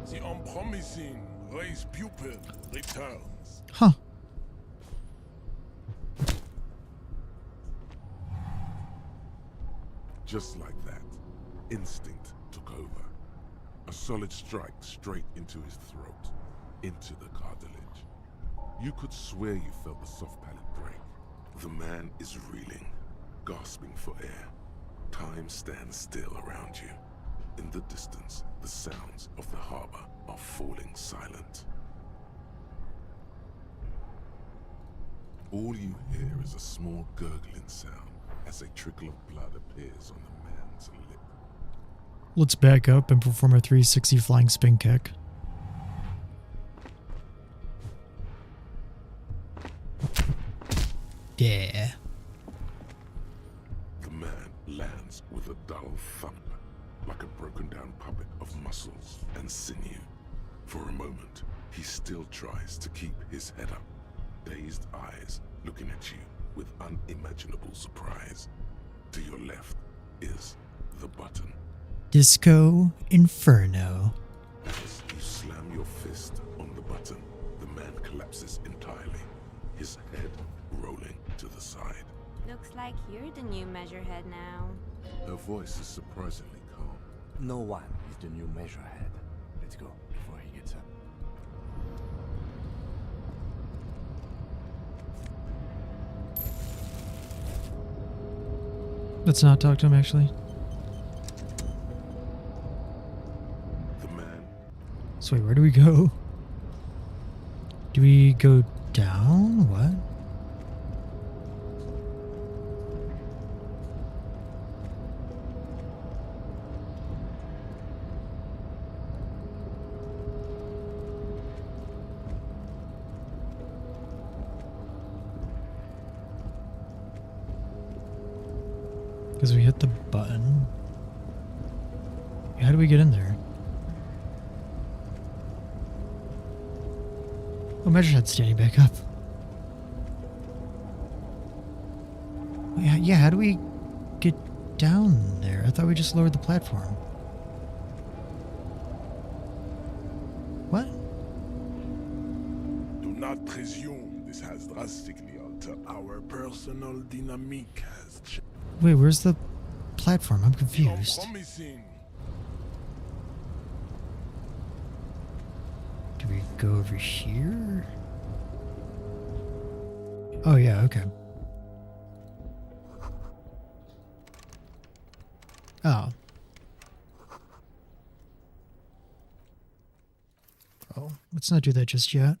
The unpromising race pupil returns. Huh. Just like that, instinct took over. A solid strike straight into his throat, into the cartilage. You could swear you felt the soft palate break. The man is reeling, gasping for air. Time stands still around you. In the distance, the sounds of the harbor are falling silent. All you hear is a small gurgling sound as a trickle of blood appears on the man's lip. Let's back up and perform a 360 flying spin kick. Yeah. The man lands with a dull thump, like a broken down puppet of muscles and sinew. For a moment, he still tries to keep his head up, dazed eyes looking at you with unimaginable surprise. To your left is the button. Disco Inferno. As you slam your fist on the button, the man collapses entirely, his head rolling to the side. Looks like you're the new measurehead now. Her voice is surprisingly calm. No one is the new measurehead. Let's go before he gets up. Let's not talk to him, actually. The man. So wait, where do we go? Do we go down? What? Because we hit the button. How do we get in there? Oh, Measure Head's standing back up. Yeah, how do we get down there? I thought we just lowered the platform. What? Do not presume this has drastically altered our personal dynamic has changed. Wait, where's the platform? I'm confused. Promising. Do we go over here? Oh, yeah, okay. Oh. Oh, let's not do that just yet.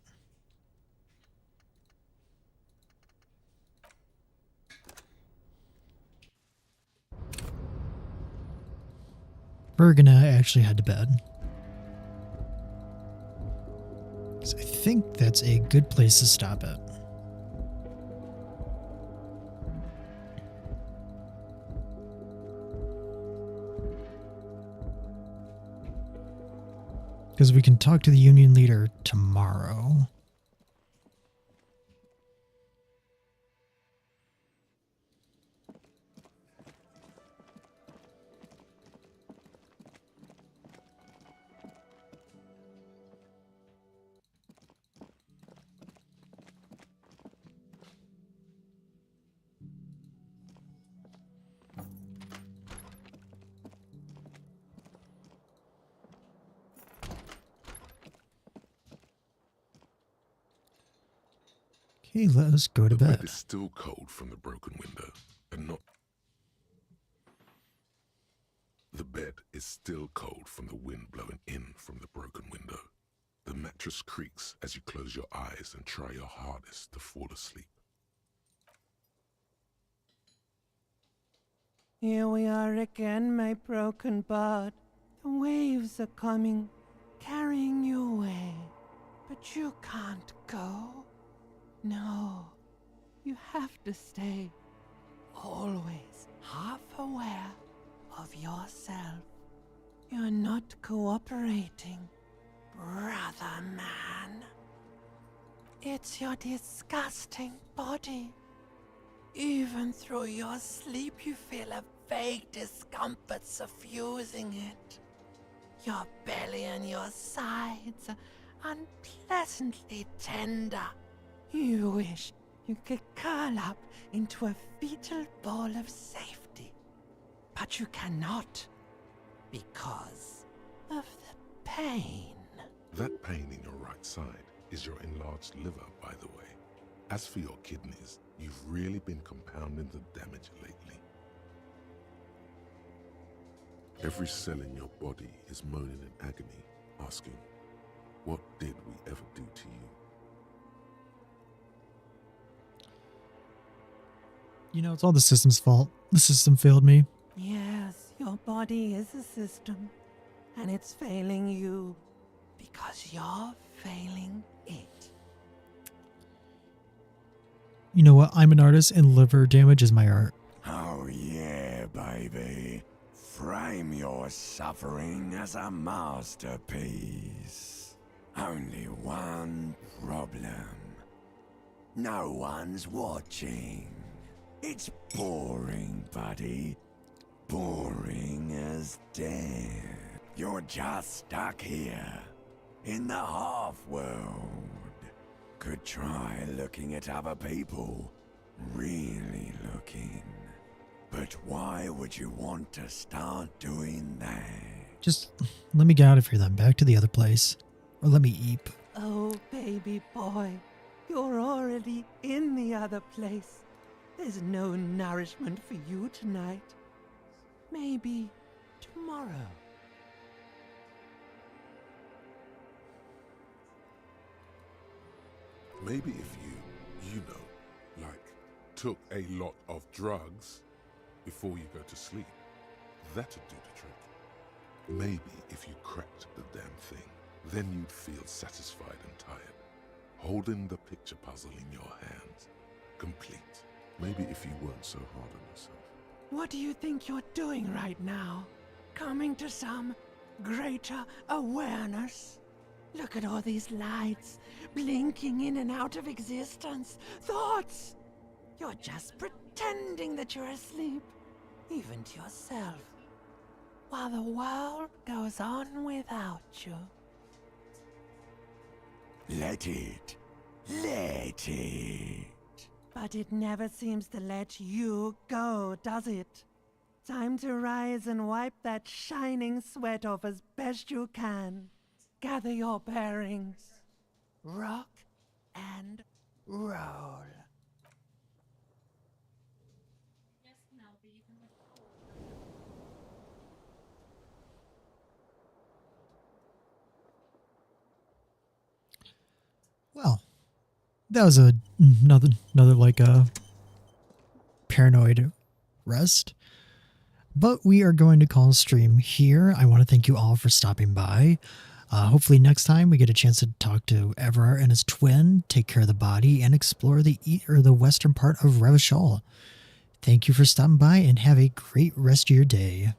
We're gonna actually head to bed. 'Cause I think that's a good place to stop it. Because we can talk to the union leader tomorrow. Okay, let us go to The bed. bed is still cold from the broken window, and not... The bed is still cold from the wind blowing in from the broken window. The mattress creaks as you close your eyes and try your hardest to fall asleep. Here we are again, my broken bud. The waves are coming, carrying you away. But you can't go. No, you have to stay. Always half aware of yourself. You're not cooperating, brother man. It's your disgusting body. Even through your sleep you feel a vague discomfort suffusing it. Your belly and your sides are unpleasantly tender. You wish you could curl up into a fetal ball of safety. But you cannot, because of the pain. That pain in your right side is your enlarged liver, by the way. As for your kidneys, you've really been compounding the damage lately. Every cell in your body is moaning in agony, asking, what did we ever do to you? You know, it's all the system's fault. The system failed me. Yes, your body is a system, and it's failing you because you're failing it. You know what? I'm an artist, and liver damage is my art. Oh yeah, baby. Frame your suffering as a masterpiece. Only one problem. No one's watching. It's boring, buddy. Boring as death. You're just stuck here, in the half-world. Could try looking at other people. Really looking. But why would you want to start doing that? Just let me get out of here then, back to the other place. Or let me eat. Oh, baby boy, you're already in the other place. There's no nourishment for you tonight. Maybe tomorrow. Maybe if you know, like, took a lot of drugs before you go to sleep, that'd do the trick. Maybe if you cracked the damn thing, then you'd feel satisfied and tired, holding the picture puzzle in your hands, complete. Maybe if you weren't so hard on yourself. What do you think you're doing right now? Coming to some greater awareness? Look at all these lights, blinking in and out of existence. Thoughts! You're just pretending that you're asleep, even to yourself, while the world goes on without you. Let it. Let it. But it never seems to let you go, does it? Time to rise and wipe that shining sweat off as best you can. Gather your bearings. Rock and roll. Well, that was another like a paranoid rest. But we are going to call a stream here. I want to thank you all for stopping by. Hopefully next time we get a chance to talk to Everard and his twin, take care of the body, and explore the western part of Revachol. Thank you for stopping by and have a great rest of your day.